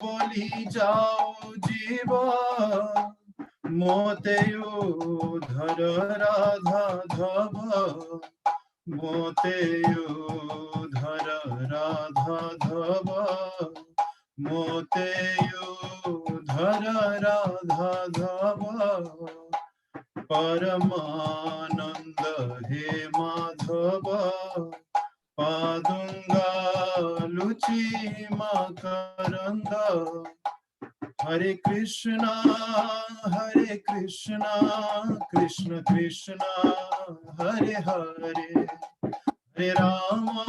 বলি যাও জীবন মোতেও ধর রাধা ধব মোতেও ধর রাধা ধব মোতেও ধর রাধা ধব পরমানন্দ হে মাধব পাদুঙ্গা লুচি মাকরন্দ Hare Krishna Krishna Krishna Hare Hare Hare Rama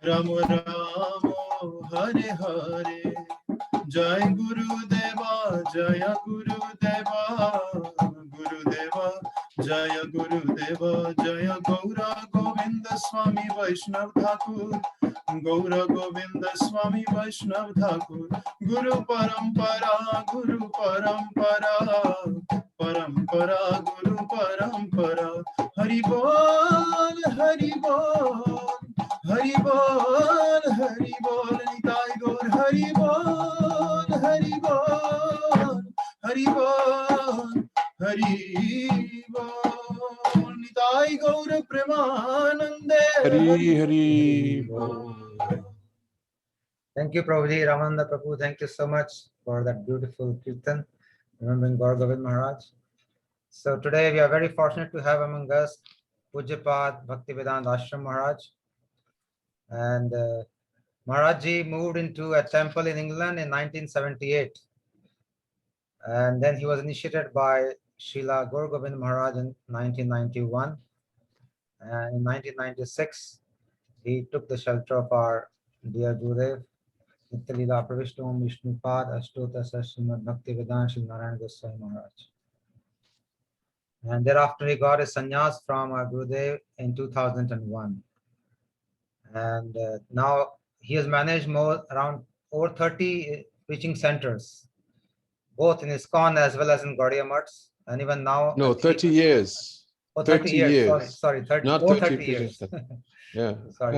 Rama Rama Hare Hare Jai Gurudeva Jaya Gurudeva Gurudeva Jaya Gurudeva Jaya Gaura Govinda Swami Vaishnav Thakur Gaura Govinda Swami Vaishnav Thakur Guru Parampara Parampara Guru Parampara Hari Bol Hari Bol Hari Bol Hari Bol Nitai Gaur Hari Bol Hari Bol Hari Bol Hari Bol Nitai Gaur Premanande Hari Bol. Thank you, Prabhuji, Ramananda Prabhu. Thank you so much for that beautiful kirtan, remembering Gour Govinda Maharaj. So today we are very fortunate to have among us Pujyapad Bhaktivedant Ashram Maharaj. And Maharajji moved into a temple in England in 1978. And then he was initiated by Srila Gour Govinda Maharaja in 1991. And in 1996, he took the shelter of our dear Gurudev, Nityalila Pravishtam Vishnupad Ashtota Srimad Bhaktivedant Shri Narayana Maharaja. And thereafter he got his sannyas from our Gurudev in 2001. And now he has managed around over 30 preaching centers, both in ISKCON as well as in Gaudiya Maths. And even now... No, 30 years. Oh, 30 years. Sorry, 30, not 30 years. Yeah. Sorry.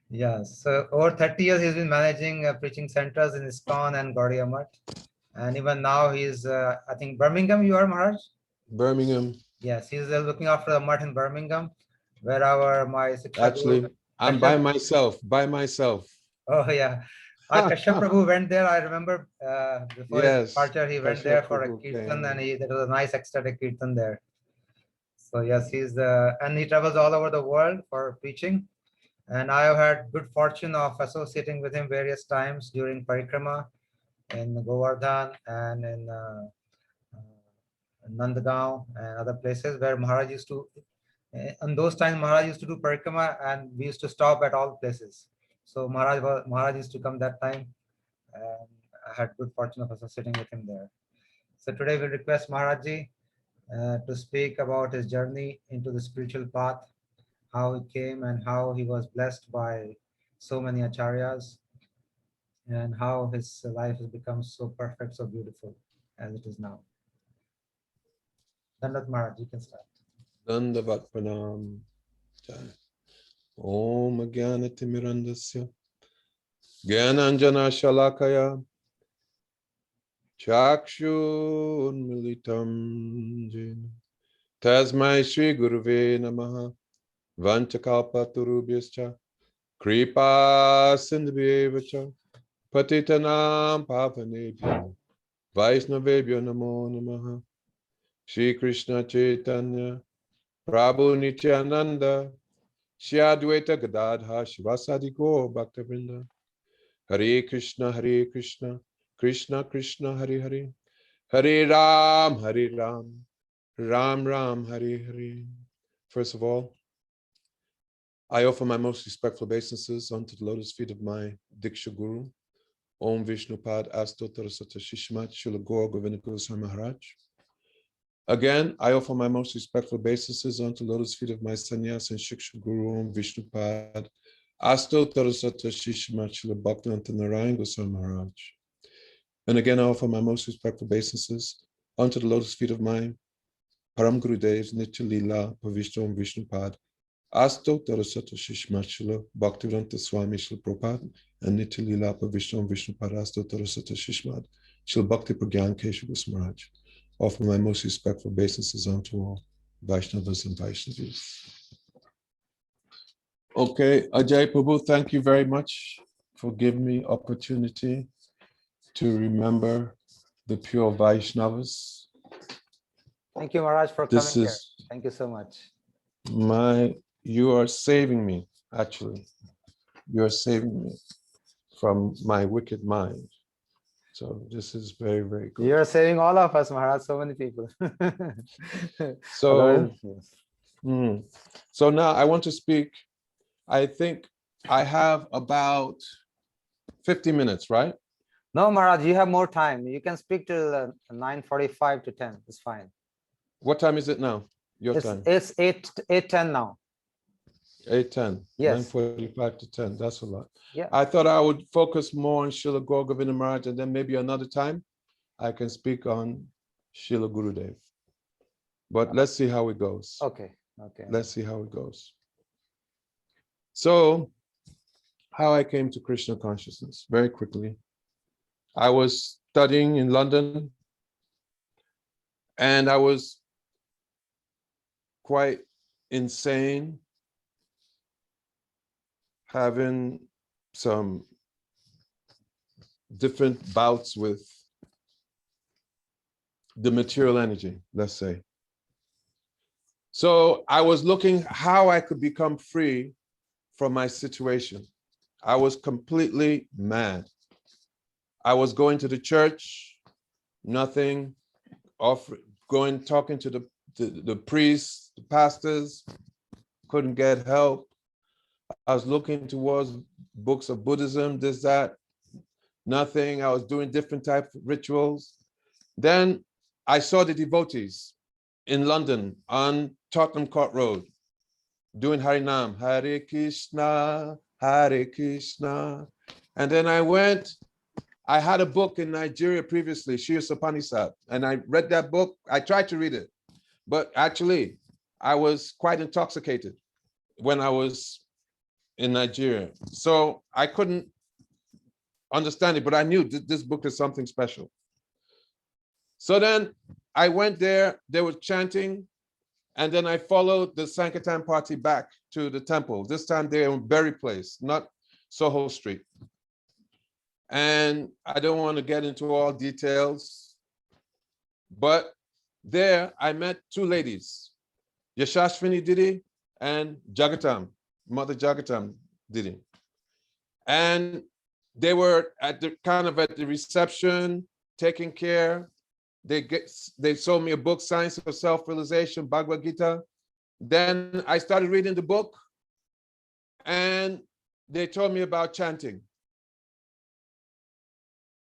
Yeah, so over 30 years he's been managing preaching centers in ISKCON and Gaudiya Maths. And even now he's, I think, Birmingham, you are, Maharaj? Birmingham. Yes, he's looking after the Math in Birmingham, where my Actually, I'm by myself. Oh, yeah. Kashyap Prabhu went there. I remember before his departure, he went there for a kirtan, and there was a nice ecstatic kirtan there. So yes, and he travels all over the world for preaching. And I have had good fortune of associating with him various times during parikrama in Govardhan and in Nandagaon and other places where Maharaj used to, in those times Maharaj used to do parikrama and we used to stop at all places. So Maharaj used to come that time, and I had good fortune of associating with him there. So today we request Maharajji to speak about his journey into the spiritual path, how he came and how he was blessed by so many acharyas, and how his life has become so perfect, so beautiful as it is now. Dandavat Maharaj, you can start. Dandavat Pranam. Om Jnanatimirandasya Jnananjana Shalakaya Chakshun Militam Jena Tasmai Shri Guruve Namaha Vanchakalpaturubhyascha Kripa Sindhvyevacha Patitanam Pavanebhyo Vaisnavebhyo Namo Namaha Shri Krishna Chaitanya Prabhu Nityananda Shri Advaita Gadadha Shivasadi Gaur Bhaktivinoda Hare Krishna Krishna Krishna Hare Hare Hare Ram Ram Ram Hare Hare. First of all, I offer my most respectful obeisances unto the lotus feet of my Diksha Guru, Om Vishnupad Astottara Sata Shishmat Srila Gour Govinda Maharaja. Again, I offer my most respectful obeisances unto the lotus feet of my sannyasa and Shiksha Guru, Om Vishnupad Astottara Sata Shishmat Srila Bhaktivedant Narayana Maharaja. And again, I offer my most respectful obeisances unto the lotus feet of my Param Gurudev Nityalila Pavishta Om Vishnupad Asto Tarasata Shishma Srila Bhaktivedant Swami Srila Prabhupada and Nitya Lilapa Vishnu Vishnu Parasto Tarasata Shishmad Srila Bhakti Pragyan Keshavas Maharaj. Offer my most respectful obeisances unto all Vaishnavas and Vaishnavis. Okay, Ajay Prabhu, thank you very much for giving me opportunity to remember the pure Vaishnavas. Thank you, Maharaj, for This coming here. is Thank you so much. you are saving me, actually. You are saving me from my wicked mind. So this is very, very good. You're saving all of us, Maharaj, so many people. So, Otherwise, so now I want to speak. I think I have about 50 minutes, right? no, Maharaj, you have more time. You can speak till 9:45 to 10. It's fine. What time is it now? Your time? It's 8:10 now. 8:10. Yes. 9:45 to 10. That's a lot. Yeah. I thought I would focus more on Srila Gour Govinda Maharaja, and then maybe another time I can speak on Srila Gurudev. But let's see how it goes. Okay. Okay. Let's see how it goes. So, how I came to Krishna consciousness, very quickly. I was studying in London, and I was quite insane, having some different bouts with the material energy, let's say. So I was looking how I could become free from my situation. I was completely mad. I was going to the church, nothing, talking to the priests, the pastors, couldn't get help. I was looking towards books of Buddhism, this, that, nothing. I was doing different types of rituals. Then I saw the devotees in London on Tottenham Court Road doing Harinam, Hare Krishna, Hare Krishna. And then I had a book in Nigeria previously, Shir Sapanisat, and I read that book. I tried to read it, but actually I was quite intoxicated when I was in Nigeria. So I couldn't understand it, but I knew this book is something special. So then I went there, they were chanting, and then I followed the Sankirtan party back to the temple. This time they were in Berry Place, not Soho Street. And I don't want to get into all details, but there I met two ladies, Yashashvini Didi and Jagatam, Mother Jagatam Didi. And they were at the reception, taking care. They sold me a book, Science of Self-Realization, Bhagavad Gita. Then I started reading the book, and they told me about chanting.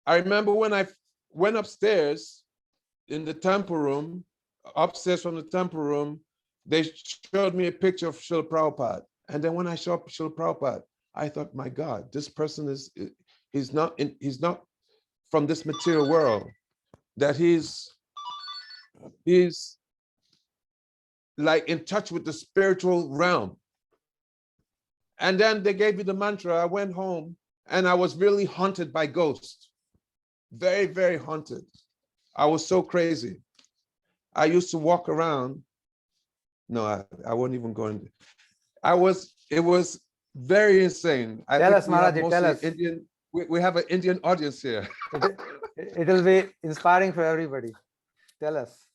I remember when I went upstairs in the temple room, upstairs from the temple room, they showed me a picture of Srila Prabhupada. And then when I saw Srila Prabhupada, I thought, my God, this person he's not from this material world, that he's like in touch with the spiritual realm. And then they gave me the mantra. I went home and I was really haunted by ghosts. Very, very haunted. I was so crazy. I used to walk around. No, I won't even go in. It was very insane. Tell us, Maharaj, tell us. We have an Indian audience here. It will be inspiring for everybody. Tell us.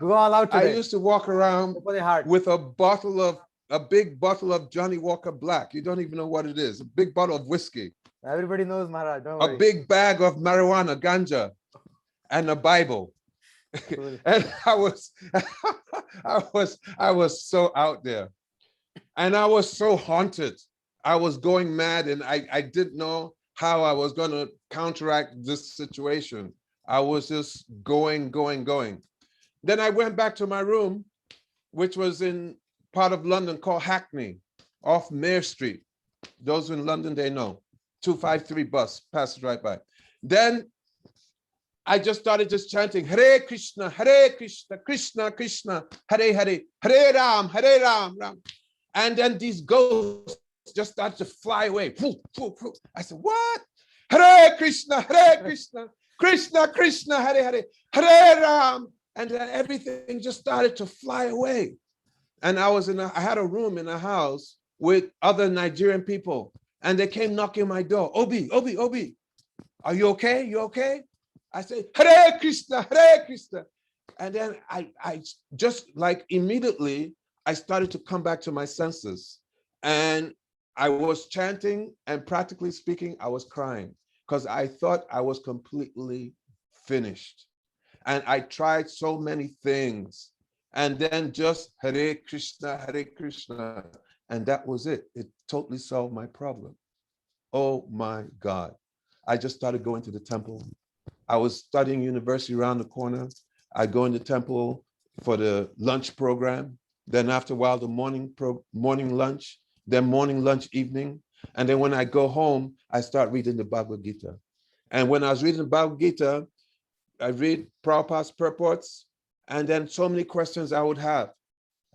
Go all out today. I used to walk around with a big bottle of Johnny Walker Black. You don't even know what it is. A big bottle of whiskey. Everybody knows, Maharaj. Don't worry. A big bag of marijuana, ganja, and a Bible. And I was so out there. And I was so haunted. I was going mad, and I didn't know how I was going to counteract this situation. I was just going. Then I went back to my room, which was in part of London called Hackney, off Mare Street. Those in London, they know. 253 bus passes right by. Then I just started chanting, Hare Krishna, Krishna Krishna, Hare Hare, Hare Ram, Ram. And then these ghosts just started to fly away. I said, what? Hare Krishna, Krishna Krishna, Hare Hare, Hare Ram. And then everything just started to fly away. And I had a room in a house with other Nigerian people. And they came knocking my door. Obi, are you okay? You okay? I said, Hare Krishna, Hare Krishna. And then I just like immediately, I started to come back to my senses. And I was chanting, and practically speaking, I was crying because I thought I was completely finished. And I tried so many things. And then just Hare Krishna, and that was it. It totally solved my problem. Oh my God. I just started going to the temple. I was studying university around the corner. I go in the temple for the lunch program. Then after a while, the morning lunch, then morning lunch evening. And then when I go home, I start reading the Bhagavad Gita. And when I was reading the Bhagavad Gita, I read Prabhupada's purports, and then so many questions I would have.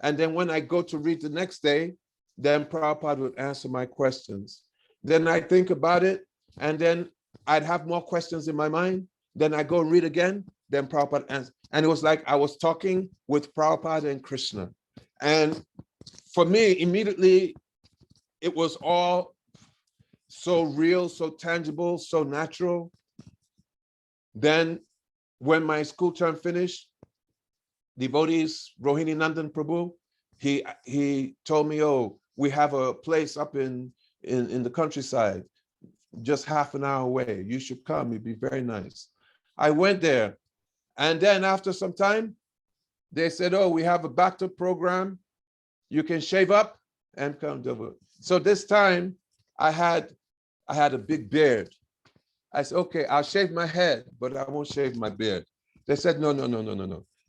And then when I go to read the next day, then Prabhupada would answer my questions. Then I think about it, and then I'd have more questions in my mind. Then I go read again, then Prabhupada answers. And it was like I was talking with Prabhupada and Krishna. And for me, immediately, it was all so real, so tangible, so natural. Then when my school term finished, devotees, Rohini Nandan Prabhu, he told me, oh, we have a place up in the countryside, just half an hour away. You should come, it'd be very nice. I went there. And then after some time, they said, oh, we have a bhakti program. You can shave up and come over. So this time I had a big beard. I said, okay, I'll shave my head, but I won't shave my beard. They said, no.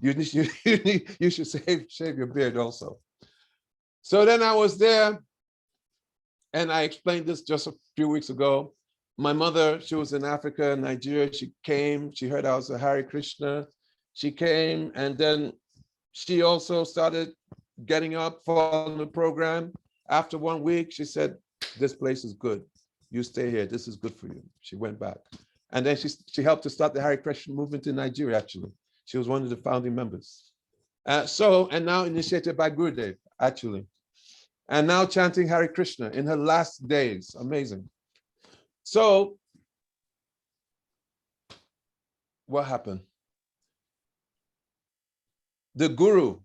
You should shave your beard also. So then I was there, and I explained this just a few weeks ago. My mother, she was in Africa, Nigeria. She came, she heard I was a Hare Krishna. She came, and then she also started getting up, following the program. After 1 week, she said, this place is good. You stay here, this is good for you. She went back. And then she helped to start the Hare Krishna movement in Nigeria, actually. She was one of the founding members. And now initiated by Gurudev, actually. And now chanting Hare Krishna in her last days. Amazing. So, what happened? The guru,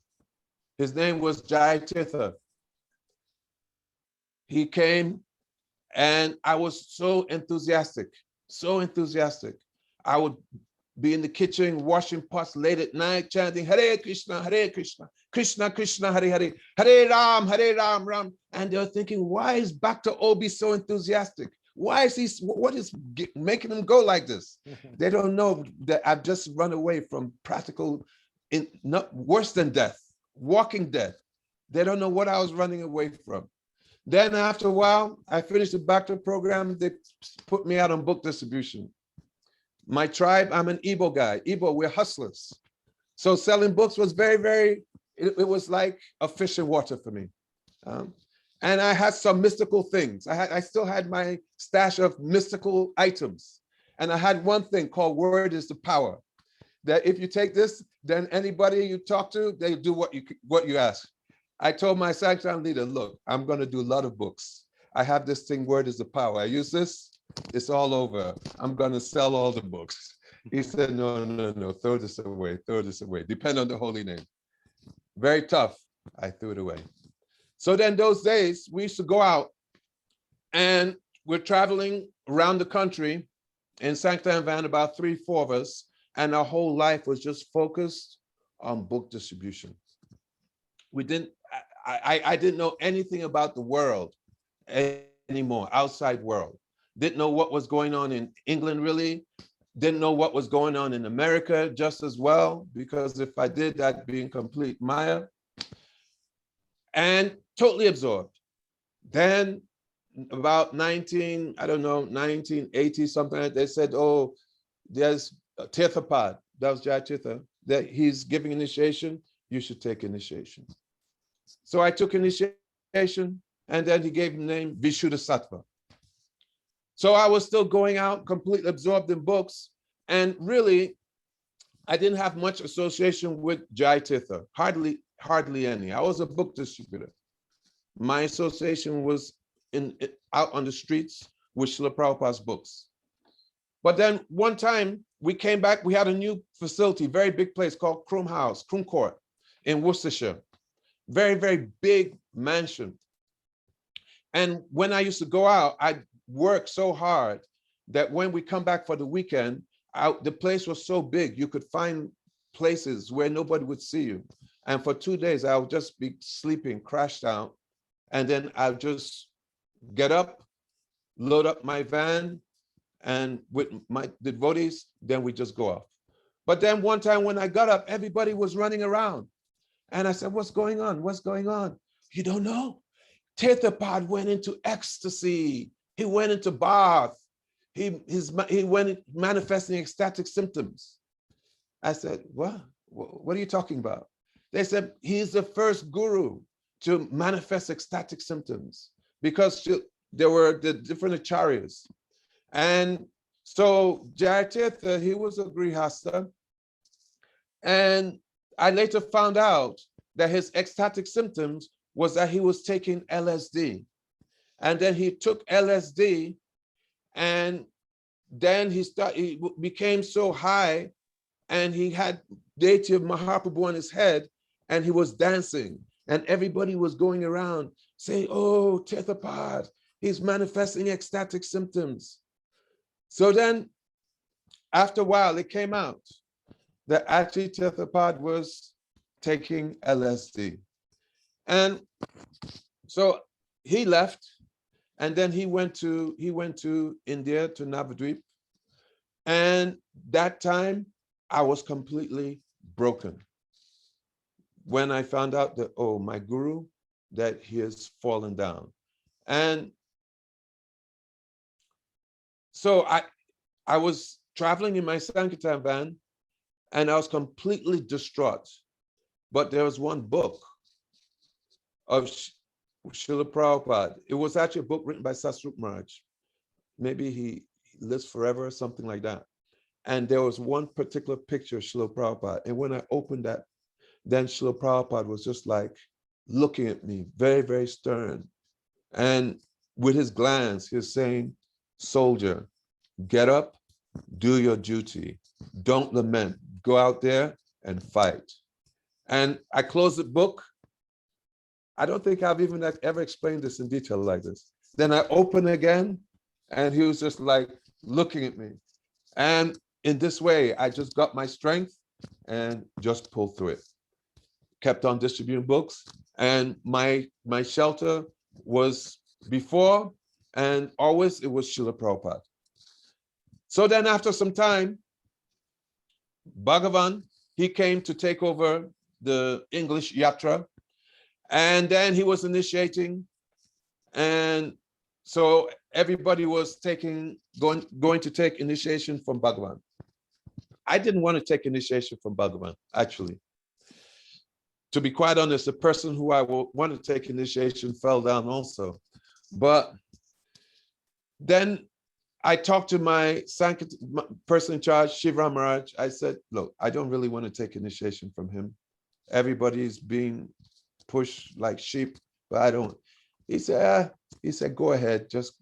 his name was Jai Tirtha. He came, and I was so enthusiastic. I would be in the kitchen washing pots late at night, chanting Hare Krishna, Krishna Krishna, Hare Hare, Hare Ram, Ram. And they're thinking, why is Bhakta Obi so enthusiastic? Why is he, what is making him go like this? They don't know that I've just run away from practical, not worse than death, walking death. They don't know what I was running away from. Then after a while, I finished the Bhakta program. They put me out on book distribution. My tribe, I'm an Igbo guy. Igbo, we're hustlers. So selling books was it was like a fish in water for me. And I had some mystical things. I still had my stash of mystical items. And I had one thing called word is the power. That if you take this, then anybody you talk to, they do what you ask. I told my sanctum leader, look, I'm going to do a lot of books. I have this thing, word is the power. I use this, it's all over. I'm going to sell all the books. He said, no, throw this away. Depend on the holy name. Very tough. I threw it away. So then those days, we used to go out, and we're traveling around the country in Sanctum van, about 3-4 of us, and our whole life was just focused on book distribution. I didn't know anything about the world anymore, outside world. Didn't know what was going on in England, really. Didn't know what was going on in America just as well, because if I did, I'd be in complete Maya. And totally absorbed. Then about 1980 something like that, they said, oh, there's Tirthapad, that was Jai Tirtha, that he's giving initiation, you should take initiation. So I took initiation initiation, and then he gave the name Vishuddhasattva. So I was still going out, completely absorbed in books, and really, I didn't have much association with Jai Tirtha, hardly any. I was a book distributor. My association was out on the streets with Srila Prabhupada's books. But then one time we came back, we had a new facility, very big place called Croom House, Croom Court in Worcestershire. Very, very big mansion. And when I used to go out, I'd work so hard that when we come back for the weekend, the place was so big, you could find places where nobody would see you. And for 2 days, I would just be sleeping, crashed out. And then I'll just get up, load up my van, and with my devotees, then we just go off. But then one time when I got up, everybody was running around. And I said, what's going on? What's going on? You don't know? Tirthapad went into ecstasy. He went into bath. He went manifesting ecstatic symptoms. I said, what? What are you talking about? They said, he's the first guru to manifest ecstatic symptoms because there were the different acharyas. And so Jayatirtha, he was a grihasta. And I later found out that his ecstatic symptoms was that he was taking LSD. And then he took LSD, and then he became so high, and he had deity of Mahaprabhu on his head, and he was dancing. And everybody was going around saying, oh, Tirthapad, he's manifesting ecstatic symptoms. So then, after a while, it came out that actually Tirthapad was taking LSD. And so he left, and then he went to India, to Navadvip. And that time, I was completely broken. When I found out that, oh, my guru, that he has fallen down. And so I was traveling in my Sankirtan van, and I was completely distraught. But there was one book of Srila Prabhupada. It was actually a book written by Ashram Maharaj. Maybe he lives forever or something like that. And there was one particular picture of Srila Prabhupada. And when I opened that, then Srila Prabhupada was just like looking at me, very, very stern. And with his glance, he was saying, soldier, get up, do your duty. Don't lament. Go out there and fight. And I closed the book. I don't think I've even ever explained this in detail like this. Then I opened again, and he was just like looking at me. And in this way, I just got my strength and just pulled through it. Kept on distributing books, and my shelter was before and always it was Srila Prabhupada. So then after some time, Bhagavan, he came to take over the English yatra, and then he was initiating, and so everybody was going to take initiation from Bhagavan. I didn't want to take initiation from Bhagavan, actually. To be quite honest, the person who I wanted to take initiation fell down also. But then I talked to my person in charge, Shiva Maharaj. I said, look, I don't really want to take initiation from him. Everybody's being pushed like sheep, but I don't. He said, go ahead, just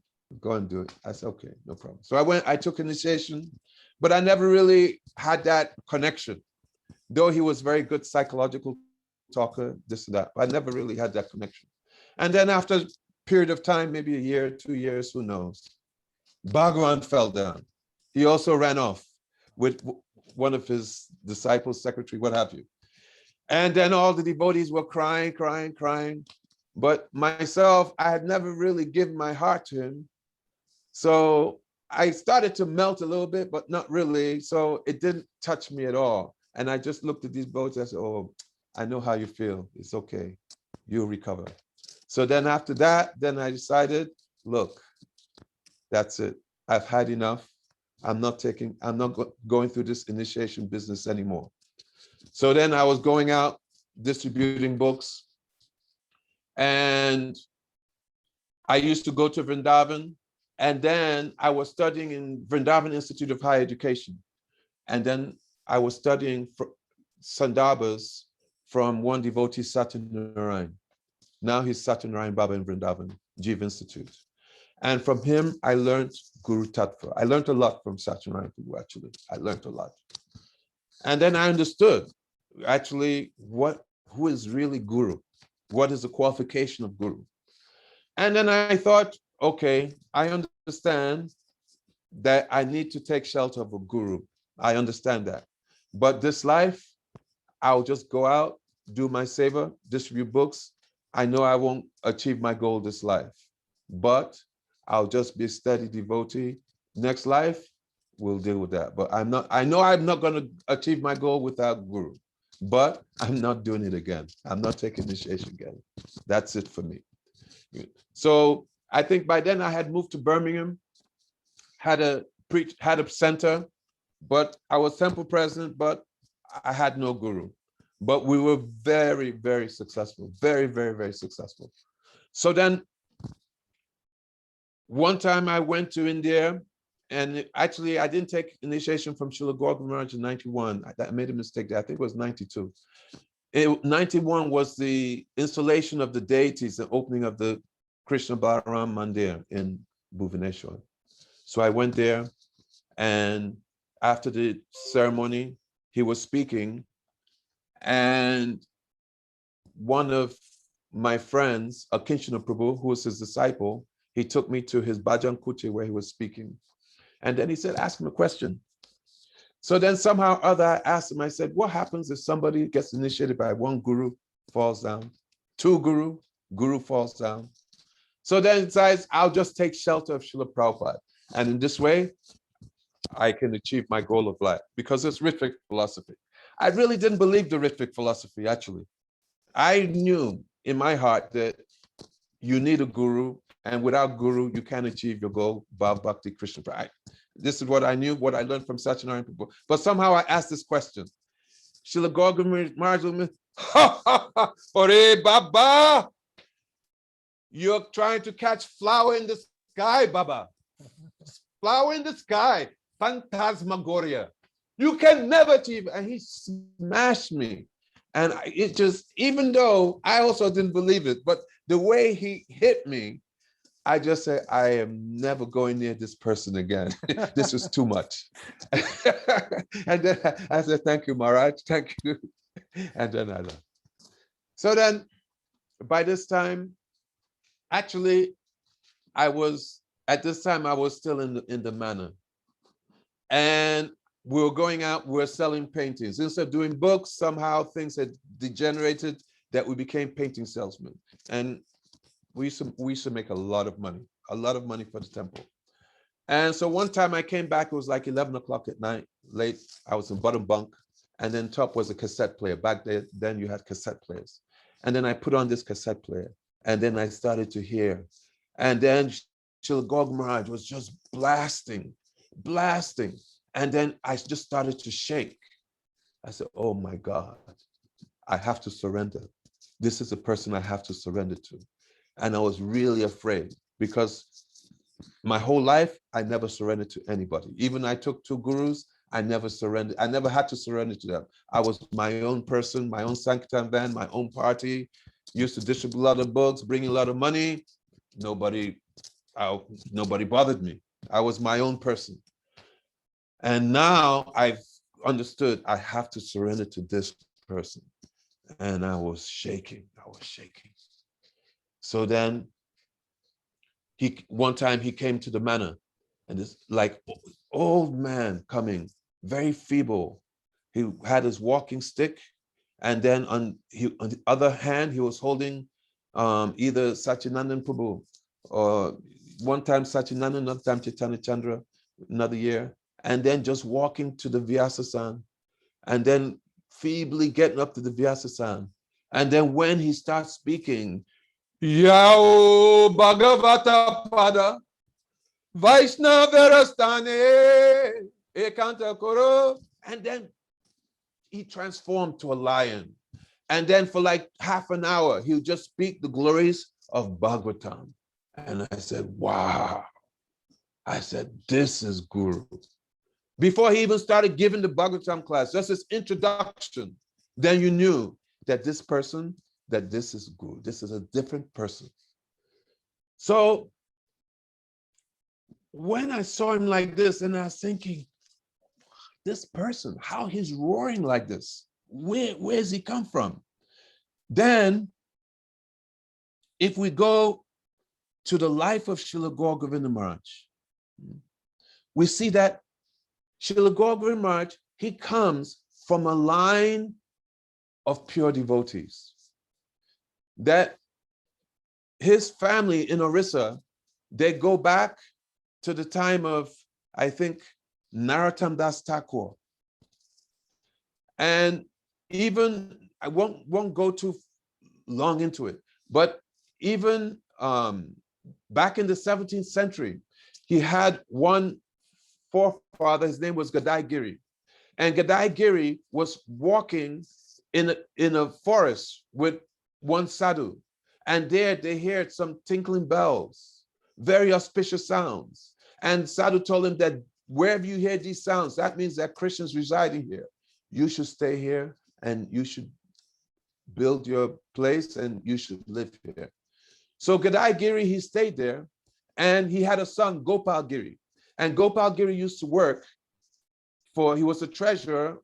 go and do it. I said, okay, no problem. So I took initiation, but I never really had that connection. Though he was very good psychological talker, this and that, but I never really had that connection. And then after a period of time, maybe a year, 2 years, who knows, Bhagavan fell down. He also ran off with one of his disciples, secretary, what have you. And then all the devotees were crying. But myself, I had never really given my heart to him. So I started to melt a little bit, but not really. So it didn't touch me at all. And I just looked at these devotees. I said, oh, I know how you feel. It's okay. You'll recover. So then after that, then I decided, look, that's it. I've had enough. I'm not going through this initiation business anymore. So then I was going out distributing books. And I used to go to Vrindavan, and then I was studying in Vrindavan Institute of Higher Education. And then I was studying Sandarbhas from one devotee, Satyanarayan. Now he's Satyanarayan Baba in Vrindavan, Jeev Institute. And from him, I learned Guru Tattva. I learned a lot from Satyanarayan Prabhu, actually. I learned a lot. And then I understood, actually, who is really Guru? What is the qualification of Guru? And then I thought, okay, I understand that I need to take shelter of a Guru. I understand that. But this life, I'll just go out, do my seva, distribute books. I know I won't achieve my goal this life, but I'll just be a steady devotee. Next life, we'll deal with that. But I know I'm not going to achieve my goal without Guru, but I'm not doing it again. I'm not taking initiation again. That's it for me. So I think by then I had moved to Birmingham, had a center, but I was temple president, but I had no Guru. But we were very, very successful, very, very, very successful. So then one time I went to India, and actually I didn't take initiation from Srila Gour Govinda Maharaja in 91. I made a mistake there. I think it was 92. 91 was the installation of the deities, the opening of the Krishna Balaram Mandir in Bhubaneswar. So I went there, and after the ceremony, he was speaking, and one of my friends, Akinshana Prabhu, who was his disciple, he took me to his Bhajan Kuti where he was speaking. And then he said, ask him a question. So then somehow or other, I asked him, I said, what happens if somebody gets initiated by one guru, falls down, two guru falls down? So then it says, I'll just take shelter of Srila Prabhupada. And in this way, I can achieve my goal of life, because it's Ritvik philosophy. I really didn't believe the Ritvik philosophy, actually. I knew in my heart that you need a guru, and without guru, you can't achieve your goal, Bhav Bhakti Krishna Pride. This is what I knew, what I learned from Satyanarayan Prabhu. But somehow I asked this question. Srila Gour Govinda Maharaja, Ore Baba, you're trying to catch flower in the sky, Baba. Flower in the sky, phantasmagoria. You can never achieve. And he smashed me. And it just, even though I also didn't believe it, but the way he hit me, I just said, I am never going near this person again. This is too much. And then I said, thank you, Maharaj, thank you. And then I left. So then, by this time, actually, at this time, I was still in the manor. And we were going out, we were selling paintings. Instead of doing books, somehow things had degenerated that we became painting salesmen. And we used to make a lot of money for the temple. And so one time I came back, it was like 11 o'clock at night, late. I was in bottom bunk, and then top was a cassette player. Back then you had cassette players. And then I put on this cassette player, and then I started to hear. And then Srila Gour Govinda Maharaja was just blasting. And then I just started to shake. I said, oh my God, I have to surrender. This is the person I have to surrender to. And I was really afraid, because my whole life, I never surrendered to anybody. Even I took 2 gurus, I never surrendered. I never had to surrender to them. I was my own person, my own Sankirtan band, my own party, used to distribute a lot of books, bring a lot of money. Nobody bothered me. I was my own person. And now I've understood I have to surrender to this person. And I was shaking. So then one time he came to the manor, and this like old man coming, very feeble. He had his walking stick, and then on the other hand, he was holding either Satyanandan Prabhu, or one time Satyanandan, another time Chaitanya Chandra, another year, and then just walking to the Vyasasan, and then feebly getting up to the Vyasasan. And then when he starts speaking, Yao Bhagavata Pada Vaishnavarastane Ekanta Koro. And then he transformed to a lion. And then for like half an hour, he'll just speak the glories of Bhagavatam. And I said, wow. I said, this is Guru. Before he even started giving the Bhagavatam class, just his introduction, then you knew that this person, that this is Guru. This is a different person. So when I saw him like this, and I was thinking, this person, how he's roaring like this, where's he come from? Then, if we go to the life of Srila Gour Govinda Maharaj, we see that Srila Gour Govinda Maharaj, he comes from a line of pure devotees. That his family in Orissa, they go back to the time of, I think, Narottam Das Thakur. And even, I won't go too long into it, but even back in the 17th century, he had one forefather, his name was Gadai Giri. And Gadai Giri was walking in a forest with one sadhu. And there they heard some tinkling bells, very auspicious sounds. And sadhu told him that wherever you hear these sounds, that means that Krishna's residing here. You should stay here and you should build your place and you should live here. So Gadai Giri, he stayed there, and he had a son, Gopal Giri. And Gopal Giri used to work he was a treasurer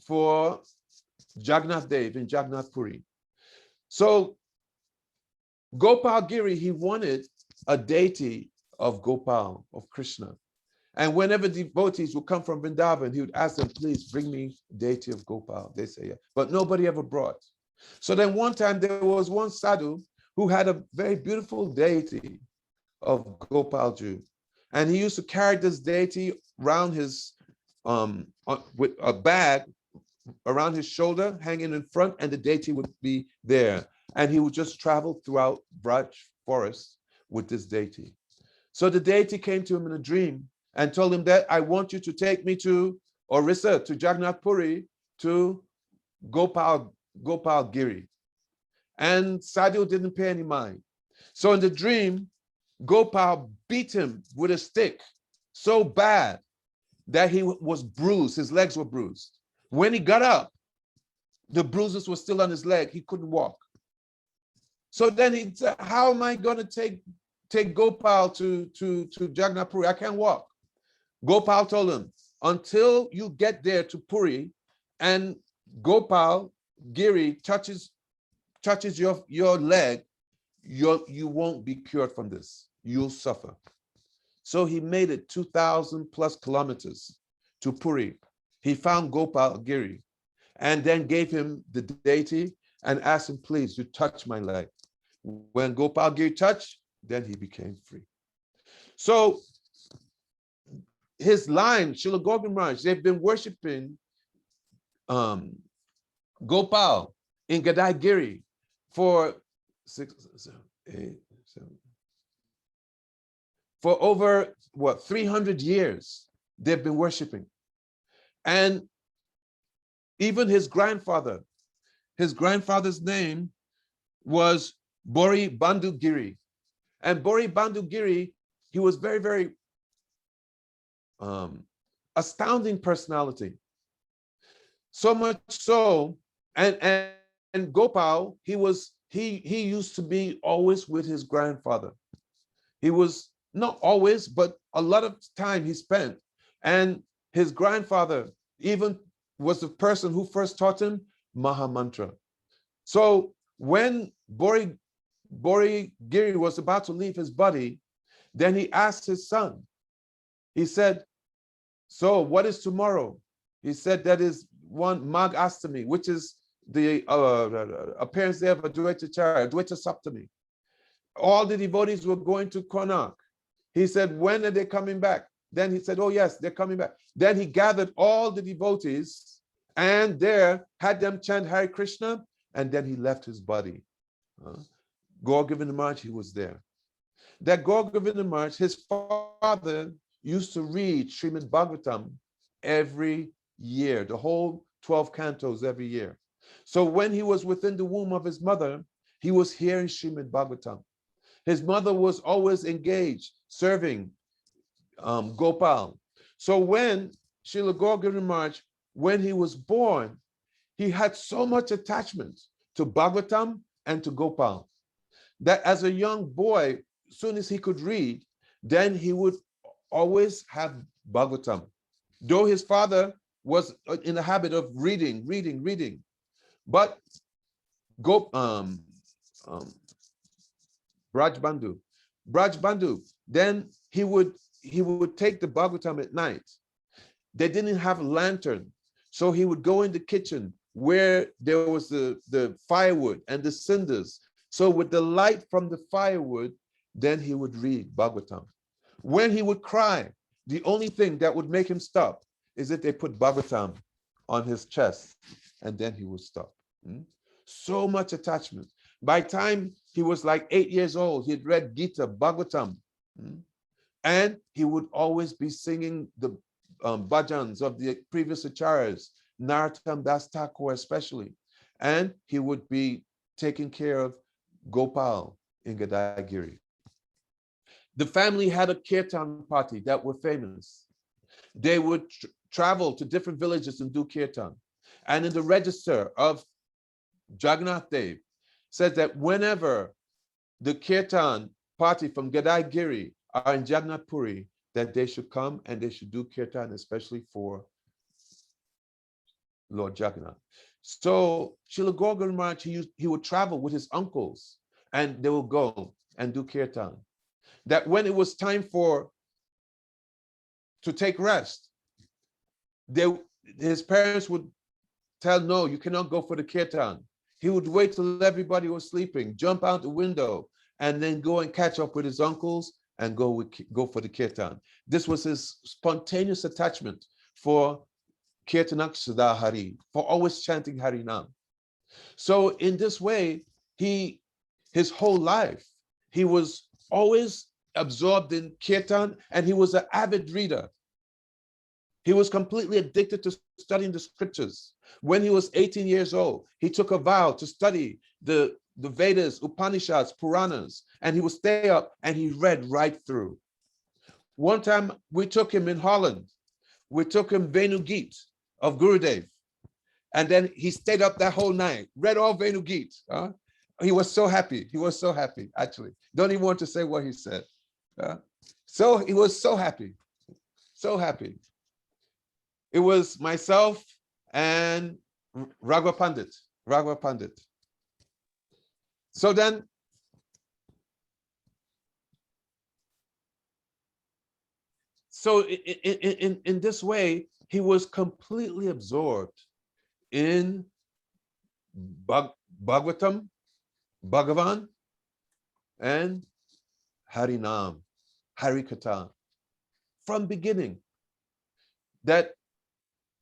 for Jagannath Dev in Jagannath Puri. So Gopal Giri, he wanted a deity of Gopal, of Krishna. And whenever devotees would come from Vrindavan, he would ask them, please bring me deity of Gopal. They say, yeah. But nobody ever brought. So then one time there was one sadhu who had a very beautiful deity of Gopalji. And he used to carry this deity around his, with a bag around his shoulder, hanging in front, and the deity would be there. And he would just travel throughout Braj forest with this deity. So the deity came to him in a dream and told him that I want you to take me to Orissa, to Jagannath Puri, to Gopal Giri. And Sadhu didn't pay any mind. So in the dream, Gopal beat him with a stick so bad that he was bruised, his legs were bruised. When he got up, the bruises were still on his leg, he couldn't walk. So then he said, how am I going to take Gopal to Jagannath Puri? I can't walk. Gopal told him, until you get there to Puri and Gopal Giri touches your leg, you won't be cured from this. You'll suffer. So he made it 2,000 plus kilometers to Puri. He found Gopal Giri and then gave him the deity and asked him, please, you touch my leg. When Gopal Giri touched, then he became free. So his line, Srila Gour Govinda Maharaj, they've been worshiping Gopal in Gadai Giri for over 300 years. They've been worshiping. And even his grandfather's name was Bori Bandhu Giri. And Bori Bandhu Giri, he was very, very astounding personality. So much so, and Gopal, he used to be always with his grandfather. He was not always, but a lot of time he spent. And his grandfather even was the person who first taught him Maha Mantra. So when Bori Giri was about to leave his body, then he asked his son, he said, so what is tomorrow? He said, that is one Mag Astami, which is the appearance day of Advaita Charya, Advaita Saptami. All the devotees were going to Konark. He said, when are they coming back? Then he said, oh yes, they're coming back. Then he gathered all the devotees and there had them chant Hare Krishna, and then he left his body. Gour Govinda Maharaj, he was there. That Gour Govinda Maharaj, his father used to read Srimad Bhagavatam every year, the whole 12 cantos every year. So when he was within the womb of his mother, he was hearing Srimad Bhagavatam. His mother was always engaged, serving Gopal. So when Srila Gour Govinda Maharaj, when he was born, he had so much attachment to Bhagavatam and to Gopal that as a young boy, as soon as he could read, then he would always have Bhagavatam. Though his father was in the habit of reading. But Braj Bandhu, then he would take the Bhagavatam at night. They didn't have a lantern, so he would go in the kitchen where there was the firewood and the cinders. So with the light from the firewood, then he would read Bhagavatam. When he would cry, the only thing that would make him stop is that they put Bhagavatam on his chest, and then he would stop. So much attachment. By the time he was like 8 years old, he'd read Gita, Bhagavatam, and he would always be singing the bhajans of the previous acharyas, Narottam Das Thakur especially, and he would be taking care of Gopal in Gadagiri. The family had a kirtan party that were famous. They would travel to different villages and do kirtan. And in the register of Jagannath Dev says that whenever the kirtan party from Gadagiri are in Jagannath Puri, that they should come and they should do kirtan, especially for Lord Jagannath. So Srila Gour Govinda Maharaj, he would travel with his uncles and they would go and do kirtan. That when it was time to take rest, his parents would tell, no, you cannot go for the kirtan. He would wait till everybody was sleeping, jump out the window, and then go and catch up with his uncles and go for the kirtan. This was his spontaneous attachment for Kirtanak Sada Hari, for always chanting Harinam. So in this way, his whole life, he was always absorbed in kirtan, and he was an avid reader. He was completely addicted to studying the scriptures. When he was 18 years old, he took a vow to study the Vedas, Upanishads, Puranas, and he would stay up and he read right through. One time we took him in Holland, we took him Venu Geet of Gurudev, and then he stayed up that whole night, read all Venu Geet. He was so happy. He was so happy, actually. Don't even want to say what he said. So he was so happy, so happy. It was myself and Raghava Pandit. So then, in this way, he was completely absorbed in Bhagavatam, Bhagavan, and Harinam, Harikatha, from beginning. That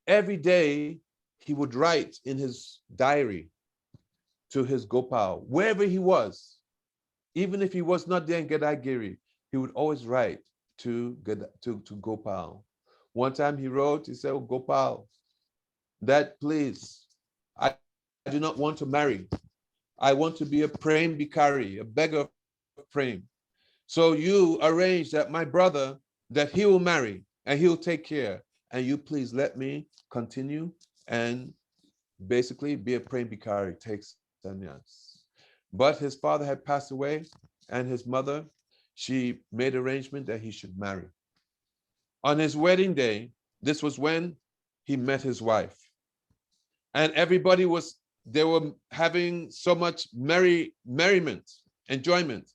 every day he would write in his diary to his Gopal, wherever he was, even if he was not there in Gadagiri, he would always write to Gopal. One time he wrote, he said, oh, Gopal, that please, I do not want to marry. I want to be a prem bhikari, a beggar of prem. So you arrange that my brother, that he will marry and he'll take care. And you please let me continue and basically be a prem bhikari, take sannyas. But his father had passed away, and his mother, she made arrangement that he should marry. On his wedding day, this was when he met his wife. And everybody they were having so much merriment, enjoyment.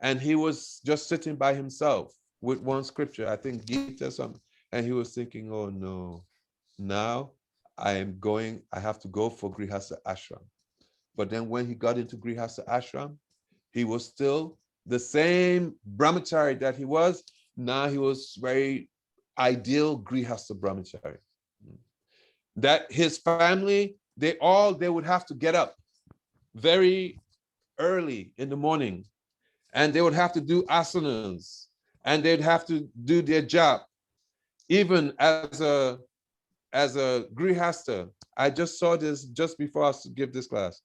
And he was just sitting by himself with one scripture, I think Gita or something. And he was thinking, oh no, now I have to go for Grihastha Ashram. But then when he got into Grihastha Ashram, he was still the same brahmachari that he was. Now he was very ideal Grihastha brahmachari. That his family, they would have to get up very early in the morning, and they would have to do asanas, and they'd have to do their job. Even as a Grihastha, I just saw this just before I give this class,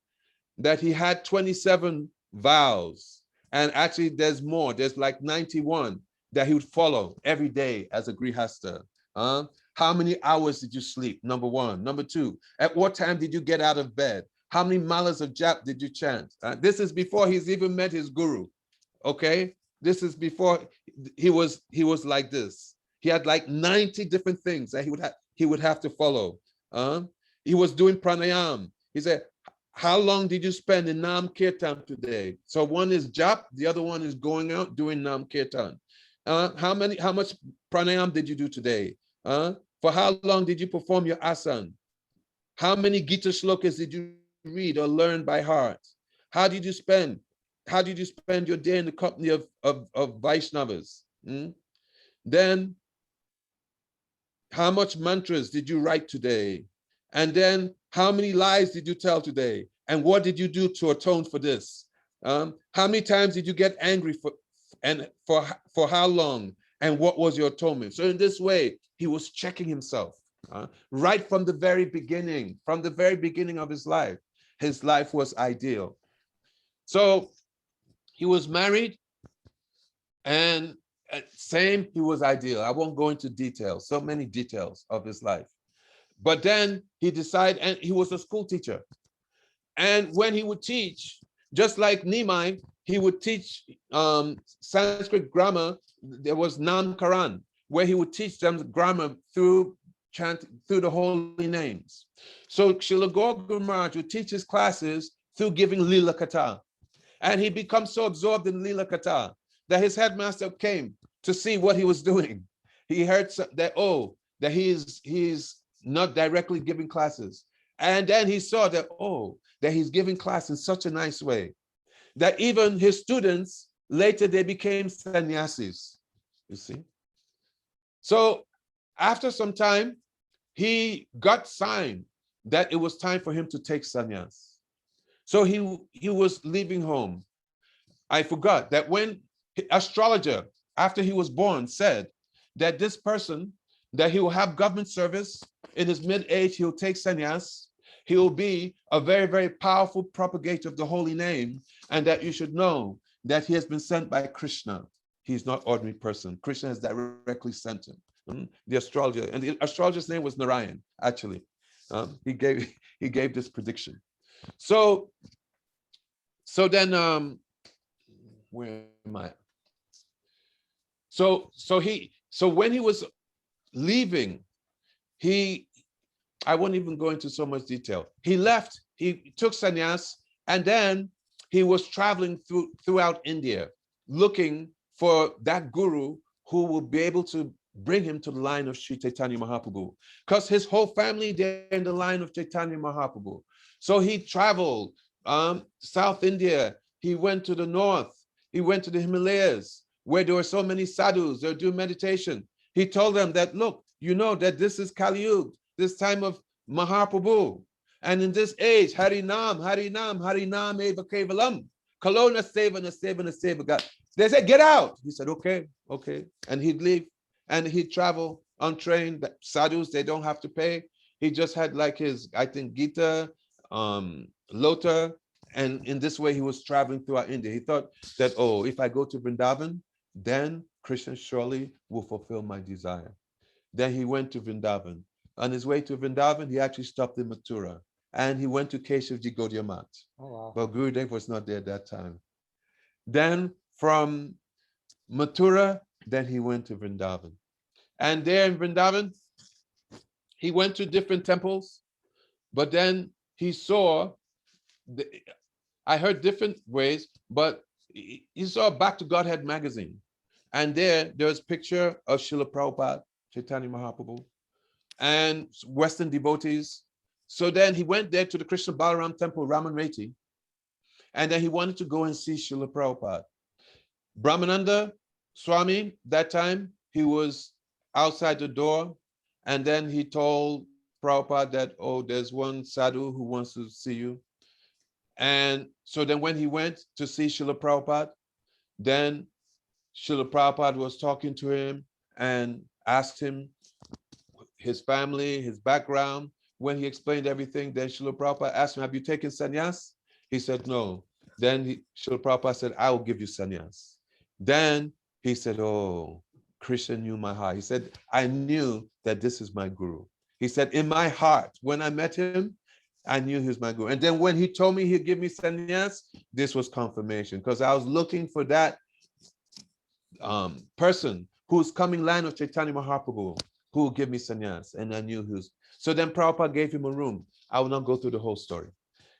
that he had 27 vows, And actually, there's more. There's like 91 that he would follow every day as a grihasta. How many hours did you sleep? Number one. Number two, at what time did you get out of bed? How many malas of jap did you chant? This is before he's even met his guru. Okay, this is before he was like this. He had like 90 different things that he would have to follow. He was doing pranayam. He said, how long did you spend in Nam Kirtan today? So one is jap, the other one is going out doing Nam Kirtan. How much pranayam did you do today? For how long did you perform your asana? How many Gita shlokas did you read or learn by heart? How did you spend your day in the company of Vaishnavas? Then, how much mantras did you write today? And then, how many lies did you tell today? And what did you do to atone for this? How many times did you get angry for how long? And what was your atonement? So in this way, he was checking himself right from the very beginning of his life. His life was ideal. So he was married, and he was ideal. I won't go into details, so many details of his life. But then he decided, and he was a school teacher. And when he would teach, just like Nimai, he would teach Sanskrit grammar. There was Namkaran, where he would teach them grammar through the holy names. So Srila Gour Govinda Maharaja would teach his classes through giving Lila Kata. And he becomes so absorbed in Lila Kata that his headmaster came to see what he was doing. He heard that he's not directly giving classes. And then he saw that he's giving class in such a nice way that even his students, later they became sannyasis, you see. So after some time, he got sign that it was time for him to take sannyas. So he was leaving home. I forgot that when astrologer, after he was born, said that this person, that he will have government service, in his mid-age, he'll take sannyas, he will be a very, very powerful propagator of the holy name, and that you should know that he has been sent by Krishna. He's not an ordinary person. Krishna has directly sent him. The astrologer, and the astrologer's name was Narayan, actually. He gave this prediction. So then, where am I? So when he was leaving, I won't even go into so much detail. He left, he took sannyas, and then he was traveling throughout India, looking for that guru who will be able to bring him to the line of Sri Chaitanya Mahaprabhu, because his whole family, they're in the line of Chaitanya Mahaprabhu. So he traveled South India, he went to the north, he went to the Himalayas, where there were so many sadhus, they're doing meditation. He told them that, look, you know that this is Kali Yuga, this time of Mahaprabhu. And in this age, Harinam, Harinam, Harinam eva kevalam, Kalona seva na seva God. They said, get out. He said, okay. And he'd leave and he'd travel on train. Sadhus, they don't have to pay. He just had like his, I think, Gita, Lota. And in this way, he was traveling throughout India. He thought that, if I go to Vrindavan, then Krishna surely will fulfill my desire. Then he went to Vrindavan. On his way to Vrindavan, he actually stopped in Mathura. And he went to Keshavaji Gaudiya Maths. Oh, wow. But Gurudev was not there at that time. Then from Mathura, then he went to Vrindavan. And there in Vrindavan, he went to different temples, but then he saw, I heard different ways, but he saw Back to Godhead magazine. And there was a picture of Srila Prabhupada, Chaitanya Mahaprabhu, and Western devotees. So then he went there to the Krishna Balaram temple, Ramanreti, and then he wanted to go and see Srila Prabhupada. Brahmananda Swami, that time, he was outside the door, and then he told Prabhupada that, there's one sadhu who wants to see you. And so then when he went to see Srila Prabhupada, then Srila Prabhupada was talking to him and asked him his family, his background. When he explained everything, then Srila Prabhupada asked him, have you taken sannyas? He said, no. Then Srila Prabhupada said, I will give you sannyas. Then he said, oh, Krishna knew my heart. He said, I knew that this is my guru. He said, in my heart, when I met him, I knew he was my guru. And then when he told me he'd give me sannyas, this was confirmation, because I was looking for that person who's coming land of Chaitanya Mahaprabhu, who will give me sannyas. And I knew he was. So then Prabhupada gave him a room. I will not go through the whole story.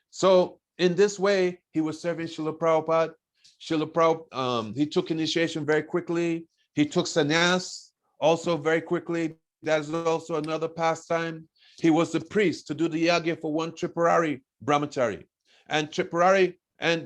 So in this way, he was serving Srila Prabhupada. Srila Prabhupada, he took initiation very quickly. He took sannyas also very quickly. That is also another pastime. He was the priest to do the yagya for one Tripurari brahmachari. And Tripurari,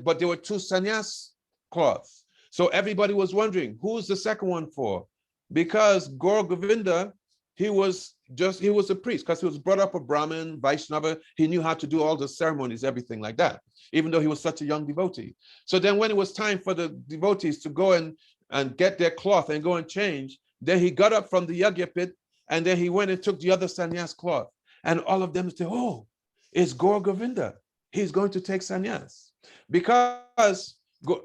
but there were two sannyas cloths. So everybody was wondering, who's the second one for? Because Gour Govinda, he was a priest, because he was brought up a Brahmin, Vaishnava. He knew how to do all the ceremonies, everything like that, even though he was such a young devotee. So then when it was time for the devotees to go and get their cloth and go and change, then he got up from the yagya pit, and then he went and took the other sannyas cloth. And all of them said, oh, it's Gour Govinda. He's going to take sannyas. Because Gour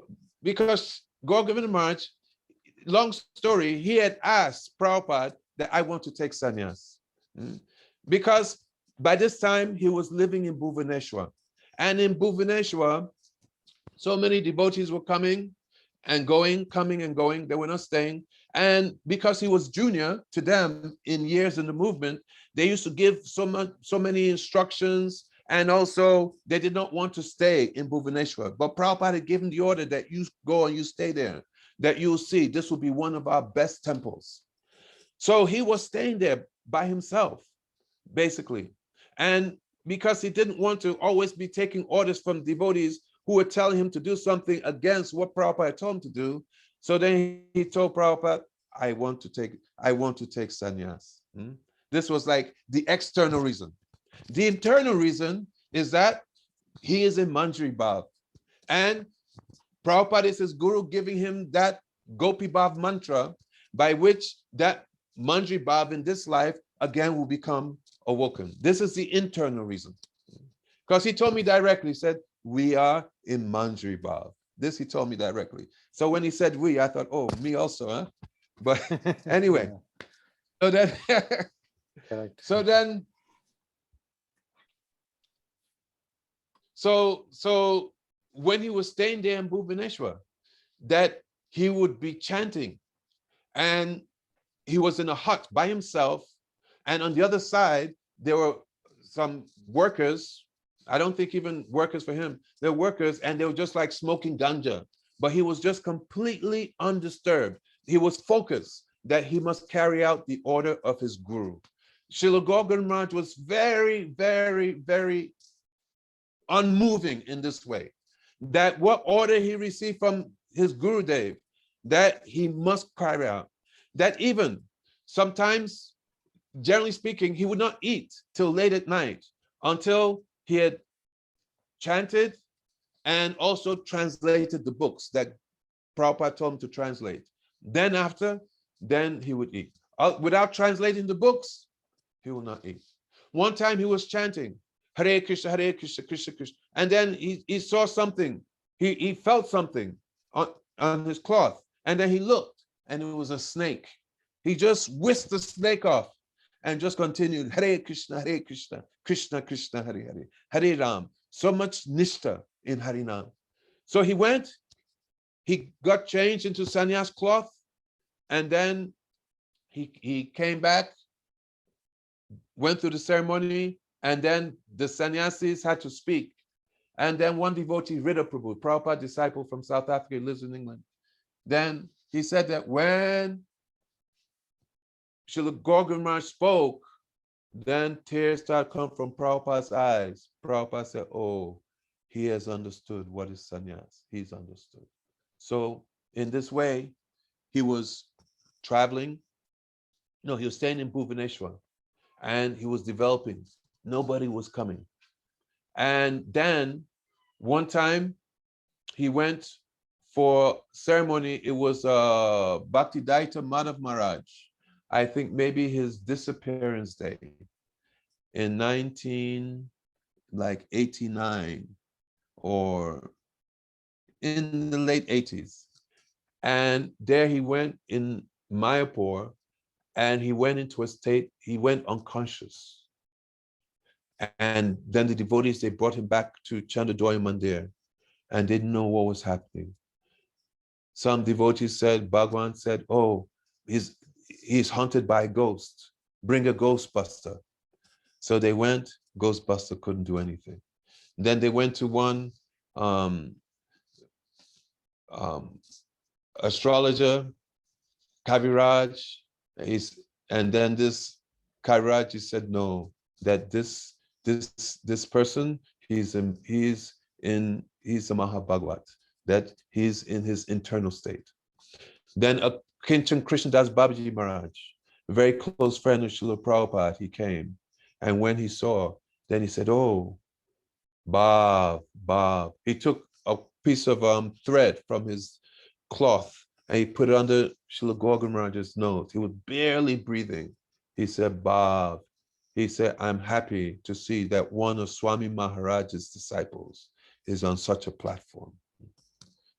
Govinda Maharaj, long story, he had asked Prabhupada that I want to take sannyas. Because by this time he was living in Bhuvaneshwar. And in Bhuvaneshwar, so many devotees were coming and going, coming and going. They were not staying. And because he was junior to them in years in the movement, they used to give so many instructions. And also they did not want to stay in Bhuvaneshwar. But Prabhupada had given the order that you go and you stay there, that you'll see this will be one of our best temples. So he was staying there by himself, basically. And because he didn't want to always be taking orders from devotees who were telling him to do something against what Prabhupada had told him to do. So then he told Prabhupada, I want to take sannyas. This was like the external reason. The internal reason is that he is in Manjari Bhav. And Prabhupada is his guru, giving him that Gopi Bhav mantra, by which that Manjari Bhav in this life again will become awoken. This is the internal reason. Because he told me directly, he said, we are in Manjari Bhav. This he told me directly. So when he said we, I thought, oh, me also, huh? But anyway, so then, so when he was staying there in Bhuvaneshwar, that he would be chanting, and he was in a hut by himself, and on the other side there were some workers. I don't think even workers for him. They're workers, and they were just like smoking ganja, but he was just completely undisturbed. He was focused that he must carry out the order of his guru. Srila Gour Govinda Maharaja was very, very, very unmoving in this way, that what order he received from his Gurudev, that he must carry out. That even sometimes, generally speaking, he would not eat till late at night until he had chanted and also translated the books that Prabhupada told him to translate. Then then he would eat. Without translating the books, he will not eat. One time he was chanting, Hare Krishna, Krishna Krishna. And then he saw something. He felt something on his cloth. And then he looked, and it was a snake. He just whisked the snake off and just continued, Hare Krishna, Krishna Krishna, Hare Hare, Hare Ram. So much nishta in Harinam. So he went, he got changed into sannyas cloth, and then he came back, went through the ceremony, and then the sannyasis had to speak. And then one devotee, Rida Prabhu, Prabhupada disciple from South Africa, lives in England. Then he said that when Srila Gour Govinda Maharaj spoke, then tears started coming from Prabhupada's eyes. Prabhupada said, oh, he has understood what is sannyas. He's understood. So in this way, he was traveling. No, he was staying in Bhuvaneshwar, and he was developing. Nobody was coming. And then one time he went for ceremony. It was Bhaktivedant Madhav Maharaj. I think maybe his disappearance day in 1989 or in the late 80s. And there he went in Mayapur, and he went into a state, he went unconscious. And then the devotees, they brought him back to Chandadoya Mandir, and they didn't know what was happening. Some devotees said, Bhagwan said, oh, he's haunted by a ghost. Bring a ghostbuster. So they went, ghostbuster couldn't do anything. Then they went to one astrologer, Kaviraj, and then this Kaviraj, he said, no, that this person, he's a Mahabhagavat, that he's in his internal state. Then a Kinchan Krishnadas Babaji Maharaj, a very close friend of Srila Prabhupada, he came. And when he saw, then he said, oh, Bob. He took a piece of thread from his cloth and he put it under Srila Gour Govinda Maharaja's nose. He was barely breathing. He said, Bob. He said, I'm happy to see that one of Swami Maharaj's disciples is on such a platform.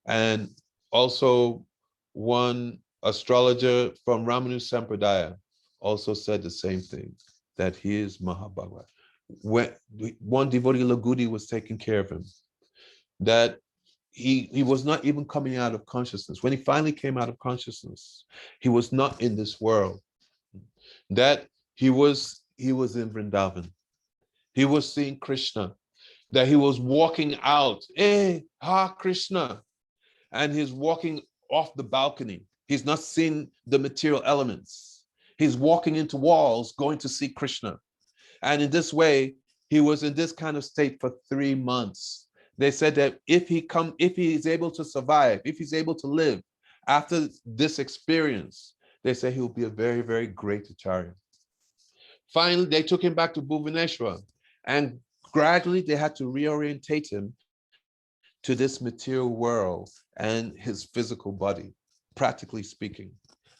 And also one astrologer from Ramanu Sampradaya also said the same thing, that he is Mahabhagavat. When one devotee, Lagudi, was taking care of him, that he was not even coming out of consciousness. When he finally came out of consciousness, he was not in this world. That he was in Vrindavan. He was seeing Krishna. That he was walking out, Krishna. And he's walking off the balcony. He's not seeing the material elements. He's walking into walls, going to see Krishna. And in this way, he was in this kind of state for 3 months. They said that if he is able to survive, if he's able to live after this experience, they say he will be a very, very great acharya. Finally, they took him back to Bhubaneswar, and gradually they had to reorientate him to this material world and his physical body, practically speaking.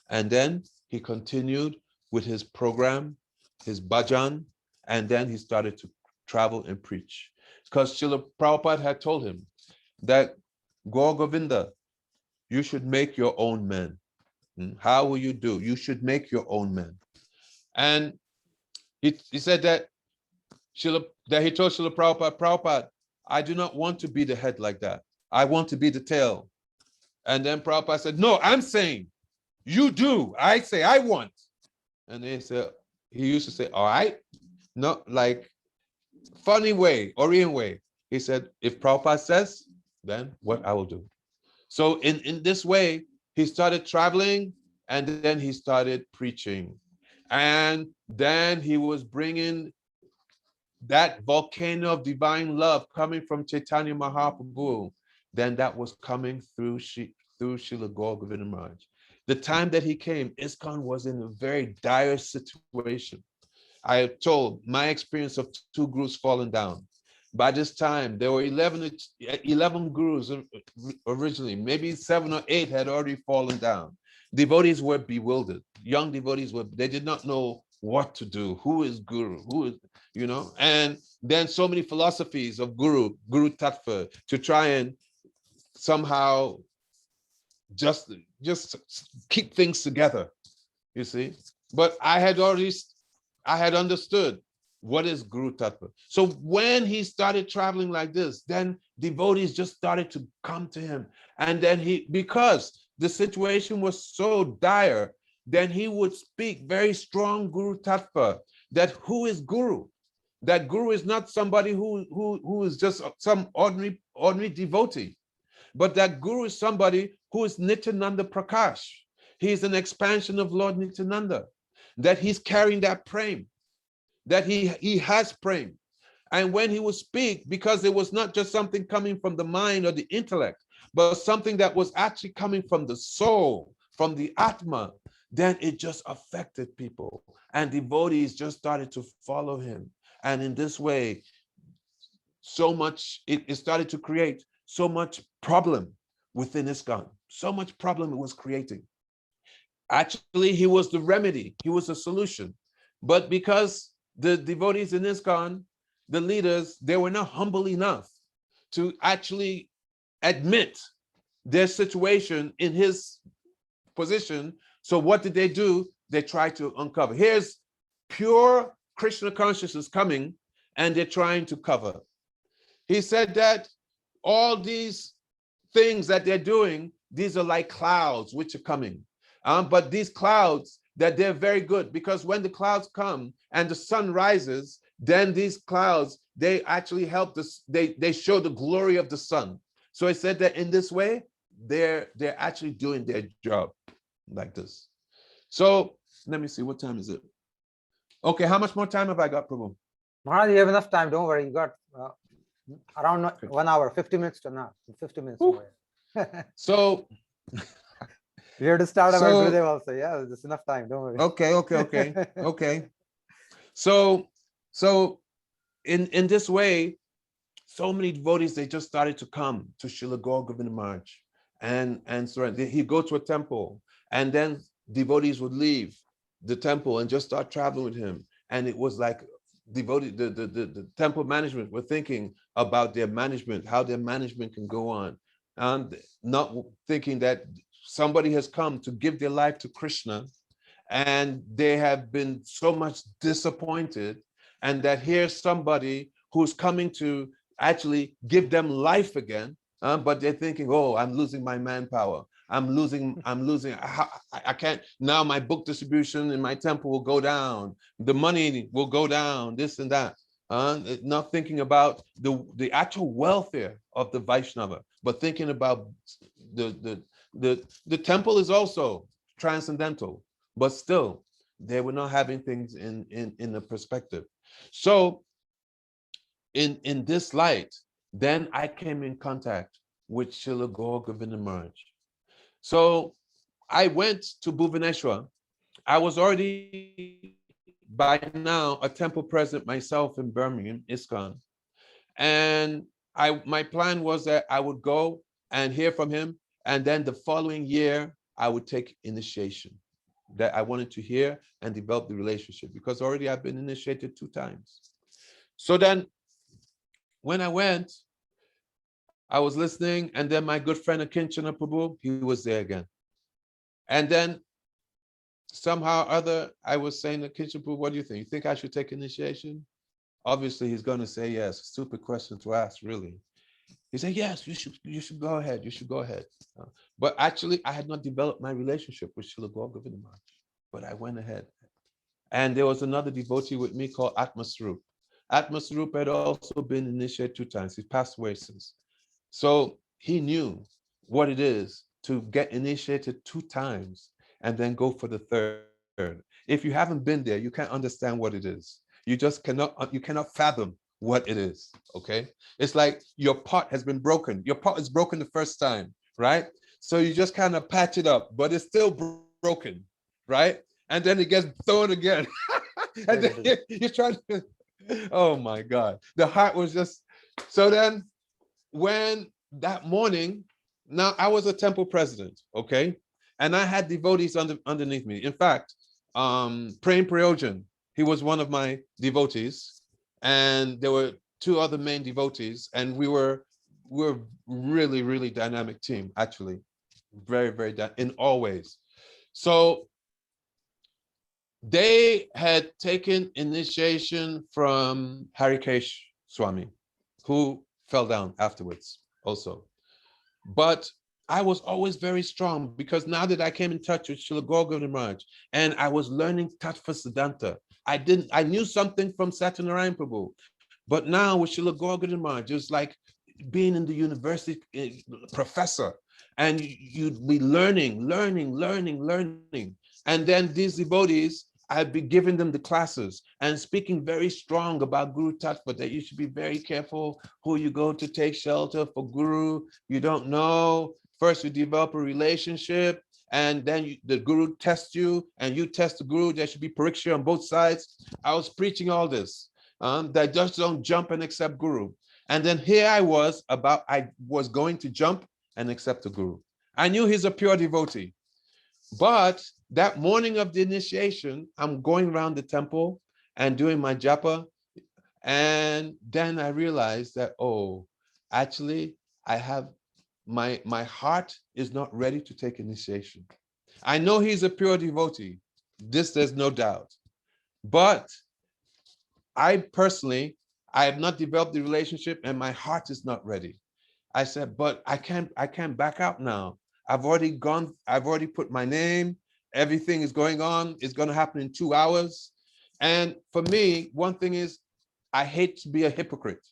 And then he continued with his program, his bhajan, and then he started to travel and preach. Because Srila Prabhupada had told him that, Gour Govinda, you should make your own men. How will you do? You should make your own men. And he said that he told Srila Prabhupada, I do not want to be the head like that. I want to be the tail. And then Prabhupada said, no, I'm saying, you do. I say, I want. And he used to say, all right. Not like funny way, Oriental way. He said, if Prabhupada says, then what I will do. So in this way, he started traveling, and then he started preaching. And then he was bringing that volcano of divine love coming from Chaitanya Mahaprabhu. Then that was coming through Srila Gour Govinda Maharaj. The time that he came, ISKCON was in a very dire situation. I have told my experience of 2 gurus falling down. By this time, there were 11 gurus originally, maybe 7 or 8 had already fallen down. Devotees were bewildered. Young devotees they did not know what to do. Who is guru? Who is, and then so many philosophies of guru tattva, to try and somehow just keep things together, you see. But I had understood what is Guru Tattva. So when he started traveling like this, then devotees just started to come to him. And then because the situation was so dire, then he would speak very strong Guru Tattva, that who is Guru? That Guru is not somebody who is just some ordinary devotee, but that Guru is somebody who is Nityananda Prakash. He is an expansion of Lord Nityananda, that he's carrying that prem, that he has prem. And when he would speak, because it was not just something coming from the mind or the intellect, but something that was actually coming from the soul, from the Atma, then it just affected people. And devotees just started to follow him. And in this way, so much, it started to create so much problem within ISKCON, so much problem it was creating. Actually, he was the remedy, he was the solution. But because the devotees in ISKCON, the leaders, they were not humble enough to actually admit their situation in his position. So what did they do? They tried to uncover. Here's pure Krishna consciousness coming, and they're trying to cover. He said that all these things that they're doing, these are like clouds which are coming. But these clouds, that they're very good, because when the clouds come and the sun rises, then these clouds, they actually help us, they show the glory of the sun. So he said that in this way, they're actually doing their job like this. So let me see, what time is it? Okay, how much more time have I got, Prabhu? Maharaj, you have enough time. Don't worry. You got around 1 hour, 50 minutes to now. 50 minutes. So we have to start about So- Gurudev also. Yeah, there's enough time. Don't worry. okay. So in this way, so many devotees, they just started to come to Srila Gour Govinda Maharaja, and so he'd go to a temple, and then devotees would leave the temple and just start traveling with him. And it was like the temple management were thinking about their management, how their management can go on, and not thinking that somebody has come to give their life to Krishna, and they have been so much disappointed, and that here's somebody who's coming to actually give them life again, but they're thinking, oh, I'm losing my manpower. I'm losing, I can't, now my book distribution in my temple will go down. The money will go down, this and that. Not thinking about the actual welfare of the Vaishnava, but thinking about the temple is also transcendental, but still they were not having things in the perspective. So in this light, then I came in contact with Srila Gour Govinda Maharaja. So I went to Bhubaneswar. I was already by now a temple president myself in Birmingham, ISKCON. And my plan was that I would go and hear from him, and then the following year I would take initiation. That I wanted to hear and develop the relationship, because already I've been initiated 2 times. So then when I went, I was listening, and then my good friend Akinchana Prabhu, he was there again. And then somehow or other, I was saying to Akinchana Prabhu, what do you think? You think I should take initiation? Obviously, he's going to say yes. Stupid question to ask, really. He said, yes, you should go ahead. You should go ahead. But actually, I had not developed my relationship with Srila Gour Govinda Maharaja, but I went ahead. And there was another devotee with me called Atmaswarup. Atmaswarup had also been initiated 2 times. He passed away since. So he knew what it is to get initiated 2 times and then go for the 3rd. If you haven't been there, you can't understand what it is. You just cannot fathom what it is, okay? It's like your pot has been broken. Your pot is broken the first time, right? So you just kind of patch it up, but it's still broken, right? And then it gets thrown again. And then you're trying to, oh my God. The heart was just, so then when that morning, now I was a temple president, okay? And I had devotees underneath me. In fact, Prem Prayojan, he was one of my devotees, and there were 2 other main devotees, and we're really, really dynamic team, actually. Very, very, in all ways. So they had taken initiation from Harikesh Swami, who fell down afterwards also. But I was always very strong, because now that I came in touch with Srila Gour Govinda Maharaja, and I was learning Tattva Siddhanta, I knew something from Satyanarayana Prabhu, but now with Srila Gour Govinda Maharaja, it's like being in the university professor, and you'd be learning. And then these devotees, I'd be giving them the classes and speaking very strong about Guru Tattva, that you should be very careful who you go to take shelter for Guru. You don't know. First, you develop a relationship, and then the Guru tests you, and you test the Guru. There should be pariksha on both sides. I was preaching all this, that just don't jump and accept Guru. And then here I was going to jump and accept the Guru. I knew he's a pure devotee. But that morning of the initiation, I'm going around the temple and doing my japa. And then I realized that, oh, actually, I have my heart is not ready to take initiation. I know he's a pure devotee. This there's no doubt. But I personally, I have not developed the relationship and my heart is not ready. I said, but I can't back out now. I've already put my name, everything is going on, it's going to happen in 2 hours. And for me, one thing is, I hate to be a hypocrite.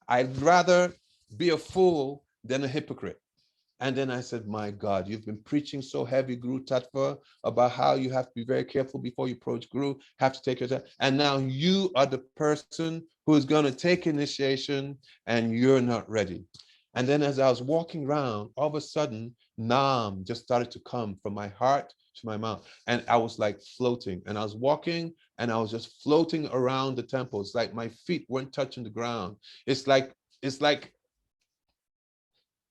I'd rather be a fool than a hypocrite. And then I said, my God, you've been preaching so heavy, Guru Tattva, about how you have to be very careful before you approach Guru, have to take your time. And now you are the person who is going to take initiation and you're not ready. And then as I was walking around, all of a sudden, Nam just started to come from my heart to my mouth. And I was like floating. And I was walking and I was just floating around the temple. It's like my feet weren't touching the ground. It's like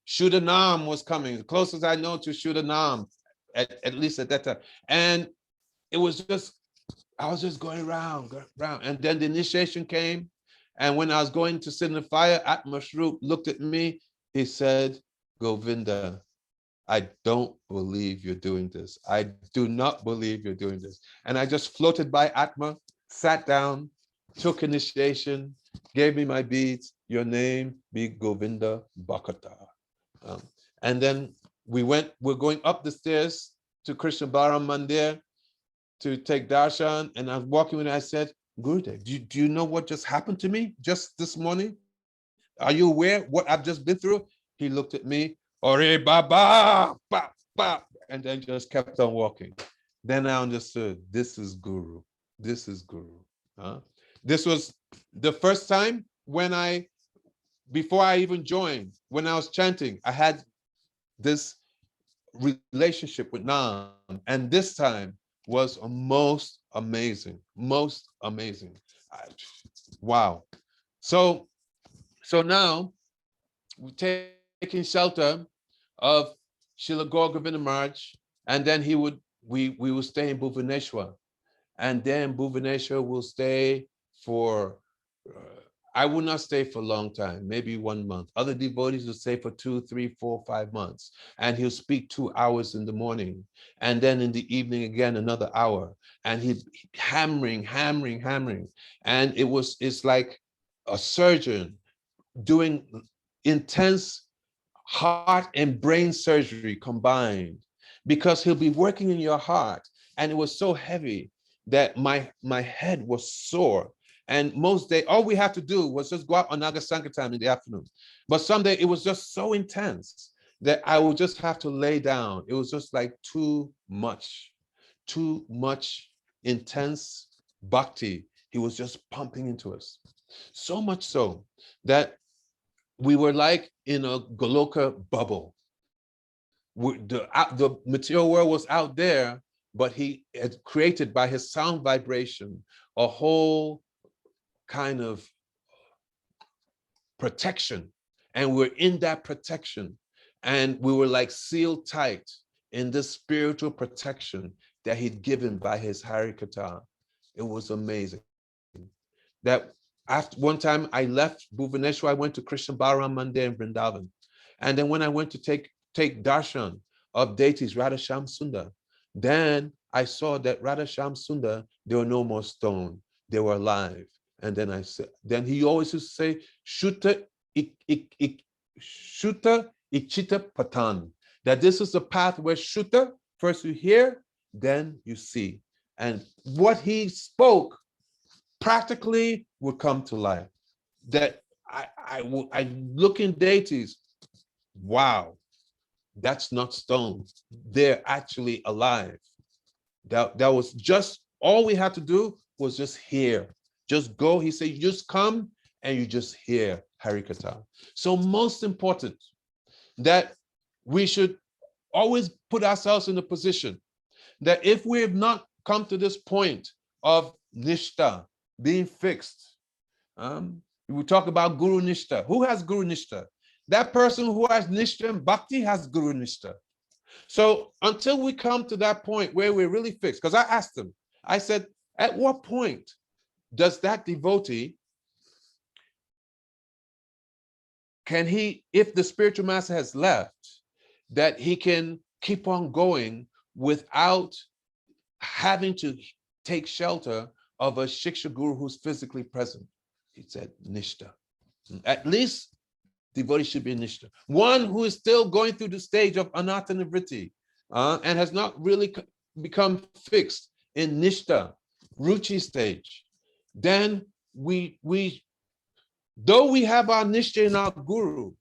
Shuddhanam was coming, the closest I know to Shuddhanam, at least at that time. And it was just, I was just going around. And then the initiation came. And when I was going to sit in the fire, Atma Shrup looked at me. He said, Govinda, I don't believe you're doing this. I do not believe you're doing this. And I just floated by Atma, sat down, took initiation, gave me my beads. Your name be Govinda Bhakata. And then we're going up the stairs to Krishna Balaram Mandir to take darshan. And I was walking with him. I said, Gurudev, do you know what just happened to me just this morning? Are you aware what I've just been through? He looked at me, Ore Baba, bap, bap, and then just kept on walking. Then I understood, this is Guru. This is Guru. This was the first time when before I even joined, when I was chanting, I had this relationship with Nam. And this time was most amazing, most amazing. Wow. So now we're taking shelter of Srila Gour Govinda Maharaja, and then we will stay in Bhuvaneshwar. And then Bhuvaneshwar will stay for, I will not stay for a long time, maybe 1 month. Other devotees will stay for 2, 3, 4, 5 months. And he'll speak 2 hours in the morning. And then in the evening again, another hour. And he's hammering. And it's like a surgeon doing intense heart and brain surgery combined, because he'll be working in your heart. And it was so heavy that my head was sore. And most days, all we had to do was just go out on Naga Sankirtan in the afternoon. But someday it was just so intense that I would just have to lay down. It was just like too much intense bhakti. He was just pumping into us. So much so that we were like in a Goloka bubble. The material world was out there, but he had created by his sound vibration a whole kind of protection. And we're in that protection. And we were like sealed tight in this spiritual protection that he'd given by his Harikatha. It was amazing. That after one time I left Bhuvaneshwar, I went to Krishna Balaram Mandir in Vrindavan. And then when I went to take darshan of deities, Radha Shyam Sundar, then I saw that Radha Shyam Sundar, they were no more stone, they were alive. And then then he always used to say, Shuta Ichita Patan, that this is the path where Shuta, first you hear, then you see. And what he spoke practically would come to life. That I look in deities, wow, that's not stone. They're actually alive. That was just, all we had to do was just hear. Just go, he said, you just come and you just hear Harikatha. So most important, that we should always put ourselves in a position that if we have not come to this point of Nishta, being fixed, we talk about Guru Nishta. Who has Guru Nishta? That person who has Nishta and Bhakti has Guru Nishta. So until we come to that point where we're really fixed, because I asked them, I said, at what point does that devotee can he, if the spiritual master has left, that he can keep on going without having to take shelter of a Shiksha Guru who's physically present? He said, Nishta. At least devotee should be Nishta. One who is still going through the stage of Anatta Nivritti and has not really become fixed in Nishta, Ruchi stage. Then though we have our Nishta in our Guru,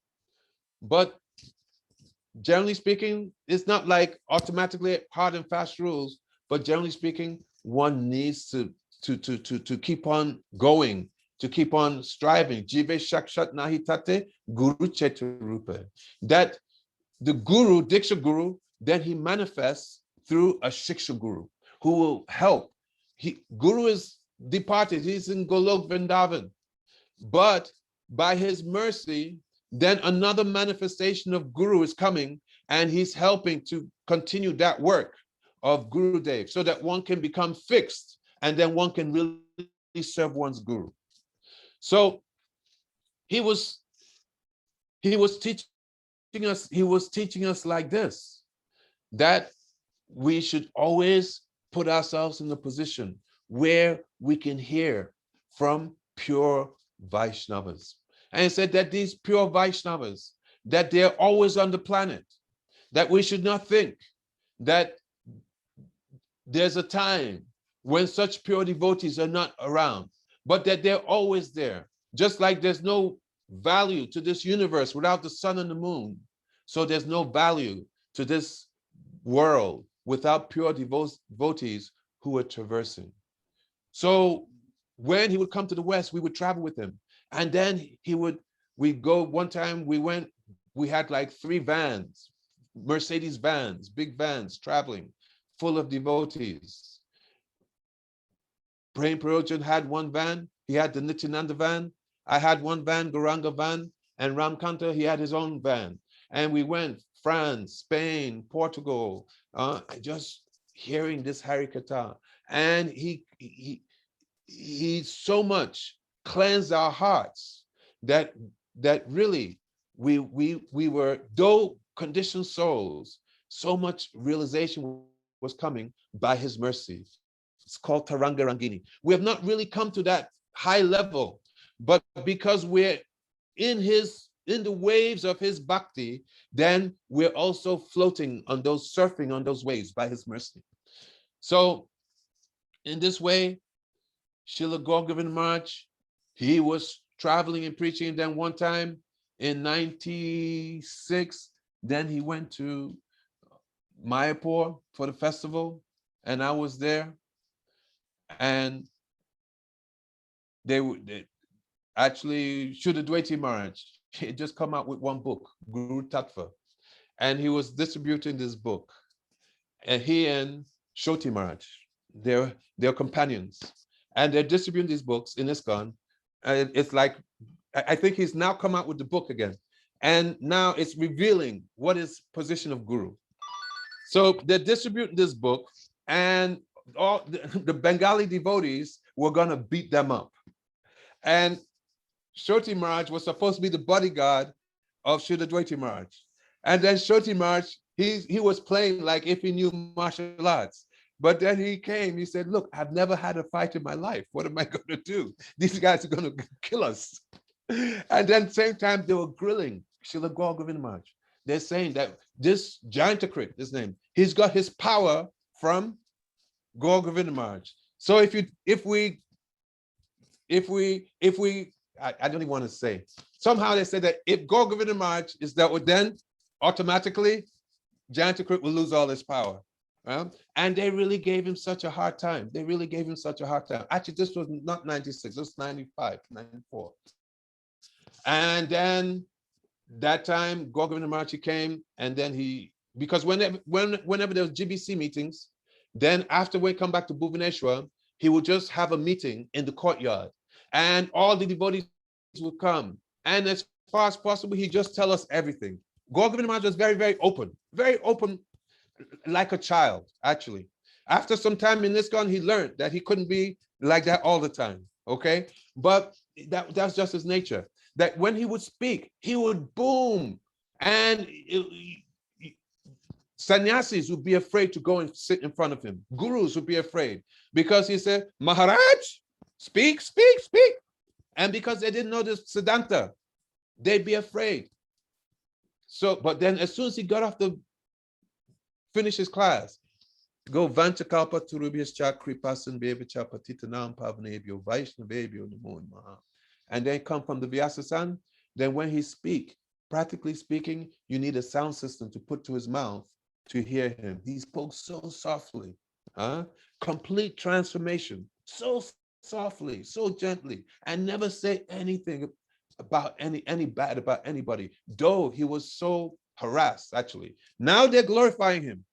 but generally speaking, it's not like automatically hard and fast rules, but generally speaking, one needs to keep on going, to keep on striving. Jive shakshat nahitate guru cheturupe. That the guru, Diksha Guru, then he manifests through a Shiksha Guru who will help. Guru is departed, he's in Golok Vrindavan. But by his mercy, then another manifestation of Guru is coming, and he's helping to continue that work of Gurudev so that one can become fixed and then one can really serve one's Guru. So he was teaching us like this, that we should always put ourselves in a position where we can hear from pure Vaishnavas. And he said that these pure Vaishnavas, that they're always on the planet, that we should not think that there's a time when such pure devotees are not around, but that they're always there. Just like there's no value to this universe without the sun and the moon, so there's no value to this world without pure devotees who are traversing. So when he would come to the West, we would travel with him. And then we'd go, one time we had like 3 vans, Mercedes vans, big vans traveling, full of devotees. Prem Prayojan had 1 van, he had the Nityananda van, I had 1 van, Gauranga van, and Ramkanta, he had his own van. And we went France, Spain, Portugal, just hearing this Harikatha. And he so much cleansed our hearts that really we were, though conditioned souls, so much realization was coming by his mercy. It's called Taranga Rangini. We have not really come to that high level, but because we're in the waves of his bhakti, then we're also floating on those, surfing on those waves by his mercy. So in this way, Srila Gour Govinda Maharaj, he was traveling and preaching, and then one time in 96, then he went to Mayapur for the festival, and I was there. And they actually, Srila Dwaiti Maharaj, he had just come out with 1 book, Guru Tattva, and he was distributing this book. And he and Shoti Maharaj, they're companions, and they're distributing these books in ISKCON. It's like, I think he's now come out with the book again, and now it's revealing what is position of Guru. So they're distributing this book, and all the Bengali devotees were gonna beat them up. And Shoti Maharaj was supposed to be the bodyguard of Srila Dwaiti Maharaj. And then Shoti Maharaj, he was playing like if he knew martial arts. But then he came, he said, look, I've never had a fight in my life. What am I gonna do? These guys are gonna kill us. And then same time they were grilling Srila Gour Govinda Maharaj. They're saying that this Jayantakrit, his name, he's got his power from Gour Govinda Maharaj. So I don't even want to say. Somehow they said that if Gour Govinda Maharaj is dealt with, then automatically Jayantakrit will lose all his power. And they really gave him such a hard time. Actually, this was not 96, this was 95, 94. And then that time, Gour Govinda Maharaj came, and then because whenever there was GBC meetings, then after we come back to Bhubaneswar, he would just have a meeting in the courtyard, and all the devotees would come. And as far as possible, he'd just tell us everything. Gour Govinda Maharaj was very, very open, like a child, actually. After some time in ISKCON, he learned that he couldn't be like that all the time, okay? But that's just his nature. that when he would speak, he would boom, and sannyasis would be afraid to go and sit in front of him. Gurus would be afraid because he said, Maharaj, speak, speak, speak. And because they didn't know this Siddhanta, they'd be afraid. So, but then as soon as he got off finish his class, go Vanchakalpa Turubhyascha Kripasan Bevacha Patitanam Pavanebhyo Vaishnavebhyo Namo Namaha. And then come from the Vyasasan. Then when he speak, practically speaking, you need a sound system to put to his mouth to hear him. He spoke so softly, complete transformation, so softly, so gently, and never say anything about any bad about anybody, though he was so harassed. Actually, now they're glorifying him,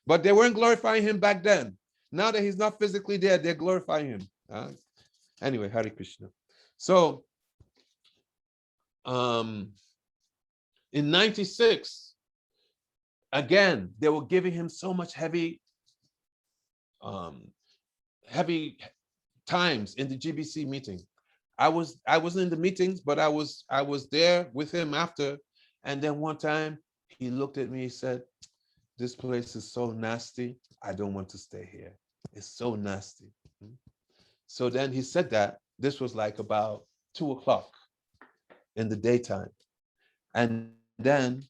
but they weren't glorifying him back then. Now that he's not physically there, they're glorifying him. Anyway, Hare Krishna. So in 96, again, they were giving him so much heavy times in the GBC meeting. I wasn't in the meetings, but I was there with him after. And then one time he looked at me, he said, this place is so nasty, I don't want to stay here. It's so nasty. So then he said that. This was like about 2 o'clock in the daytime. And then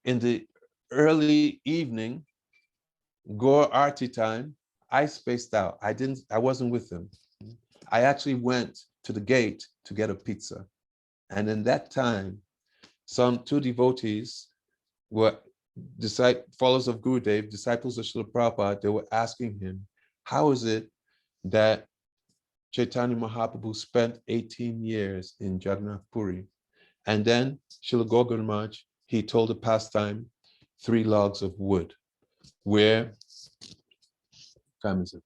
in the early evening, Gaur Arti time, I spaced out. I wasn't with him. I actually went to the gate to get a pizza. And in that time, two devotees were followers of Gurudev, disciples of Srila Prabhupada. They were asking him, how is it that Chaitanya Mahaprabhu spent 18 years in Jagannath Puri? And then Srila Gour Govinda Maharaja, he told a pastime, 3 logs of wood, where, time is it?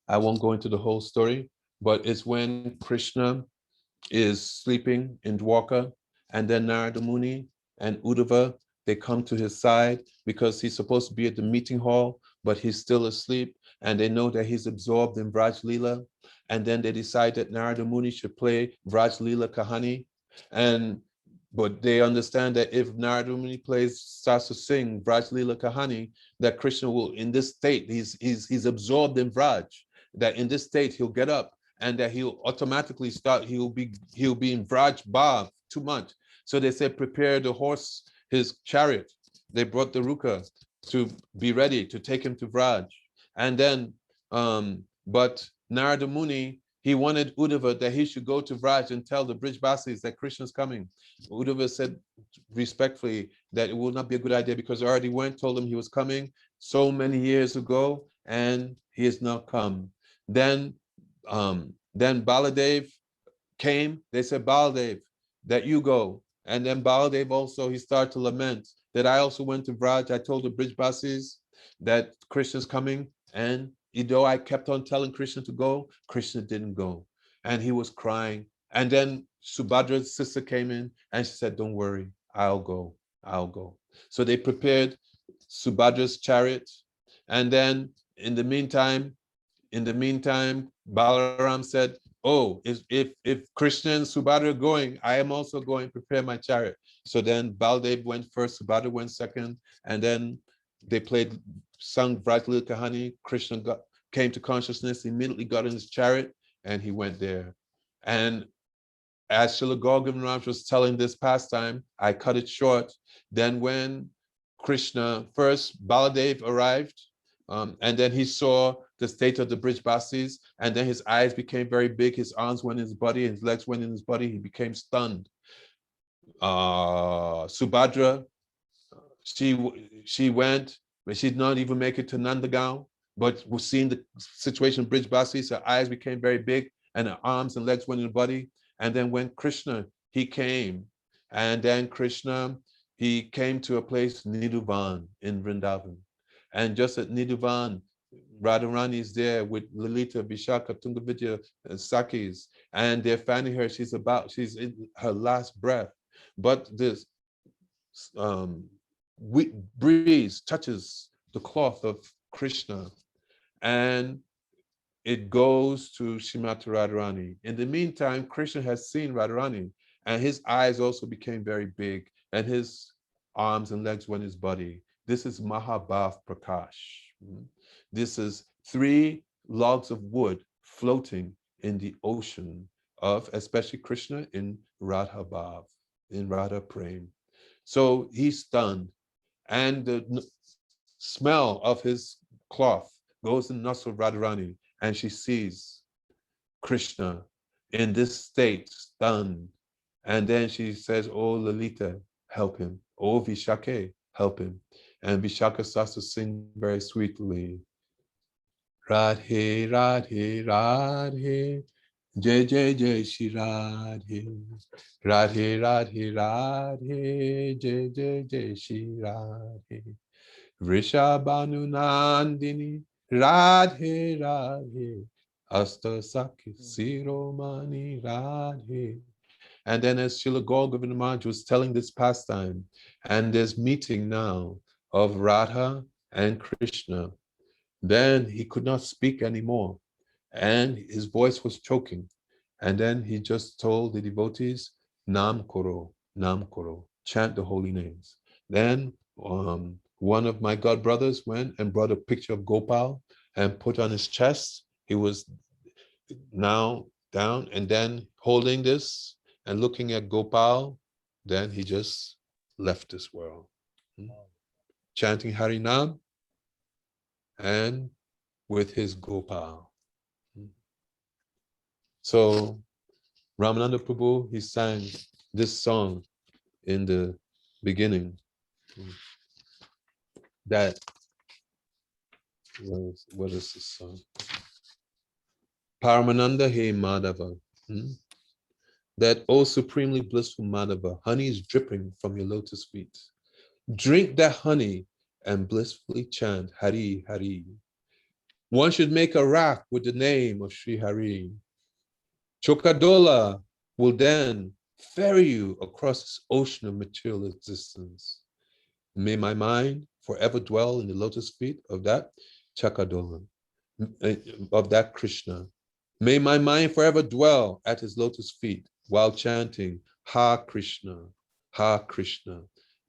I won't go into the whole story, but it's when Krishna is sleeping in Dwarka, and then Narada Muni and Uddhava, they come to his side because he's supposed to be at the meeting hall, but he's still asleep, and they know that he's absorbed in Vraj Leela, and then they decide that Narada Muni should play Vraj Leela Kahani, but they understand that if Narada Muni starts to sing Vraj Leela Kahani, that Krishna will, in this state, he's absorbed in Vraj, that in this state he'll get up, and that he'll automatically he'll be in Vraj Bhav too much. So they said, prepare the horse, his chariot. They brought the Ruka to be ready to take him to Vraj. And then, but Narada Muni, he wanted Uddhava that he should go to Vraj and tell the Brijbasis that Krishna's coming. Uddhava said respectfully that it will not be a good idea because I already told him he was coming so many years ago, and he has not come. Then Baladev came. They said, Baladev, that you go. And then Baladev also, he started to lament that I also went to Vraj. I told the Brijbasis that Krishna's coming, and though I kept on telling Krishna to go, Krishna didn't go. And he was crying. And then Subhadra's sister came in and she said, don't worry, I'll go. So they prepared Subhadra's chariot. And then in the meantime, Balaram said, oh, if Krishna and Subhadra are going, I am also going to prepare my chariot. So then Baladev went first, Subhadra went second, and then they sung Vraj Leela Kahani. Krishna came to consciousness, immediately got in his chariot, and he went there. And as Srila Gour Govinda Maharaja was telling this pastime, I cut it short. Then when Krishna, first Baladev arrived, and then he saw the state of the Brijbasis, and then his eyes became very big, his arms went in his body, his legs went in his body, he became stunned. Subhadra, she went, but she did not even make it to Nandagaon, but was seeing the situation of Brijbasis, her eyes became very big, and her arms and legs went in the body. And then when Krishna, he came, and then Krishna, he came to a place, Nidhuvan, in Vrindavan. And just at Nidhuvan, Radharani is there with Lalita, Vishaka, Tungavidya, and Sakis, and they're fanning her. She's in her last breath. But this breeze touches the cloth of Krishna, and it goes to Srimati Radharani. In the meantime, Krishna has seen Radharani, And his eyes also became very big, and his arms and legs were in his body. This is Mahabhav Prakash. This is 3 logs of wood floating in the ocean of, especially Krishna, in Radha Bhav, in Radha Prem. So he's stunned, and the smell of his cloth goes in the nostril of Radharani, and she sees Krishna in this state, stunned. And then she says, oh, Lalita, help him. Oh, Vishake, help him. And Vishaka starts to sing very sweetly. Radhe, Radhe, Radhe, Jai Jai Jai Shri Radhe. Radhe, Radhe, Radhe, Jai Jai Jai Shri Radhe. Vrishabhanu Nandini, Radhe, Radhe, Asta Sakhi Siromani Radhe. And then as Srila Gour Govinda Maharaja was telling this pastime, and there's meeting now of Radha and Krishna, then he could not speak anymore, and his voice was choking. And then he just told the devotees, Nam Koro, chant the holy names. Then one of my god brothers went and brought a picture of Gopal and put on his chest. He was now down and then holding this and looking at Gopal. Then he just left this world. Chanting Harinam and with his Gopal. So Ramananda Prabhu, he sang this song in the beginning. That, what is this song? Paramananda He Madhava. That, oh supremely blissful Madhava, honey is dripping from your lotus feet. Drink that honey and blissfully chant Hari Hari. One should make a raft with the name of Sri Hari. Chokadola will then ferry you across this ocean of material existence. May my mind forever dwell in the lotus feet of that Chakadola, of that Krishna. May my mind forever dwell at his lotus feet while chanting Ha Krishna, Ha Krishna.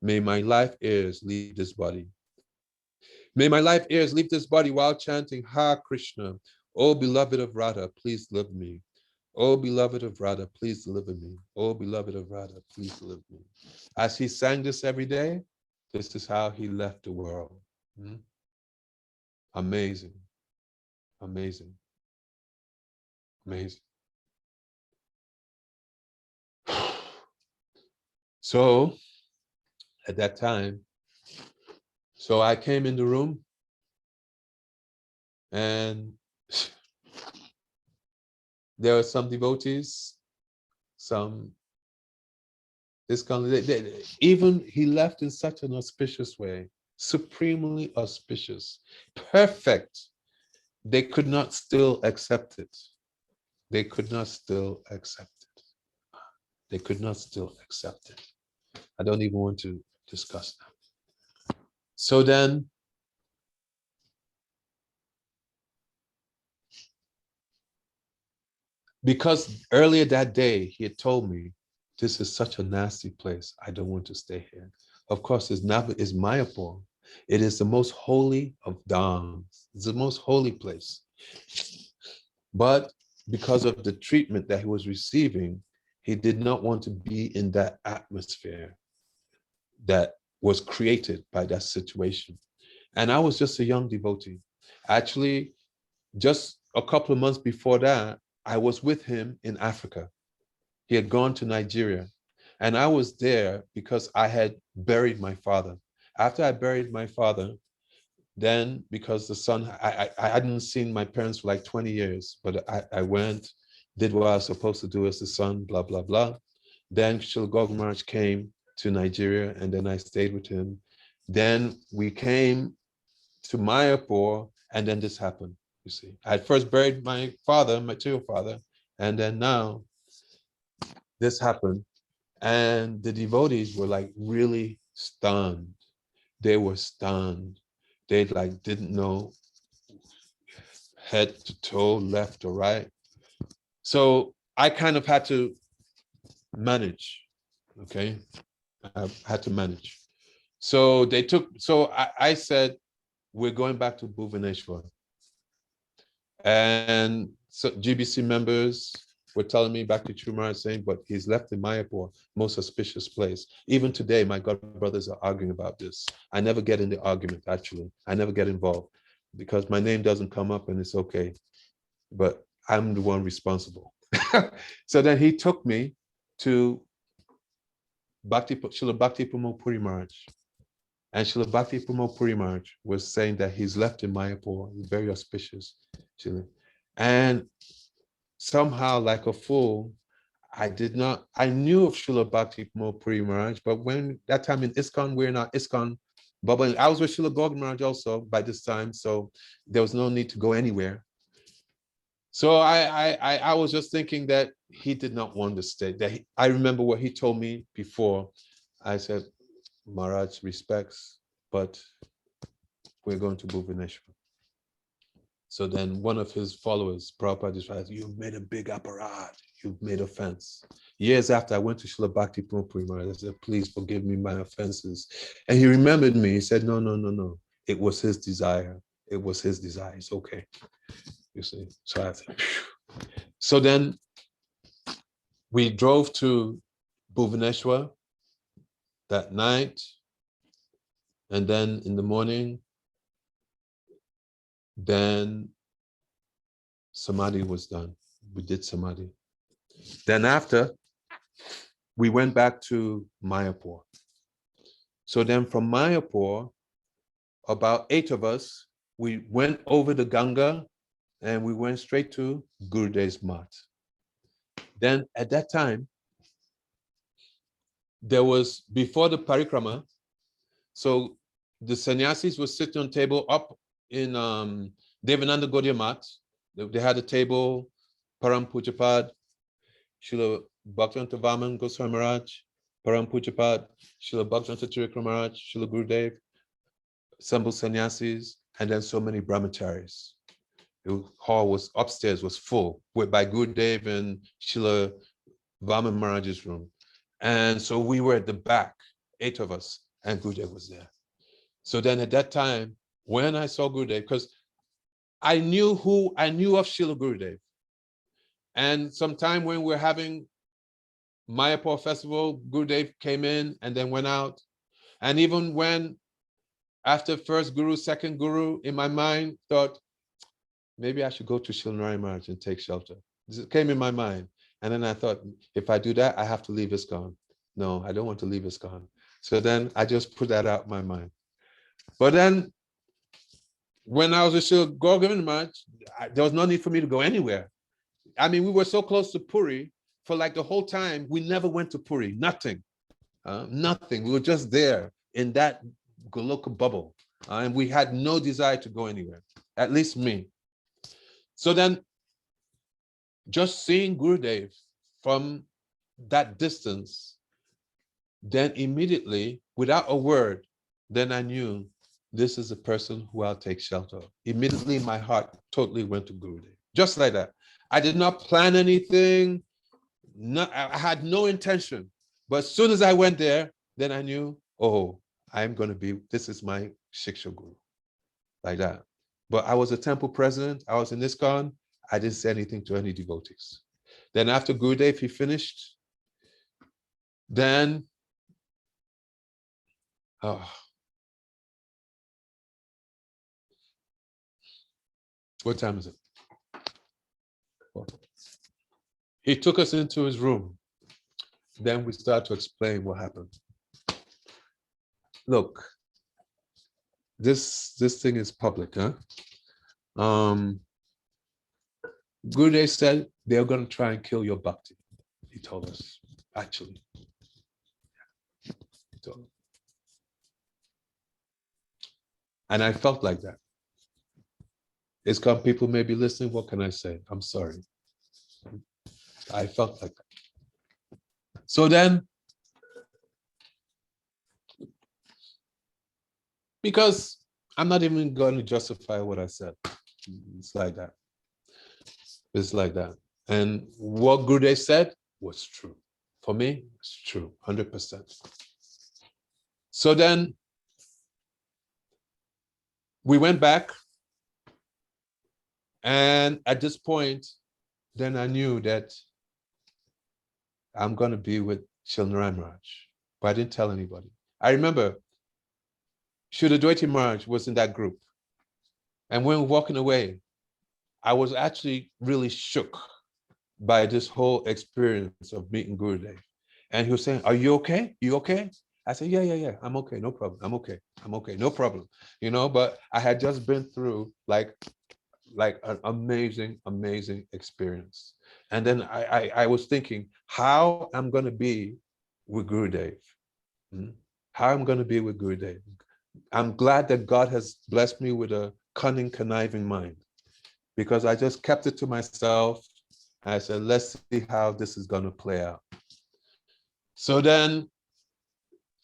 May my life heirs leave this body. May my life heirs leave this body while chanting Ha Krishna. O beloved of Radha, please deliver me. O beloved of Radha, please deliver me. O beloved of Radha, please deliver me. As he sang this every day, this is how he left the world. Amazing, amazing, amazing. So at that time, so I came in the room and there were some devotees, some ISKCON, even he left in such an auspicious way, supremely auspicious, perfect. They could not still accept it. They could not still accept it. They could not still accept it. I don't even want to discuss that. So then, because earlier that day, he had told me, this is such a nasty place. I don't want to stay here. Of course, it's Mayapur. It is the most holy of dhams. It's the most holy place. But because of the treatment that he was receiving, he did not want to be in that atmosphere that was created by that situation. And I was just a young devotee. Actually, just a couple of months before that, I was with him in Africa. He had gone to Nigeria, and I was there because I had buried my father. After I buried my father, then because the son, I hadn't seen my parents for like 20 years, but I went, did what I was supposed to do as the son, blah, blah, blah. Then Srila Gour Govinda Maharaja came to Nigeria, and then I stayed with him. Then we came to Mayapur, and then this happened, you see. I had first buried my father, my material father, and then now this happened. And the devotees were like really stunned. They were stunned. They like didn't know head to toe, left or right. So I kind of had to manage. Okay, I had to manage. So I said, we're going back to Bhubaneswar. And so GBC members were telling me back to Chumar saying, but he's left in Mayapur, most auspicious place. Even today, my god brothers are arguing about this. I never get in the argument, actually. I never get involved because my name doesn't come up and it's okay. But I'm the one responsible. So then he took me to Srila Bhakti Pramod Puri Maharaj. And Srila Bhakti Pramod Puri Maharaj was saying that he's left in Mayapur, very auspicious. And somehow, like a fool, I knew of Srila Bhakti Pramod Puri Maharaj, but when that time in ISKCON, we're not ISKCON. But I was with Srila Gour Govinda Maharaja also by this time, so there was no need to go anywhere. So I was just thinking that he did not want to stay. I remember what he told me before. I said, Maharaj respects, but we're going to Bhubaneswar. So then one of his followers, Prabhupada, said, you've made a big aparat, you've made offense. Years after I went to Srila Bhakti Pramod Puri Maharaj, I said, please forgive me my offenses. And he remembered me. He said, no. It was his desire. It was his desire. It's okay. You see. So I said, phew. So then we drove to Bhubaneswar that night. And then in the morning, then Samadhi was done. We did Samadhi. Then after, we went back to Mayapur. So then from Mayapur, about 8 of us, we went over the Ganga and we went straight to Gurudev's mat. Then at that time, there was, before the parikrama, so the sannyasis were sitting on table up in Devananda Gaudiya Maths. They had a table, Param Pujjapad, Srila Bhaktivedant Vaman Goswami Maharaj, Param Pujjapad, Srila Bhaktivedanta Tirikara Maharaj, Srila Gurudev, assembled sannyasis, and then so many brahmacharis. The hall was upstairs, was full by Gurudev and Srila Vaman Maharaj's room. And so we were at the back, 8 of us, and Gurudev was there. So then at that time, when I saw Gurudev, because I knew of Srila Gurudev. And sometime when we were having Mayapur festival, Gurudev came in and then went out. And even when, after first guru, second guru, in my mind, thought, maybe I should go to Srila Narayana Maharaj and take shelter. This came in my mind. And then I thought, if I do that, I have to leave ISKCON. No, I don't want to leave ISKCON. So then I just put that out of my mind. But then, when I was with Srila Gour Govinda Maharaja, there was no need for me to go anywhere. I mean, we were so close to Puri for like the whole time. We never went to Puri, nothing. Nothing. We were just there in that Goloka bubble. And we had no desire to go anywhere, at least me. So then, just seeing Gurudev from that distance, then immediately, without a word, then I knew this is a person who I'll take shelter of. Immediately, my heart totally went to Gurudev, just like that. I did not plan anything. I had no intention. But as soon as I went there, then I knew, oh, this is my Shiksha Guru, like that. But I was a temple president. I was in ISKCON. I didn't say anything to any devotees. Then after Gurudev, he finished. Then, what time is it? He took us into his room. Then we start to explain what happened. Look, this thing is public, huh? Gurudev said they're going to try and kill your bhakti. He told us, actually. He told us. And I felt like that. ISKCON people may be listening. What can I say? I'm sorry. I felt like that. So then, because I'm not even going to justify what I said. It's like that. It's like that. And what Gurudev said was true. For me, it's true, 100%. So then we went back, and at this point, then I knew that I'm going to be with Srila Narayana Maharaj, but I didn't tell anybody. I remember Srila Dwaiti Maharaj was in that group, and when we were walking away, I was actually really shook by this whole experience of meeting Gurudev. And he was saying, "Are you okay? You okay?" I said, yeah, I'm okay, no problem. I'm okay, no problem. You know, but I had just been through like an amazing, amazing experience. And then I was thinking how I'm going to be with Gurudev. How I'm going to be with Gurudev. I'm glad that God has blessed me with a cunning, conniving mind, because I just kept it to myself. I said, let's see how this is going to play out. So then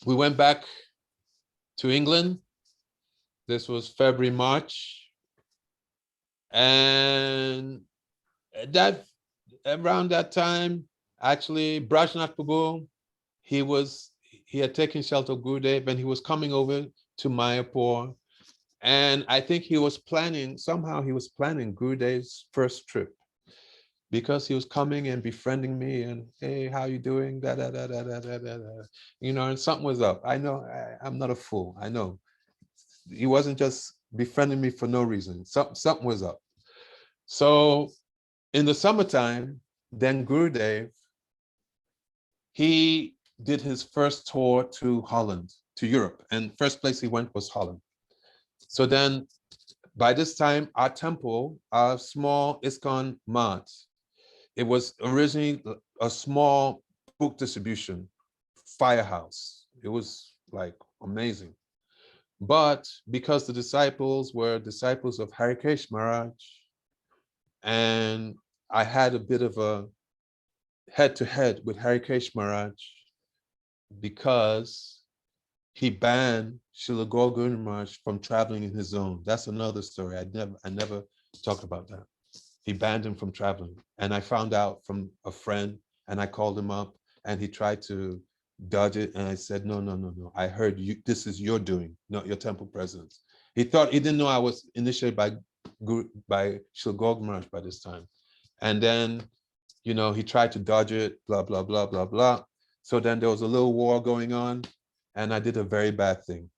we went back to England. This was February, March. And that around that time, actually, Brajnath Prabhu, he had taken shelter of Gurudev, and he was coming over to Mayapur. And I think he was planning Gurudev's first trip, because he was coming and befriending me and, hey, how you doing? You know, and something was up. I know, I'm not a fool. I know. He wasn't just befriending me for no reason. Something was up. So in the summertime, then Gurudev, he did his first tour to Holland, to Europe. And first place he went was Holland. So then by this time, our temple, our small ISKCON Maths, it was originally a small book distribution firehouse. It was like amazing. But because the disciples were disciples of Harikesh Maharaj, and I had a bit of a head-to-head with Harikesh Maharaj, because he banned Srila Gour Govinda Maharaja from traveling in his own. That's another story. I never talked about that. He banned him from traveling. And I found out from a friend, and I called him up, and he tried to dodge it. And I said, no. I heard you, this is your doing, not your temple president's. He didn't know I was initiated by Srila Gour Maharaj by this time. And then, you know, he tried to dodge it, blah, blah, blah, blah, blah. So then there was a little war going on, and I did a very bad thing.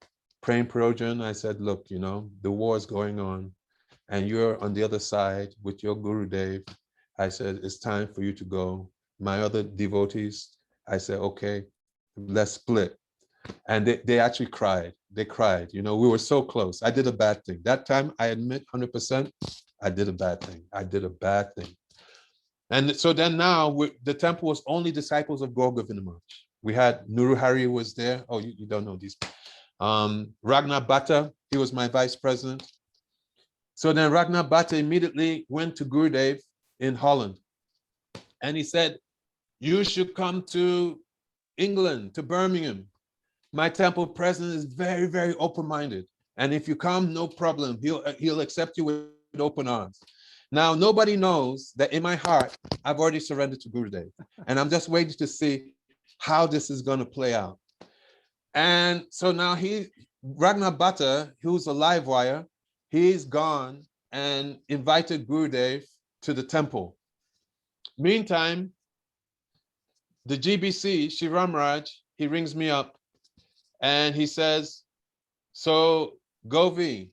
Praying Projan, I said, look, you know, the war is going on, and you're on the other side with your Gurudev. I said, it's time for you to go. My other devotees, I said, okay, let's split. And they actually cried. They cried. You know, we were so close. I did a bad thing. That time, I admit 100%, I did a bad thing. I did a bad thing. And so then now, the temple was only disciples of Gour Govinda Maharaj. We had Nuru Hari was there. Oh, you don't know these. Ragnar Bhatta, he was my vice president. So then Ragnar Bhatta immediately went to Gurudev in Holland. And he said, you should come to England, to Birmingham. My temple president is very, very open-minded. And if you come, no problem. He'll accept you with open arms. Now, nobody knows that in my heart, I've already surrendered to Gurudev. And I'm just waiting to see how this is going to play out. And so now Ragnar Bhatta, who's a live wire, he's gone and invited Gurudev to the temple. Meantime, the GBC, Srila Maharaj, he rings me up and he says, so Govi,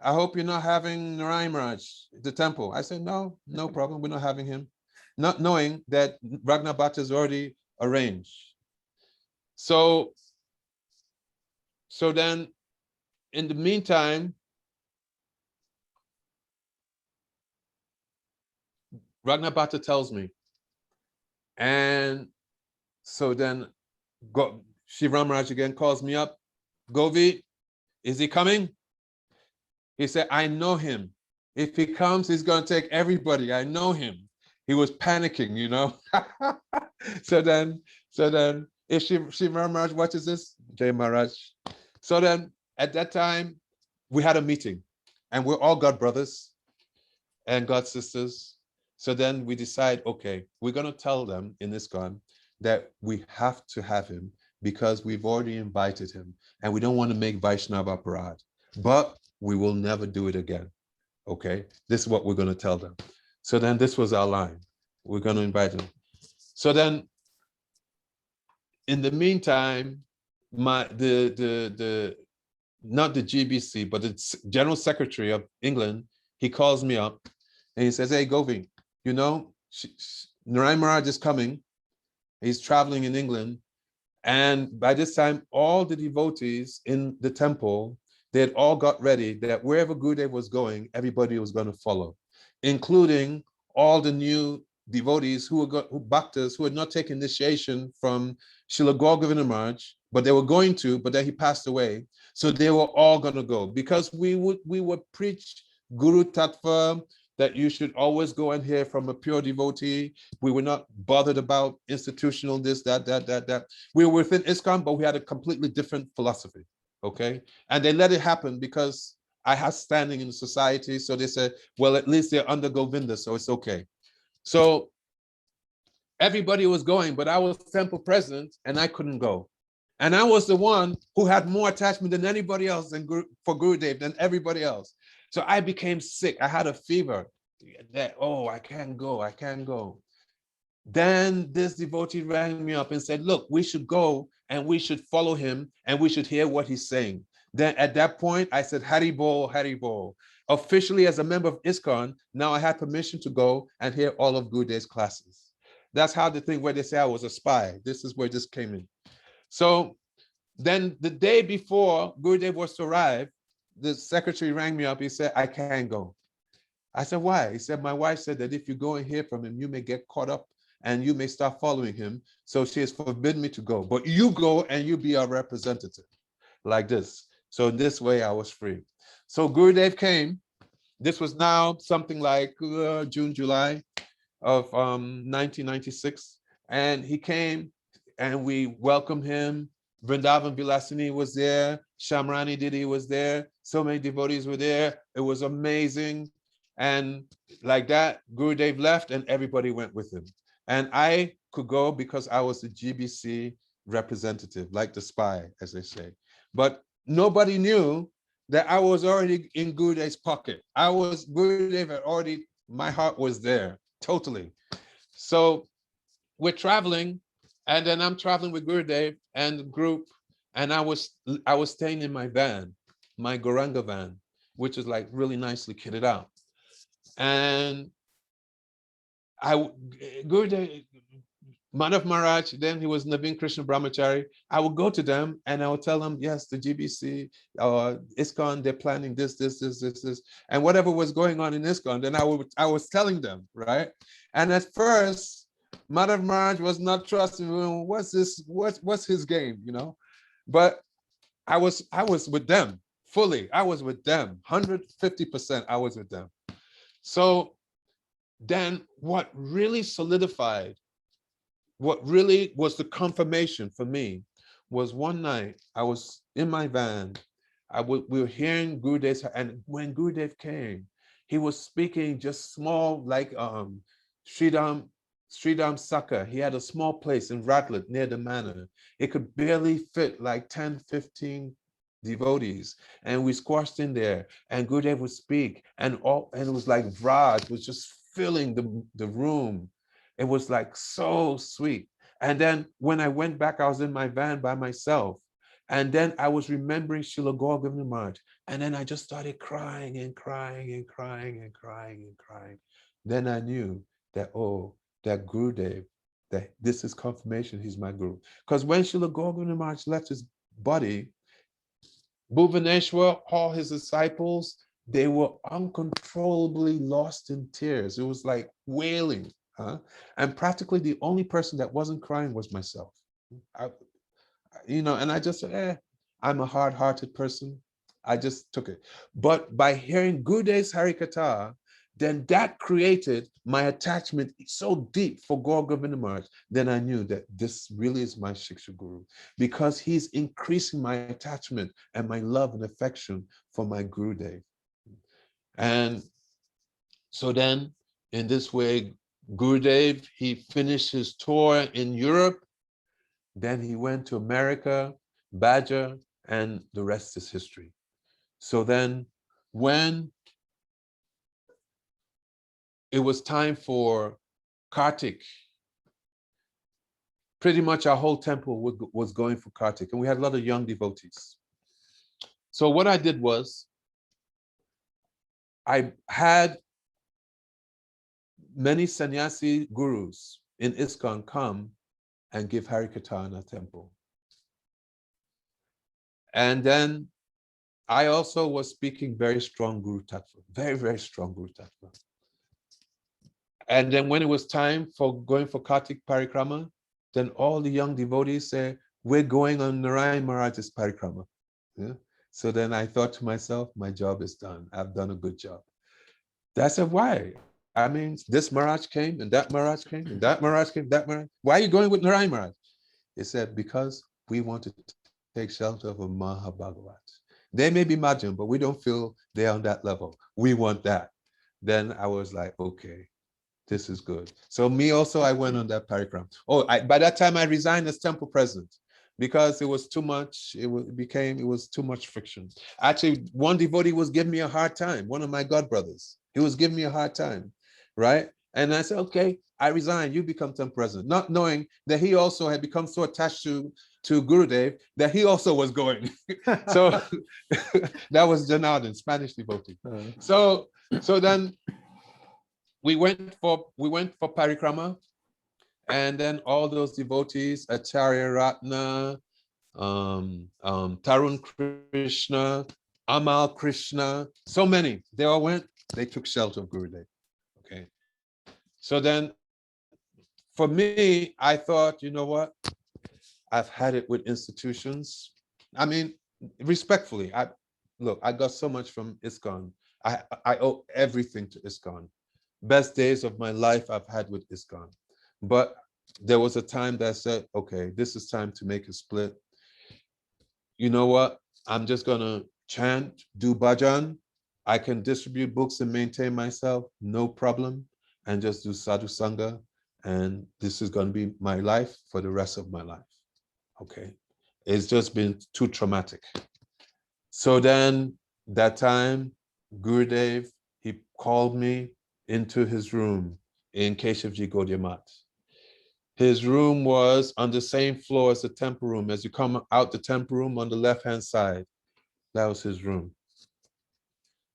I hope you're not having Narayana Maharaj at the temple. I said, no problem, we're not having him. Not knowing that Ragnar Bhatta is already arranged. So then in the meantime, Ragnar Bhatta tells me. And so then Srila Maharaj again calls me up. Govi, is he coming? He said, I know him. If he comes, he's going to take everybody. I know him. He was panicking, you know. So then, if Srila Maharaj watches this, Jai Maharaj. So then, at that time, we had a meeting, and we're all God brothers and God sisters. So then we decide, okay, we're going to tell them in ISKCON that we have to have him because we've already invited him and we don't want to make Vaishnava Aparad, but we will never do it again. Okay, this is what we're going to tell them. So then this was our line. We're going to invite them. So then in the meantime, not the GBC, but the General Secretary of England, he calls me up and he says, hey, Govind, you know, Narayana Maharaj is coming. He's traveling in England. And by this time, all the devotees in the temple, they had all got ready that wherever Gurudev was going, everybody was going to follow, including all the new devotees bhaktas who had not taken initiation from Srila Gour Govinda Maharaja, but they were going to, but then he passed away. So they were all going to go because we would preach Guru Tattva, that you should always go and hear from a pure devotee. We were not bothered about institutional this, that. We were within ISKCON, but we had a completely different philosophy, okay? And they let it happen because I had standing in the society, so they said, well, at least they're under Govinda, so it's okay. So everybody was going, but I was temple president and I couldn't go. And I was the one who had more attachment than anybody else for Gurudev than everybody else. So I became sick. I had a fever that, oh, I can't go. Then this devotee rang me up and said, look, we should go and we should follow him and we should hear what he's saying. Then at that point, I said, Hari Bol, Hari Bol. Officially as a member of ISKCON, now I had permission to go and hear all of Gurudev's classes. That's how the thing where they say I was a spy. This is where this came in. So then the day before Gurudev was to arrive, the secretary rang me up. He said, I can't go. I said, why? He said, my wife said that if you go and hear from him, you may get caught up and you may start following him. So she has forbidden me to go. But you go and you be our representative, like this. So in this way, I was free. So Gurudev came. This was now something like June, July of 1996. And he came and we welcomed him. Vrindavan Vilasini was there. Shamrani Didi was there. So many devotees were there. It was amazing. And like that, Gurudev left and everybody went with him. And I could go because I was the GBC representative, like the spy, as they say. But nobody knew that I was already in Gurudev's pocket. Gurudev had already, my heart was there, totally. So we're traveling, and then I'm traveling with Gurudev and the group, and I was staying in my van, my Gauranga van, which is like really nicely kitted out. And Gurudev, Madhav Maharaj, then he was Naveen Krishna Brahmachari. I would go to them and I would tell them, yes, the GBC, ISKCON, they're planning this. And whatever was going on in ISKCON, then I was telling them, right? And at first, Madhav Maharaj was not trusting, what's this, what's his game, you know? But I was with them fully. I was with them, 150% I was with them. So then what really solidified, what really was the confirmation for me was one night I was in my van. We were hearing Gurudev's, and when Gurudev came, he was speaking just small, like Sridham Sakha. He had a small place in Ratlet near the manor. It could barely fit like 10, 15 devotees, and we squashed in there, and Gurudev would speak, and it was like Vraj was just filling the room. It was like so sweet. And then when I went back, I was in my van by myself. And then I was remembering Srila Gour Govinda Maharaja. And then I just started crying and crying and crying and crying and crying. Then I knew that, oh, that Gurudev, that this is confirmation, he's my Guru. Because when Srila Gour Govinda Maharaja left his body, Bhuvaneshwar, all his disciples, they were uncontrollably lost in tears. It was like wailing. And practically the only person that wasn't crying was myself. And I just said, I'm a hard-hearted person. I just took it. But by hearing Gurudev's Harikatha, then that created my attachment so deep for Gour Govinda Maharaj. Then I knew that this really is my Shiksha Guru, because he's increasing my attachment and my love and affection for my Gurudev. And so then, in this way, Gurudev, he finished his tour in Europe, Then he went to America, Badger, and the rest is history. So then when it was time for Kartik, pretty much our whole temple was going for Kartik, and we had a lot of young devotees. So what I did was, I had many sannyasi gurus in ISKCON come and give Harikatha in our temple. And then I also was speaking very strong Guru Tattva, very, very strong Guru Tattva. And then when it was time for going for Kartik Parikrama, then all the young devotees say, we're going on Narayana Maharaj's Parikrama. Yeah? So then I thought to myself, my job is done. I've done a good job. I said, why? I mean, this Maharaj came and that Maharaj came and that Maharaj came, that Maharaj. Why are you going with Narayana Maharaj? He said, because we want to take shelter of a Mahabhagavat. They may be Majjhim, but we don't feel they're on that level. We want that. Then I was like, okay, this is good. So me also, I went on that parikram. Oh, by that time I resigned as temple president because it was too much. It was too much friction. Actually, one devotee was giving me a hard time. One of my godbrothers, he was giving me a hard time, right? And I said, okay, I resign. You become temple president, not knowing that he also had become so attached to Gurudev that he also was going. So that was Janardhan, Spanish devotee. So then we went for parikrama, and then all those devotees, Acharya Ratna, Tarun Krishna, Amal Krishna, so many. They all went. They took shelter of Gurudev. Okay. So then, for me, I thought, you know what? I've had it with institutions. I mean, respectfully, I got so much from ISKCON. I owe everything to ISKCON. Best days of my life I've had with ISKCON. But there was a time that I said, okay, this is time to make a split. You know what? I'm just gonna chant, do bhajan. I can distribute books and maintain myself, no problem, and just do sadhu sangha. And this is gonna be my life for the rest of my life. Okay, it's just been too traumatic. So then that time, Gurudev, he called me into his room in Keshevji Gaudiya Maths. His room was on the same floor as the temple room. As you come out the temple room on the left-hand side, that was his room.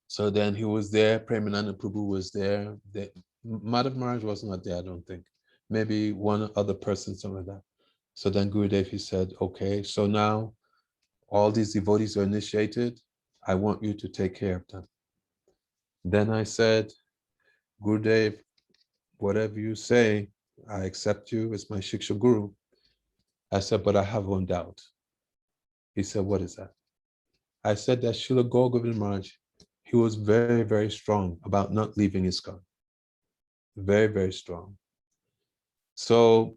So then he was there, Premananda Prabhu was there. Madhav Maharaj was not there, I don't think. Maybe one other person, something like that. So then Gurudev, he said, okay, so now all these devotees are initiated. I want you to take care of them. Then I said, Gurudev, whatever you say, I accept you as my Shiksha Guru. I said, but I have one doubt. He said, what is that? I said that Srila Gour Govinda Maharaja, he was very, very strong about not leaving ISKCON. Very, very strong. So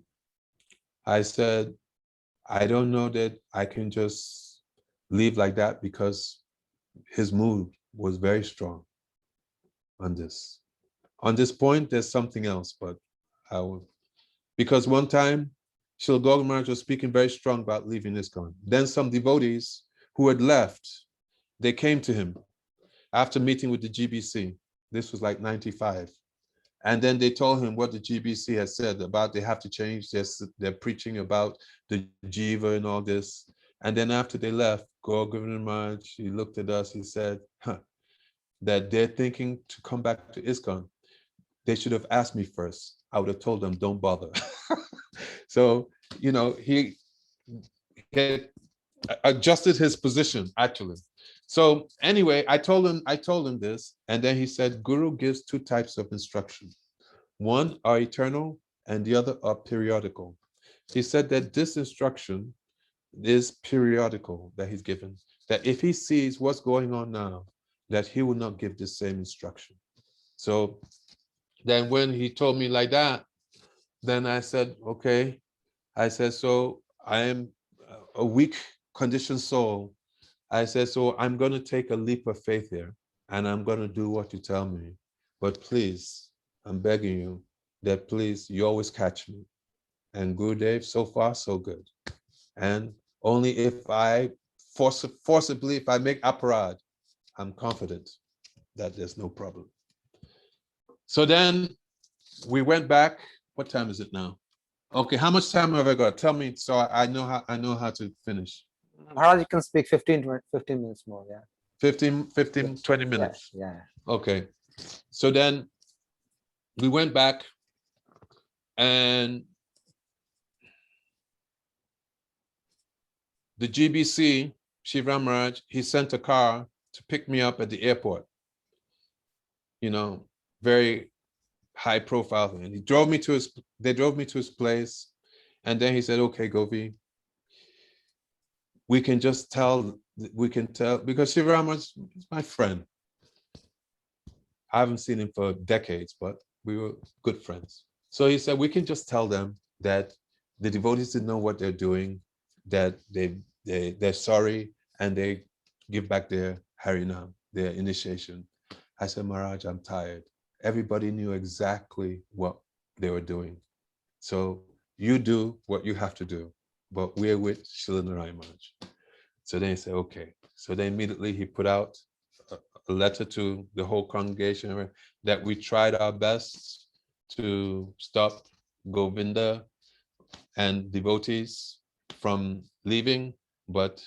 I said, I don't know that I can just leave like that because his mood was very strong on this. On this point, there's something else, but I will. Because one time, Srila Gour Govinda Maharaja was speaking very strong about leaving ISKCON. Then some devotees who had left, they came to him after meeting with the GBC. This was like 95. And then they told him what the GBC has said about they have to change their preaching about the jiva and all this. And then after they left, Gour Govinda Maharaj, he looked at us, he said, that they're thinking to come back to ISKCON. They should have asked me first. I would have told them, don't bother. So, you know, he had adjusted his position, actually. So anyway, I told him this, and then he said, Guru gives two types of instruction. One are eternal, and the other are periodical. He said that this instruction is periodical that he's given, that if he sees what's going on now, that he will not give the same instruction. So then when he told me like that, then I said, okay. I said, so I am a weak conditioned soul. I said, so I'm going to take a leap of faith here, and I'm going to do what you tell me. But please, I'm begging you that please, you always catch me. And Gurudev, so far, so good. And only if I forcibly, if I make aparad, I'm confident that there's no problem. So then we went back. What time is it now? Okay, how much time have I got? Tell me so I know how to finish. Maharaj, you can speak 15 minutes more. Yeah. 15, 20 minutes. Yeah. Okay. So then we went back and the GBC, Srila Maharaj, he sent a car to pick me up at the airport. You know, very high profile thing. And they drove me to his place. And then he said, okay, Govi, we can tell, because Srila Maharaj is my friend. I haven't seen him for decades, but we were good friends. So he said, we can just tell them that the devotees didn't know what they're doing, that they're sorry, and they give back their Harinam, their initiation. I said, Maharaj, I'm tired. Everybody knew exactly what they were doing. So you do what you have to do, but we're with Srila Narayana Maharaj. So then he said, okay. So then immediately he put out a letter to the whole congregation that we tried our best to stop Govinda and devotees from leaving, but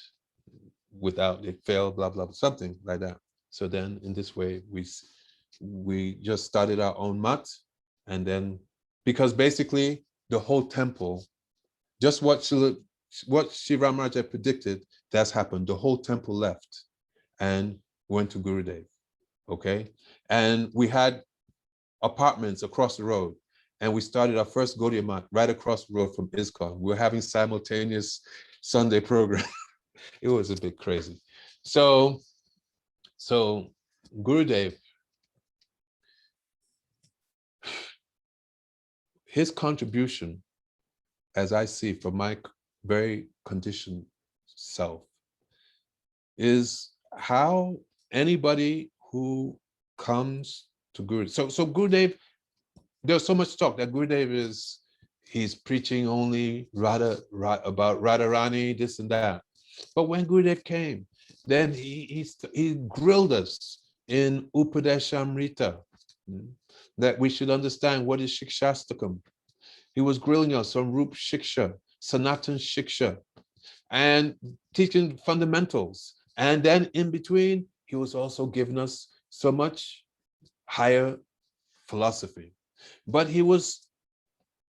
without it failed, blah, blah, something like that. So then in this way, we just started our own mat. And then, because basically the whole temple, just what Srila Maharaj predicted, that's happened. The whole temple left and went to Gurudev, okay? And we had apartments across the road, and we started our first Gaudiya Maths right across the road from ISKCON. We were having simultaneous Sunday program. It was a bit crazy. So Gurudev, his contribution, as I see from my very conditioned self, is how anybody who comes to Gurudev. So Gurudev, there's so much talk that Gurudev he's preaching only about Radharani, this and that. But when Gurudev came, then he grilled us in Upadeshamrita, that we should understand what is Shikshastakam. He was grilling us on Rup Shiksha, Sanatan Shiksha, and teaching fundamentals. And then in between, he was also giving us so much higher philosophy. But he was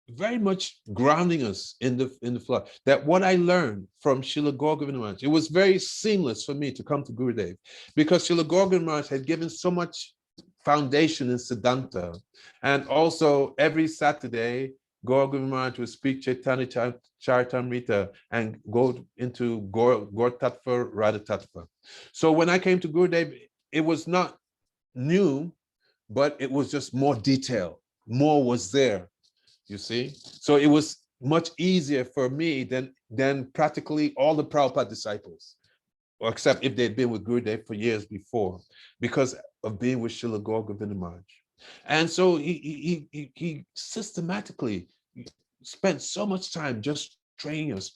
very much grounding us in the flow. That what I learned from Srila Gour Govinda Maharaja, it was very seamless for me to come to Gurudev, because Srila Gour Govinda Maharaja had given so much foundation in Siddhanta. And also every Saturday, Gour Govinda Maharaja would speak Chaitanya Charitamrita and go into Gaur Tattva, Radha Tattva. So when I came to Gurudev, it was not new, but it was just more detailed. More was there, you see? So it was much easier for me than practically all the Prabhupada disciples, or except if they'd been with Gurudev for years before, because of being with Srila Gour Govinda Maharaja. And so he systematically spent so much time just training us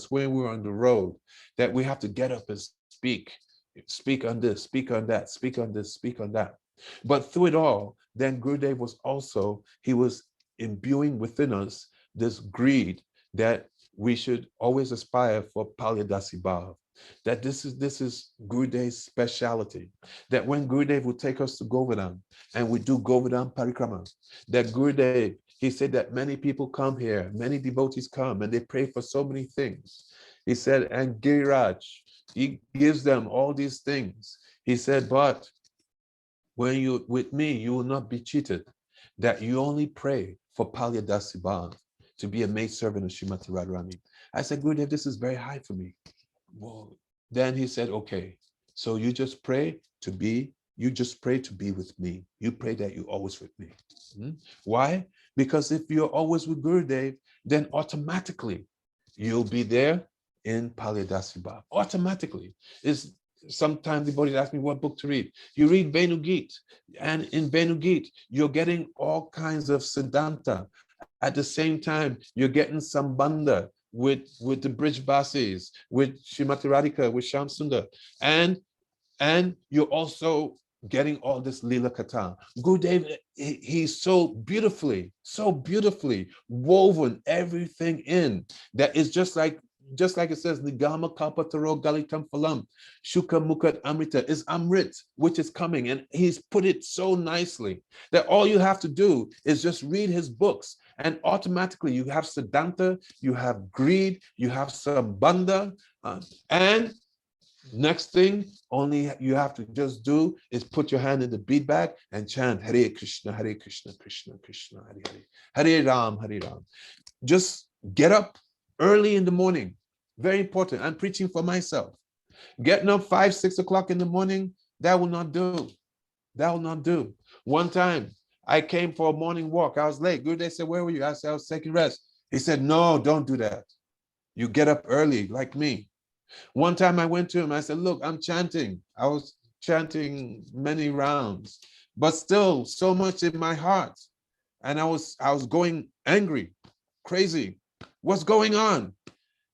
when we were on the road, that we have to get up and speak on this, speak on that, speak on this, speak on that. But through it all, then Gurudev he was imbuing within us this greed that we should always aspire for Palyadasi Bhav. That this is Gurudev's speciality. That when Gurudev would take us to Govardhan and we do Govardhan Parikrama, that Gurudev, he said that many people come here, many devotees come and they pray for so many things. He said, and Giriraj, he gives them all these things. He said, but when you with me, you will not be cheated. That you only pray for Palyadasi Bhav, to be a maidservant of Srimati Radharani. I said, Gurudev, this is very high for me. Well, then he said, okay, so you just pray to be with me. You pray that you're always with me. Why? Because if you're always with Gurudev, then automatically you'll be there in Palyadasi Bhav. Automatically. Sometimes the body asks me what book to read. You read Venu Gita, and in Venu Gita, you're getting all kinds of Siddhanta. At the same time, you're getting Sambandha, with the Brij Basis, with Srimati Radhika, with Shyam Sundar, and you're also getting all this Lila Kata. Gurudev, he's so beautifully woven everything in that is just like it says, Nigama Kalpataro Galitam Phalam, Shuka Mukat Amrita is Amrit, which is coming. And he's put it so nicely that all you have to do is just read his books, and automatically you have Siddhanta, you have greed, you have Sambandha, and next thing only you have to just do is put your hand in the bead bag and chant Hare Krishna, Krishna Krishna, Hare Hare, Hare Ram, Hare Ram. Just get up early in the morning. Very important. I'm preaching for myself. Getting up 5, 6 o'clock in the morning, that will not do. That will not do. One time I came for a morning walk. I was late. Gurudev said, where were you? I said, I was taking rest. He said, no, don't do that. You get up early like me. One time I went to him, I said, look, I'm chanting. I was chanting many rounds, but still so much in my heart. And I was going angry, crazy. What's going on?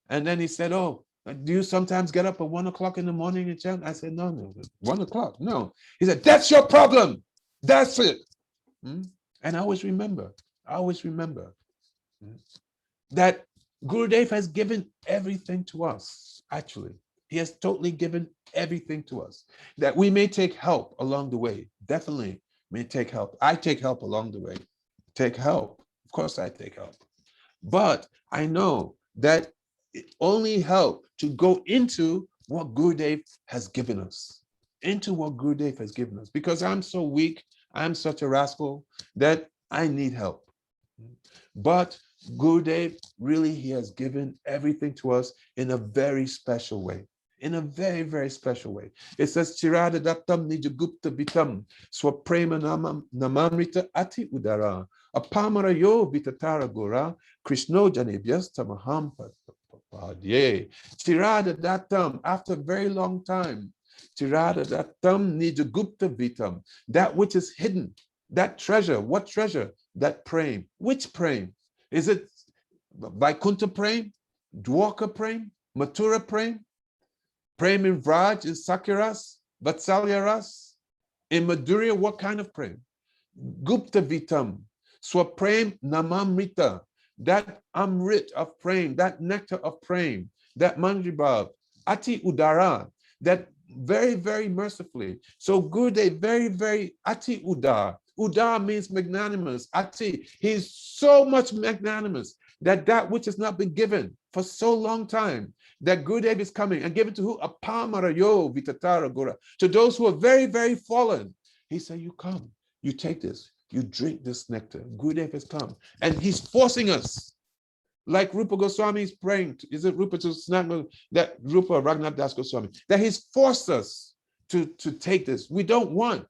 And then he said, oh, do you sometimes get up at 1 o'clock in the morning and chant? I said, no, 1 o'clock, no. He said, that's your problem. That's it. And I always remember that Gurudev has given everything to us. Actually, he has totally given everything to us, that we may take help along the way. Definitely may take help. I take help along the way. Take help. Of course I take help. But I know that it only help to go into what Gurudev has given us. Into what Gurudev has given us. Because I'm so weak, I'm such a rascal that I need help. But Gurudev, really, he has given everything to us in a very special way. In a very, very special way. It says, Chirada Dattam Nijagupta Vitam Swaprema Namamrita Ati Udara Apamara Yo Vitatara Gora Krishno Janebhyas Tamaham Padye. Chirada Dattam, after a very long time, Chirada Dattam Nijagupta Vitam, that which is hidden, that treasure. What treasure? That prem. Which prem? Is it Vaikuntha prem, Dwarka prem, Mathura prem, prem in Vraj, in Sakiras, Vatsalya ras? In Madhurya, what kind of prem? Gupta Vitam, Swaprem Namamrita, that Amrit of prem, that nectar of prem, that Manjibhav, Ati Udara, that very, very mercifully. So Gurudev, very, very Ati Udar. Udar means magnanimous. Ati, he's so much magnanimous that which has not been given for so long time, that Gurudev is coming and given to who? Apamara yo vitatara gura. To those who are very, very fallen. He said, you come, you take this, you drink this nectar. Gurudev has come and he's forcing us. Like Rupa Goswami is praying, is it Rupa to that Rupa Raghunath Das Goswami, that he's forced us to take this. We don't want.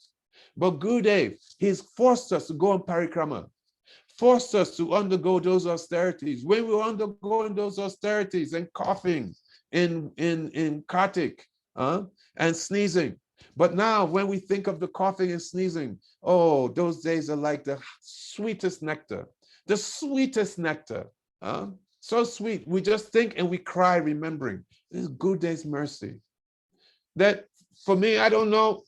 But Gurudev, he's forced us to go on parikrama, forced us to undergo those austerities. When we were undergoing those austerities and coughing in Kartik and sneezing. But now when we think of the coughing and sneezing, oh, those days are like the sweetest nectar, the sweetest nectar. So sweet. We just think and we cry remembering. This is Gurudev's mercy. That for me, I don't know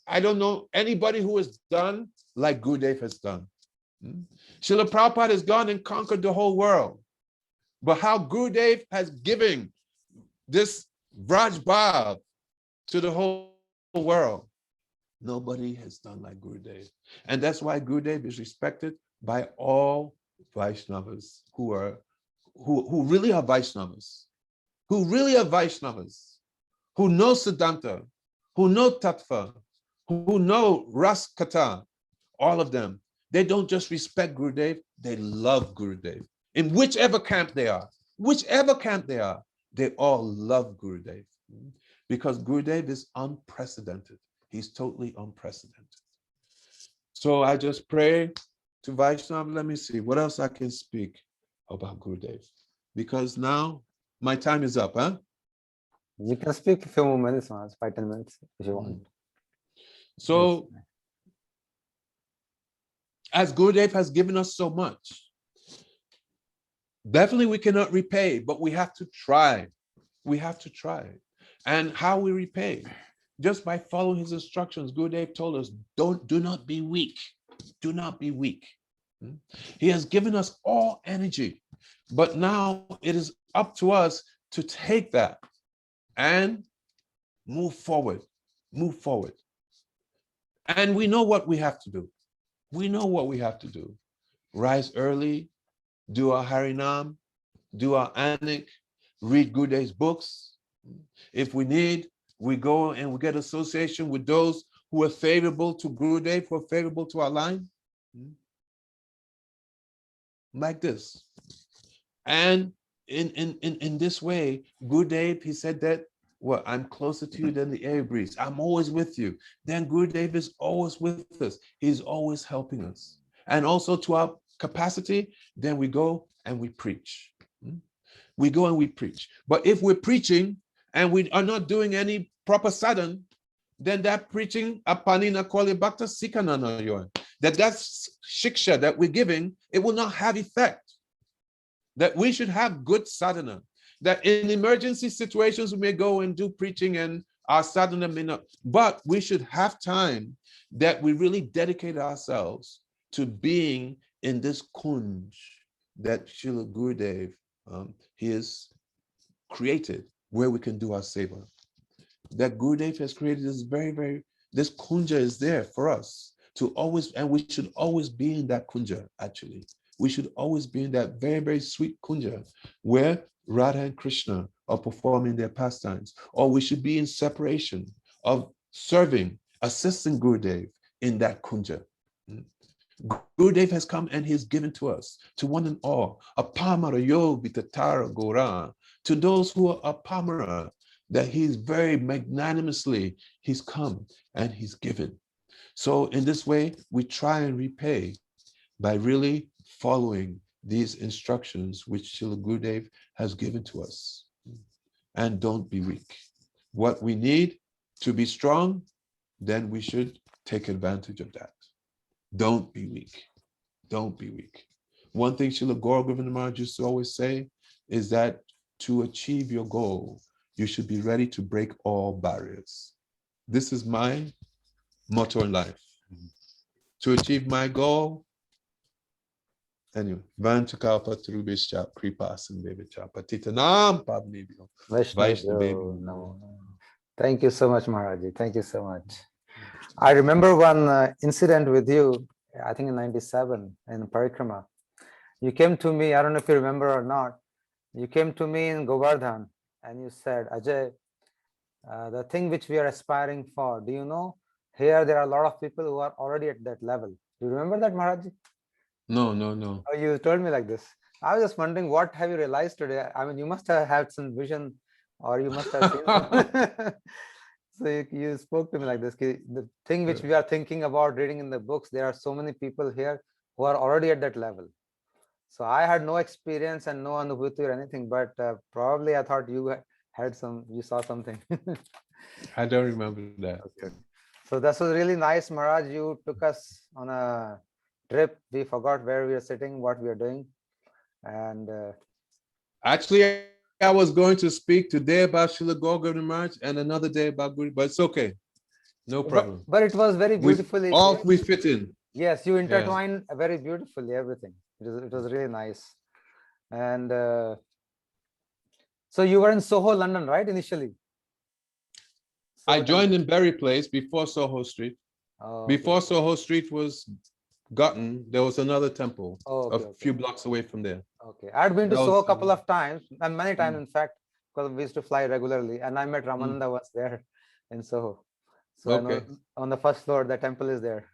anybody who has done like Gurudev has done. Srila Prabhupada has gone and conquered the whole world. But how Gurudev has given this Vraj Bhav to the whole world, nobody has done like Gurudev. And that's why Gurudev is respected by all Vaishnavas who really are Vaishnavas, who know Siddhanta, who know Tattva, who know Ras Kata, all of them. They don't just respect Gurudev, they love Gurudev. In whichever camp they are, they all love Gurudev. Because Gurudev is unprecedented. He's totally unprecedented. So I just pray to Vaishnava, let me see what else I can speak about Gurudev. Because now my time is up, huh? We can speak a few more minutes, 5-10 minutes if you want. So, as Gurudev has given us so much, Definitely we cannot repay, but we have to try. We have to try. And how we repay? Just by following his instructions. Gurudev told us, do not be weak. Do not be weak. He has given us all energy, but now it is up to us to take that and move forward, move forward. And we know what we have to do. We know what we have to do. Rise early, do our Harinam, do our Anik, read Gurudev's books. If we need, we go and we get association with those who are favorable to Gurudev, who are favorable to our line. Like this. And in this way, Gurudev, he said that, well, I'm closer to you than the air breeze. I'm always with you. Then Gurudev is always with us. He's always helping us. And also to our capacity, then we go and we preach. We go and we preach. But if we're preaching and we are not doing any proper sadhana, then that preaching apanina koli bhakta sikanana yoy. That's shiksha that we're giving, it will not have effect. That we should have good sadhana. That in emergency situations we may go and do preaching and our sadhana may not, but we should have time that we really dedicate ourselves to being in this kunj that Srila Gurudev he has created, where we can do our seva. That Gurudev has created this this kunja is there for us to always, and we should always be in that kunja, actually. We should always be in that very sweet kunja where Radha and Krishna are performing their pastimes, or we should be in separation of serving, assisting Gurudev in that kunja. Gurudev has come and he has given to us, to one and all, a pamara yo vitatara gora, to those who are a pamara, that he's very magnanimously, he's come and he's given. So in this way, we try and repay by really following these instructions which Srila Gurudev has given to us. And don't be weak. What we need to be strong, then we should take advantage of that. Don't be weak. Don't be weak. One thing Srila Gour Govinda Maharaja used to always say is that to achieve your goal, you should be ready to break all barriers. This is my motto in life. To achieve my goal, anyway, Vanchakalpa Trubhischa Kripasan Devicha Patitanam Pabnibhyo Vaishnavibhyo. Thank you so much, Maharaji. Thank you so much. I remember one incident with you, I think in 97 in Parikrama. You came to me, I don't know if you remember or not, you came to me in Govardhan and you said, Ajay, the thing which we are aspiring for, do you know, here there are a lot of people who are already at that level. Do you remember that, Maharaji? No. Oh, you told me like this. I was just wondering, what have you realized today? I mean, you must have had some vision, or you must have seen something. So you spoke to me like this. The thing which we are thinking about reading in the books, there are so many people here who are already at that level. So I had no experience and no anubhuti or anything, but probably I thought you had you saw something. I don't remember that. Okay. So this was really nice, Maharaj. You took us on a trip. We forgot where we are sitting, what we are doing. And actually, I was going to speak today about Srila Gour Govinda Maharaj and another day about Guru, but it's okay. No problem. But it was very beautifully. We fit in. Yes, you intertwined very beautifully everything. It was really nice. And so you were in Soho, London, right? Initially. I joined in Berry Place before Soho Street. Oh, before Soho Street was gotten, there was another temple a few blocks away from there. Okay, I had been to Soho a couple of times, and many times in fact, because we used to fly regularly, and I met Ramananda once there in Soho. So I know on the first floor, the temple is there.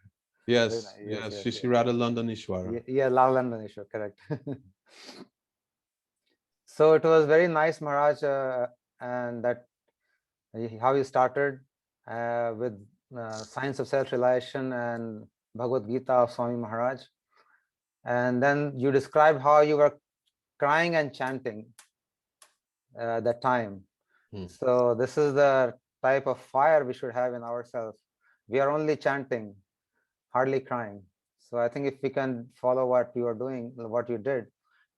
Yes, yes, Shri Radha Landanishwara. Yeah, Landanishwara, correct. So it was very nice, Maharaj, and that how you started with Science of Self-Realization and Bhagavad Gita of Swami Maharaj. And then you described how you were crying and chanting that time. So this is the type of fire we should have in ourselves. We are only chanting, hardly crying. So I think if we can follow what you are doing, what you did,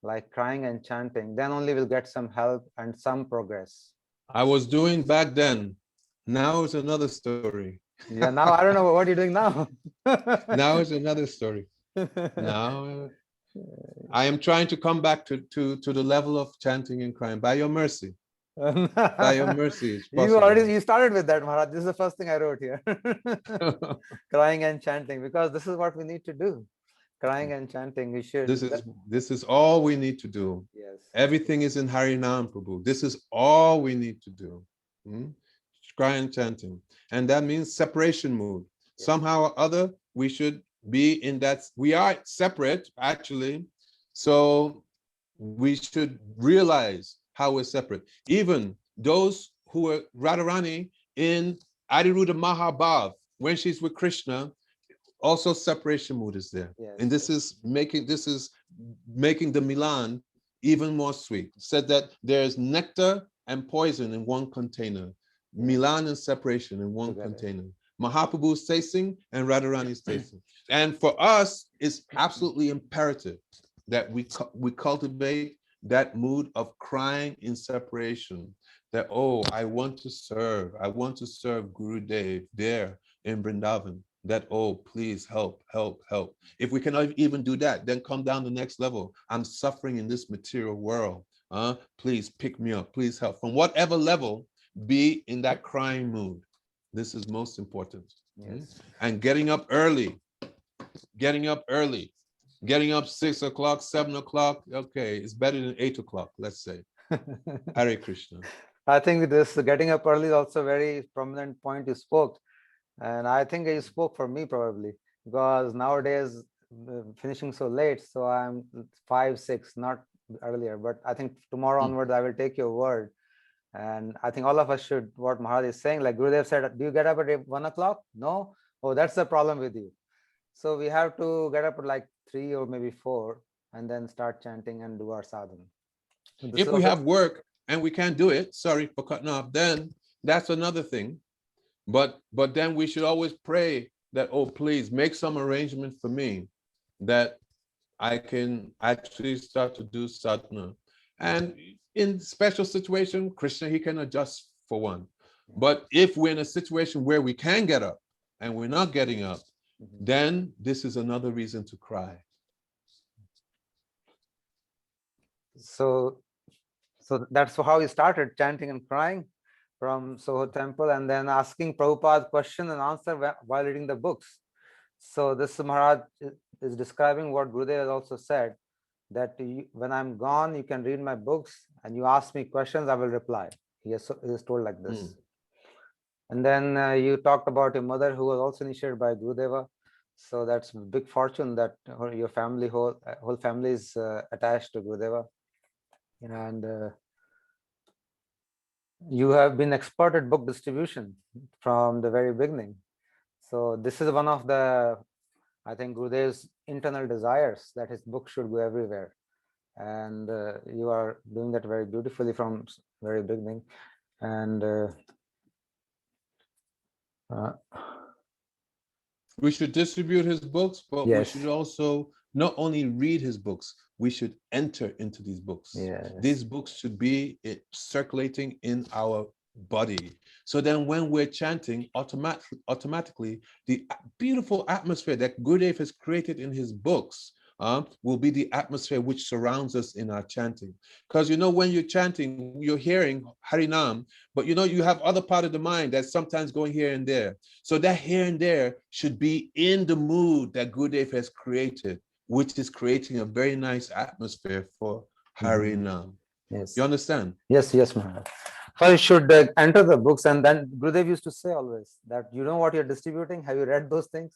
like crying and chanting, then only we'll get some help and some progress. I was doing back then. Now it's another story. Yeah, now I don't know what you're doing now. Now it's another story. Now I am trying to come back to the level of chanting and crying by your mercy. By your mercy, it's possible. You started with that, Maharaj. This is the first thing I wrote here. Crying and chanting, because this is what we need to do. Crying and chanting, we should. This is all we need to do. Yes. Everything is in Harinam Prabhu. This is all we need to do. Cry and chanting. And that means separation mood. Yes. Somehow or other, we should be in that. We are separate, actually. So we should realize how we're separate. Even those who are Radharani in Adiruddha Mahabhav, when she's with Krishna, also separation mood is there. Yes. And this is making the Milan even more sweet. Said that there's nectar and poison in one container. Milan and separation in one container. Mahaprabhu's tasting and Radharani's tasting. And for us, it's absolutely imperative that we cultivate that mood of crying in separation. That, oh, I want to serve Gurudev there in Vrindavan. That, oh, please help, help, help. If we cannot even do that, then come down the next level. I'm suffering in this material world. Please pick me up, please help. From whatever level, be in that crying mood. This is most important. Yes. And getting up early, getting up 6 o'clock, 7 o'clock. Okay, it's better than 8 o'clock, let's say. Hare Krishna. I think this getting up early is also a very prominent point you spoke. And I think you spoke for me probably, because nowadays finishing so late, so I'm 5, 6, not earlier. But I think tomorrow onwards, I will take your word. And I think all of us should, what Maharaj is saying, like Gurudev said, do you get up at 1 o'clock? No? Oh, that's the problem with you. So we have to get up at like 3 or maybe 4 and then start chanting and do our sadhana. So if we have work and we can't do it, sorry for cutting off, then that's another thing. But then we should always pray that, oh, please make some arrangement for me that I can actually start to do sadhana. And in special situation, Krishna, he can adjust for one. But if we're in a situation where we can get up and we're not getting up, then this is another reason to cry. So that's how he started chanting and crying from Soho temple, and then asking Prabhupada question and answer while reading the books. So this Maharaj is describing what Gurudev has also said, that when I'm gone, you can read my books, and you ask me questions, I will reply. He is told like this. And then you talked about your mother, who was also initiated by Gurudeva. So that's a big fortune that your family, whole family is attached to Gurudeva. And you have been expert at book distribution from the very beginning. So this is one of the, I think, Gurudev's internal desires, that his book should go everywhere. And you are doing that very beautifully from very beginning. And we should distribute his books, but yes, we should also not only read his books, we should enter into these books. Yes. These books should be circulating in our body. So then when we're chanting, automatically, the beautiful atmosphere that Gurudev has created in his books will be the atmosphere which surrounds us in our chanting. Because, you know, when you're chanting, you're hearing Harinam, but, you know, you have other part of the mind that's sometimes going here and there. So that here and there should be in the mood that Gurudev has created, which is creating a very nice atmosphere for Harinam. Yes. You understand? Yes, Maharaj. So you should enter the books, and then Gurudev used to say always that, you know what you're distributing? Have you read those things?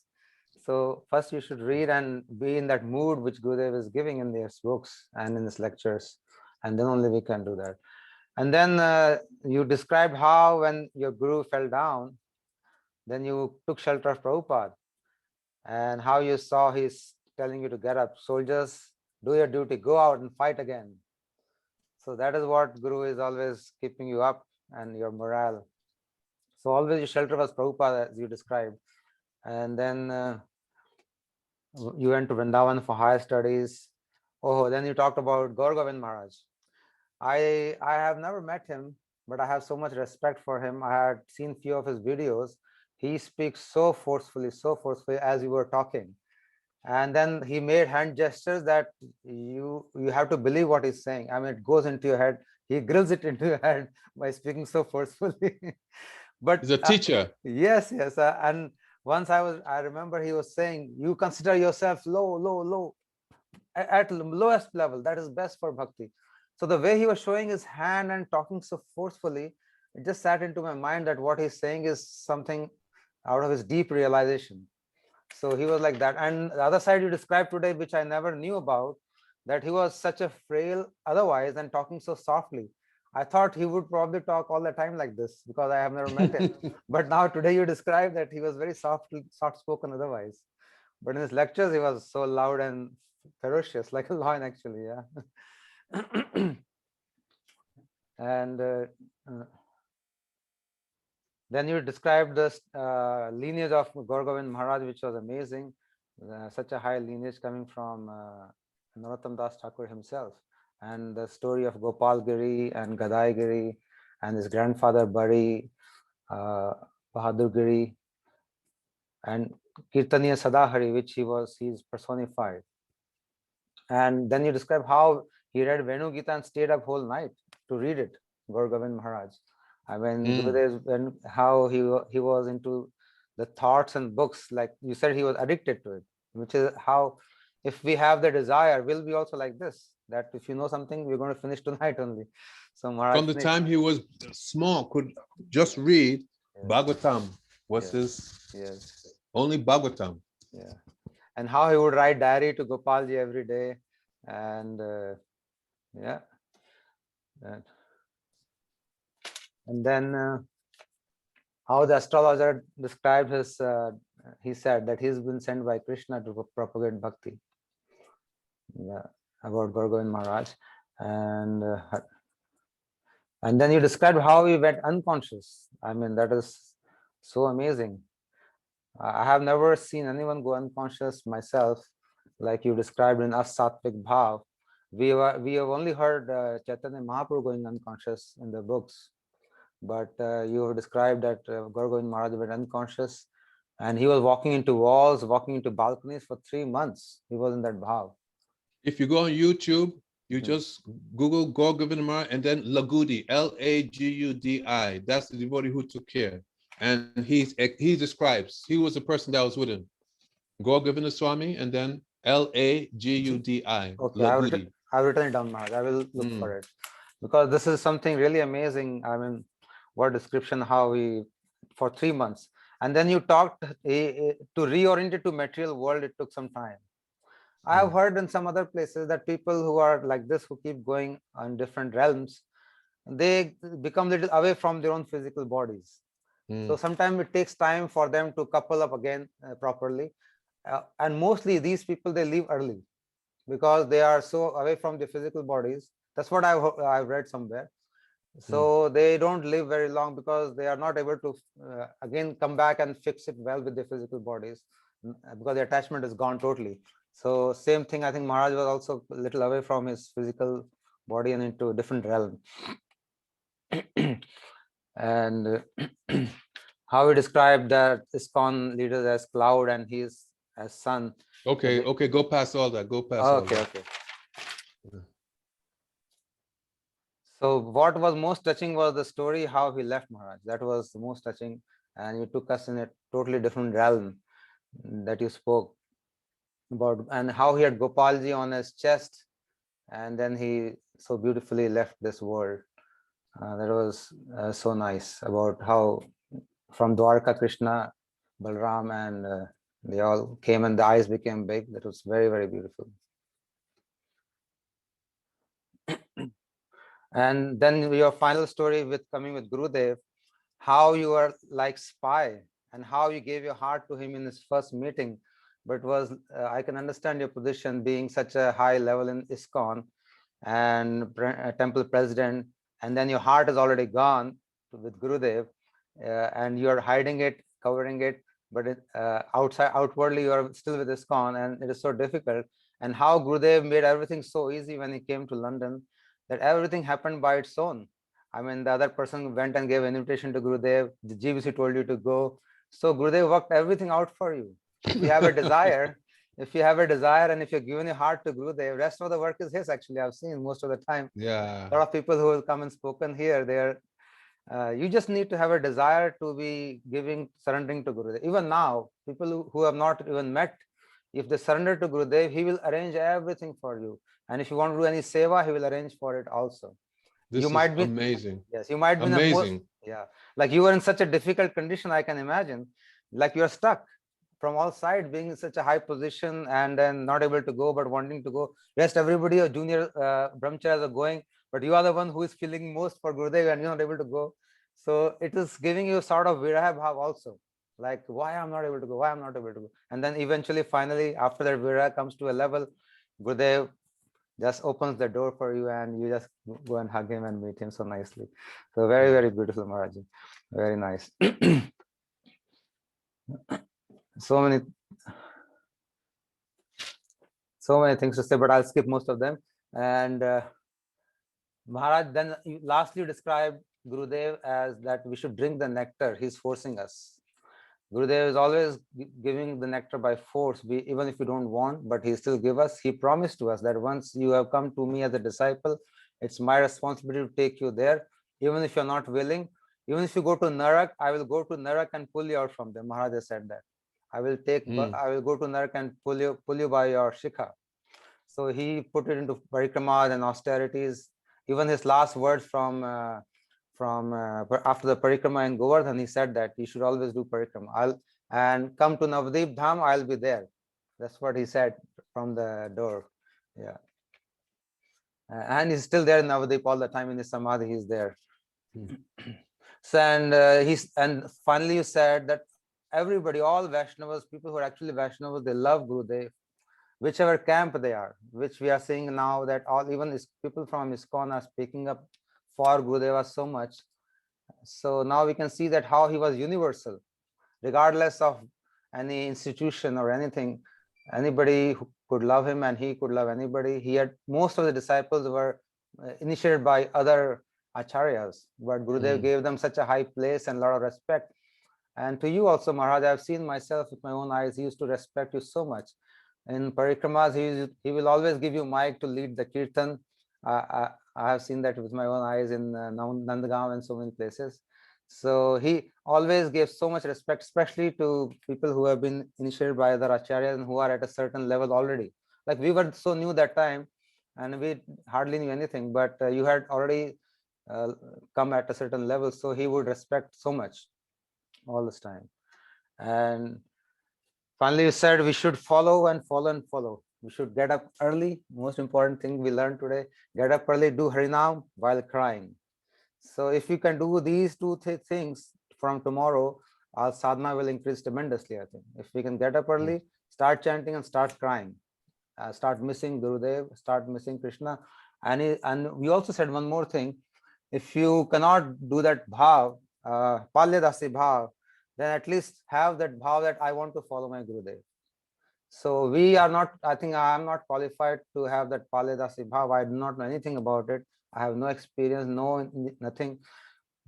So first you should read and be in that mood which Gurudev is giving in his books and in his lectures, and then only we can do that. And then you described how when your guru fell down, then you took shelter of Prabhupada, and how you saw he's telling you to get up. Soldiers, do your duty, go out and fight again. So that is what Guru is always keeping you up and your morale. So always your shelter was Prabhupada, as you described. And then you went to Vrindavan for higher studies. Oh, then you talked about Gour Govinda Maharaj. I have never met him, but I have so much respect for him. I had seen few of his videos. He speaks so forcefully as you were talking. And then he made hand gestures that you have to believe what he's saying. I mean, it goes into your head. He grills it into your head by speaking so forcefully. But He's a teacher. yes, and once I remember he was saying, you consider yourself low, at lowest level. That is best for bhakti. So the way he was showing his hand and talking so forcefully, it just sat into my mind that what he's saying is something out of his deep realization. So he was like that. And the other side you described today, which I never knew about, that he was such a frail otherwise and talking so softly. I thought he would probably talk all the time like this because I have never met him. But now today you described that he was very soft spoken otherwise. But in his lectures, he was so loud and ferocious, like a lion actually, yeah. And then you described this lineage of Gour Govinda Maharaj, which was amazing. Such a high lineage coming from Narottam Das Thakur himself. And the story of Gopal Giri and Gadai Giri and his grandfather Bari, Bahadur Giri, and Kirtaniya Sadahari, which he's personified. And then you describe how he read Venu Gita and stayed up whole night to read it, Gour Govinda Maharaj. I mean, Gurudev, how he was into the thoughts and books, like you said, he was addicted to it, which is how, if we have the desire, we'll be also like this, that if you know something, we're going to finish tonight only. So Maharaj From the time he was small, could just read Bhagavatam. What's his? Yes. Only Bhagavatam. Yeah. And how he would write diary to Gopalji every day. And yeah. And then how the astrologer described his, he said that he's been sent by Krishna to propagate bhakti. Yeah, about Gour Govinda Maharaj. And then you described how he went unconscious. I mean, that is so amazing. I have never seen anyone go unconscious myself, like you described in As Satvik Bhav. We have only heard Chaitanya Mahaprabhu going unconscious in the books, but you have described that Gour Govinda Maharaj went unconscious, and he was walking into walls, walking into balconies for 3 months. He was in that bhav. If you go on YouTube, you just Google Gour Govinda Maharaj and then Lagudi, Lagudi. That's the devotee who took care. And he describes, he was the person that was with him. Gour Govinda Swami and then Lagudi. Okay, I've written it down, Maharaj. I will look for it. Because this is something really amazing. I mean, what description, how he, for 3 months. And then you talked, to reorient it to material world, it took some time. I have heard in some other places that people who are like this, who keep going on different realms, they become a little away from their own physical bodies. So sometimes it takes time for them to couple up again properly. And mostly these people, they leave early because they are so away from their physical bodies. That's what I've read somewhere. So they don't live very long because they are not able to again come back and fix it well with their physical bodies, because the attachment is gone totally. So same thing, I think Maharaj was also a little away from his physical body and into a different realm. And how he described that ISKCON leaders as cloud and he is as sun. Okay, go past all that. Go past all that. Okay. So what was most touching was the story how he left Maharaj. That was the most touching, and you took us in a totally different realm that you spoke about, and how he had Gopalji on his chest, and then he so beautifully left this world. That was so nice, about how from Dwarka Krishna, Balram, and they all came and the eyes became big. That was very, very beautiful. And then your final story with coming with Gurudev, how you are like spy and how you gave your heart to him in his first meeting. But was I can understand your position being such a high level in ISKCON and temple president, and then your heart is already gone with Gurudev, and you are hiding it, covering it, but outwardly you are still with ISKCON, and it is so difficult. and how Gurudev made everything so easy when he came to London, that everything happened by its own. I mean, the other person went and gave an invitation to Gurudev, the GBC told you to go. So Gurudev worked everything out for you. If you have a desire, and if you're giving your heart to Gurudev, rest of the work is his. Actually, I've seen most of the time. Yeah. A lot of people who have come and spoken here, you just need to have a desire to be surrendering to Gurudev. Even now, people who have not even met, if they surrender to Gurudev, he will arrange everything for you. And if you want to do any seva, he will arrange for it also. This You might be amazing. Yes, you might be Amazing. like you were in such a difficult condition, I can imagine. Like you're stuck from all sides, being in such a high position and then not able to go, but wanting to go. Rest everybody or junior brahmacharis are going, but you are the one who is feeling most for Gurudev and you're not able to go. So it is giving you sort of viraha bhav also. Like, why I'm not able to go, why I'm not able to go. And then eventually, finally, after that viraha comes to a level, Gurudev just opens the door for you and you just go and hug him and meet him so nicely. So very, very beautiful, Maharaj. Very nice. so many things to say, but I'll skip most of them. And Maharaj, then lastly you described Gurudev as that we should drink the nectar. He's forcing us. Gurudev is always giving the nectar by force, even if you don't want, but he still give us. He promised to us that once you have come to me as a disciple, it's my responsibility to take you there. Even if you're not willing, even if you go to Narak, I will go to Narak and pull you out from there. Maharaj said that. I will go to Narak and pull you by your shikha. So he put it into parikramas and austerities. Even his last words from after the parikrama in Govardhan, he said that you should always do parikrama. And come to Navadip Dham, I'll be there. That's what he said from the door. Yeah. And he's still there in Navadip all the time in his samadhi. He's there. So and finally you said that everybody, all Vaishnavas, people who are actually Vaishnavas, they love Gurudev, whichever camp they are, which we are seeing now that even people from ISKCON are speaking up for Gurudeva so much. So now we can see that how he was universal, regardless of any institution or anything. Anybody who could love him and he could love anybody. He had most of the disciples were initiated by other acharyas, but Gurudev gave them such a high place and a lot of respect. And to you also, Maharaj, I've seen myself with my own eyes. He used to respect you so much. In parikramas, he will always give you mic to lead the kirtan. I have seen that with my own eyes in Nandagaon and so many places. So he always gave so much respect, especially to people who have been initiated by other acharyas and who are at a certain level already. Like we were so new that time and we hardly knew anything, but you had already come at a certain level. So he would respect so much all this time. And finally, you said we should follow and follow and follow. We should get up early. Most important thing we learned today, get up early, do Harinam while crying. So if you can do these two things from tomorrow, our sadhana will increase tremendously, I think. If we can get up early, start chanting and start crying, start missing Gurudev, start missing Krishna. And we also said one more thing. If you cannot do that bhav, palyadasi bhav, then at least have that bhav that I want to follow my Gurudev. So we are not, I think I am not qualified to have that palyadasi bhav. I do not know anything about it. I have no experience, nothing.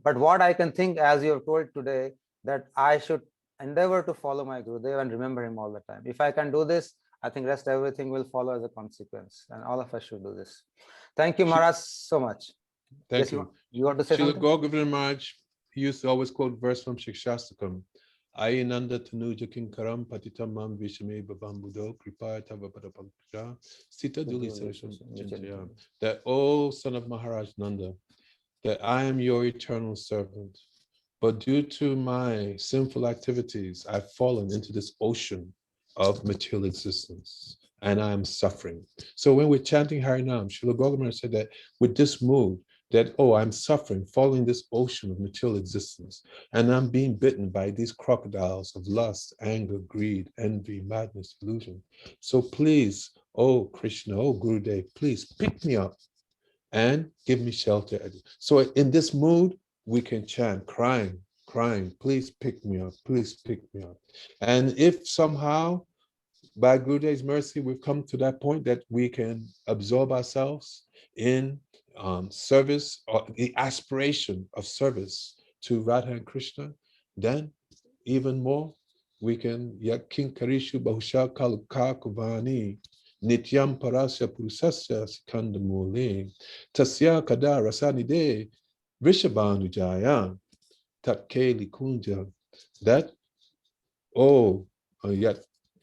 But what I can think, as you have told today, that I should endeavor to follow my Gurudev and remember him all the time. If I can do this, I think rest everything will follow as a consequence. And all of us should do this. Thank you, Maharaj, so much. Thank you. You want to say Srila something? Gour Govinda Maharaja, he used to always quote verse from Shikshastakam. Ayinanda tanuja kinkaram patitamam vishame babambudo kripa tavapadapakja sita duli sarasam. That, O son of Maharaj Nanda, that I am your eternal servant, but due to my sinful activities, I've fallen into this ocean of material existence and I'm suffering. So when we're chanting Harinam, Srila Gour Govinda said that with this mood, that, oh, I'm suffering, falling this ocean of material existence, and I'm being bitten by these crocodiles of lust, anger, greed, envy, madness, illusion. So please, oh Krishna, oh Gurudev, please pick me up and give me shelter. So in this mood, we can chant, crying, please pick me up, please pick me up. And if somehow by Gurudev's mercy, we've come to that point that we can absorb ourselves in service, or the aspiration of service to Radha and Krishna. Then even more, we can yakin karishu bahusha kalka kuvani nityam parasya purusasya sikandamuli tasya kada rasanide vishabhanu jaya tatkeli kunja. That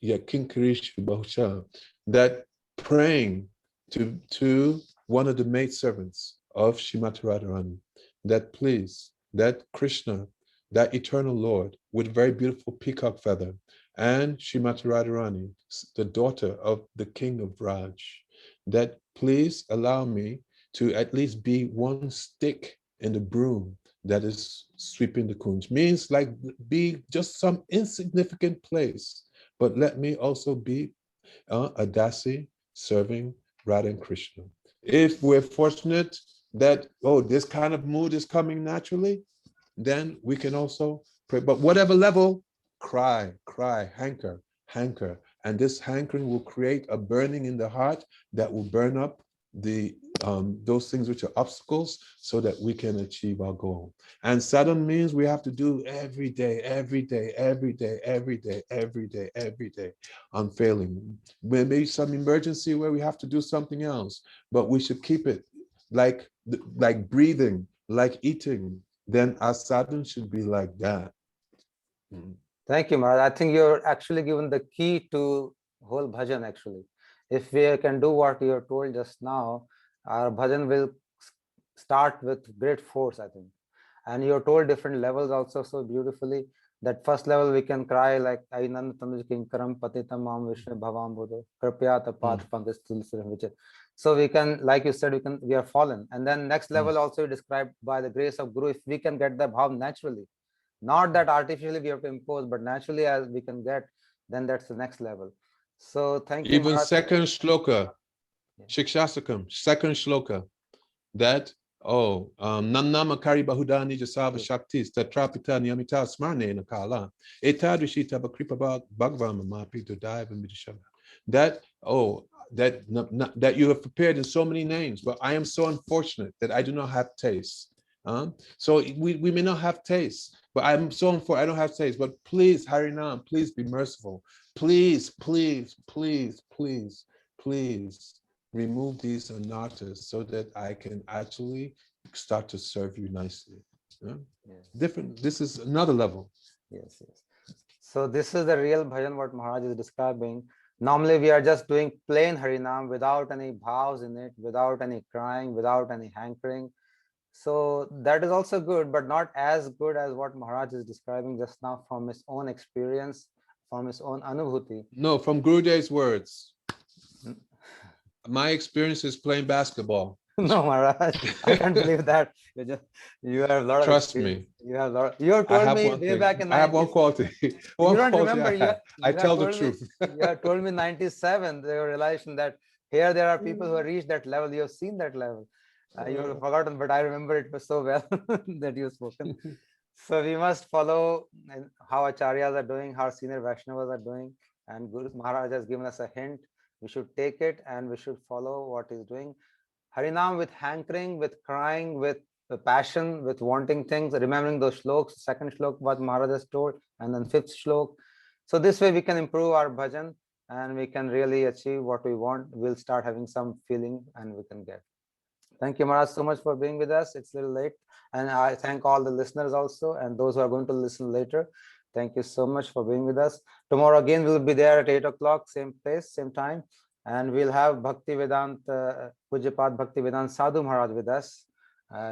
yakin karishu bahusha, that praying to one of the maidservants of Srimati Radharani, that please, that Krishna, that eternal Lord with a very beautiful peacock feather, and Srimati Radharani, the daughter of the king of Raj, that please allow me to at least be one stick in the broom that is sweeping the kunj. Means like be just some insignificant place, but let me also be a dasi serving Radha and Krishna. If we're fortunate that, this kind of mood is coming naturally, then we can also pray. But whatever level, cry, hanker. And this hankering will create a burning in the heart that will burn up those things which are obstacles, so that we can achieve our goal. And sadhana means we have to do every day, unfailing. Maybe some emergency where we have to do something else, but we should keep it like breathing, like eating. Then our sadhana should be like that. Thank you, Maharaj. I think you're actually given the key to whole bhajan actually. If we can do what you told just now, our bhajan will start with great force, I think. And you told different levels also so beautifully. That first level we can cry like Ainand Tanuj Kinkaram Patitam Mam Vishnu Bhavam Buddha Kripyata Path Pankaj. So we can, like you said, we are fallen. And then next level also described by the grace of Guru, if we can get the bhav naturally, not that artificially we have to impose, but naturally as we can get, then that's the next level. So thank you. Even Maharaj. second shloka, Shikshasakam, second shloka, that Namnama Kari Bahudani Jasava Shaktis, Tatrapita Niyamita Smarne Nakala, Etadrishi Tabakripa Bhagavama Mapi Dodive and Midishava. That you have prepared in so many names, but I am so unfortunate that I do not have taste. So we may not have taste, but I'm so unfortunate I don't have taste. But please, Harinam, please be merciful. Please remove these anarthas so that I can actually start to serve you nicely. Yes. Different. This is another level. Yes. So this is the real bhajan what Maharaj is describing. Normally we are just doing plain Harinam without any bhavs in it, without any crying, without any hankering. So that is also good, but not as good as what Maharaj is describing just now from his own experience, from his own anubhuti. No, from Gurudev's words. My experience is playing basketball. No, Maharaj, I can't believe that. You have a lot of Trust me. You have a lot. You have told me way back in 90s. I have one quality. You don't remember. I tell the truth. You have told me 97. Your realization that here there are people who have reached that level. You have seen that level. You have forgotten, but I remember it was so well that you have spoken. So we must follow how acharyas are doing, how senior Vaishnavas are doing, and Guru Maharaj has given us a hint. We should take it and we should follow what he's doing. Harinam with hankering, with crying, with passion, with wanting things, remembering those shloks, second shlok what Maharaj has told, and then fifth shlok. So this way we can improve our bhajan and we can really achieve what we want. We'll start having some feeling and we can get. Thank you, Maharaj, so much for being with us. It's a little late. And I thank all the listeners also and those who are going to listen later. Thank you so much for being with us. Tomorrow again, we'll be there at 8 o'clock, same place, same time. And we'll have Bhaktivedant, Pujyapad BV Sadhu Maharaj with us.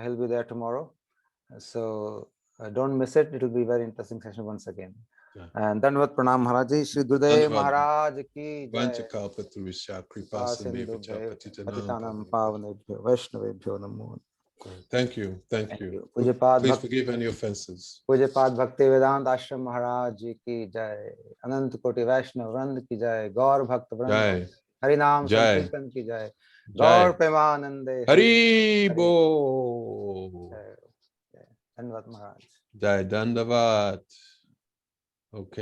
He'll be there tomorrow. So don't miss it. It will be a very interesting session once again. Yeah. And Dandavat Pranam Maharaji, Shri Gurudev Maharaj ki jai. Patitanam Pavanebhyo Vaishnavebhyo Namo. Thank you. Pujyapad Please forgive any offenses. Pujyapad Bhaktivedant Ashram Maharaj ki jai. Anant Koti Vaishnav Vrand ki jai. Gaur Bhakt Vrand. Harinam Sankirtan ki jai. Gaur Premanande. Hari Bo. Dandavat Maharaj. Jai Dandavat. Okay.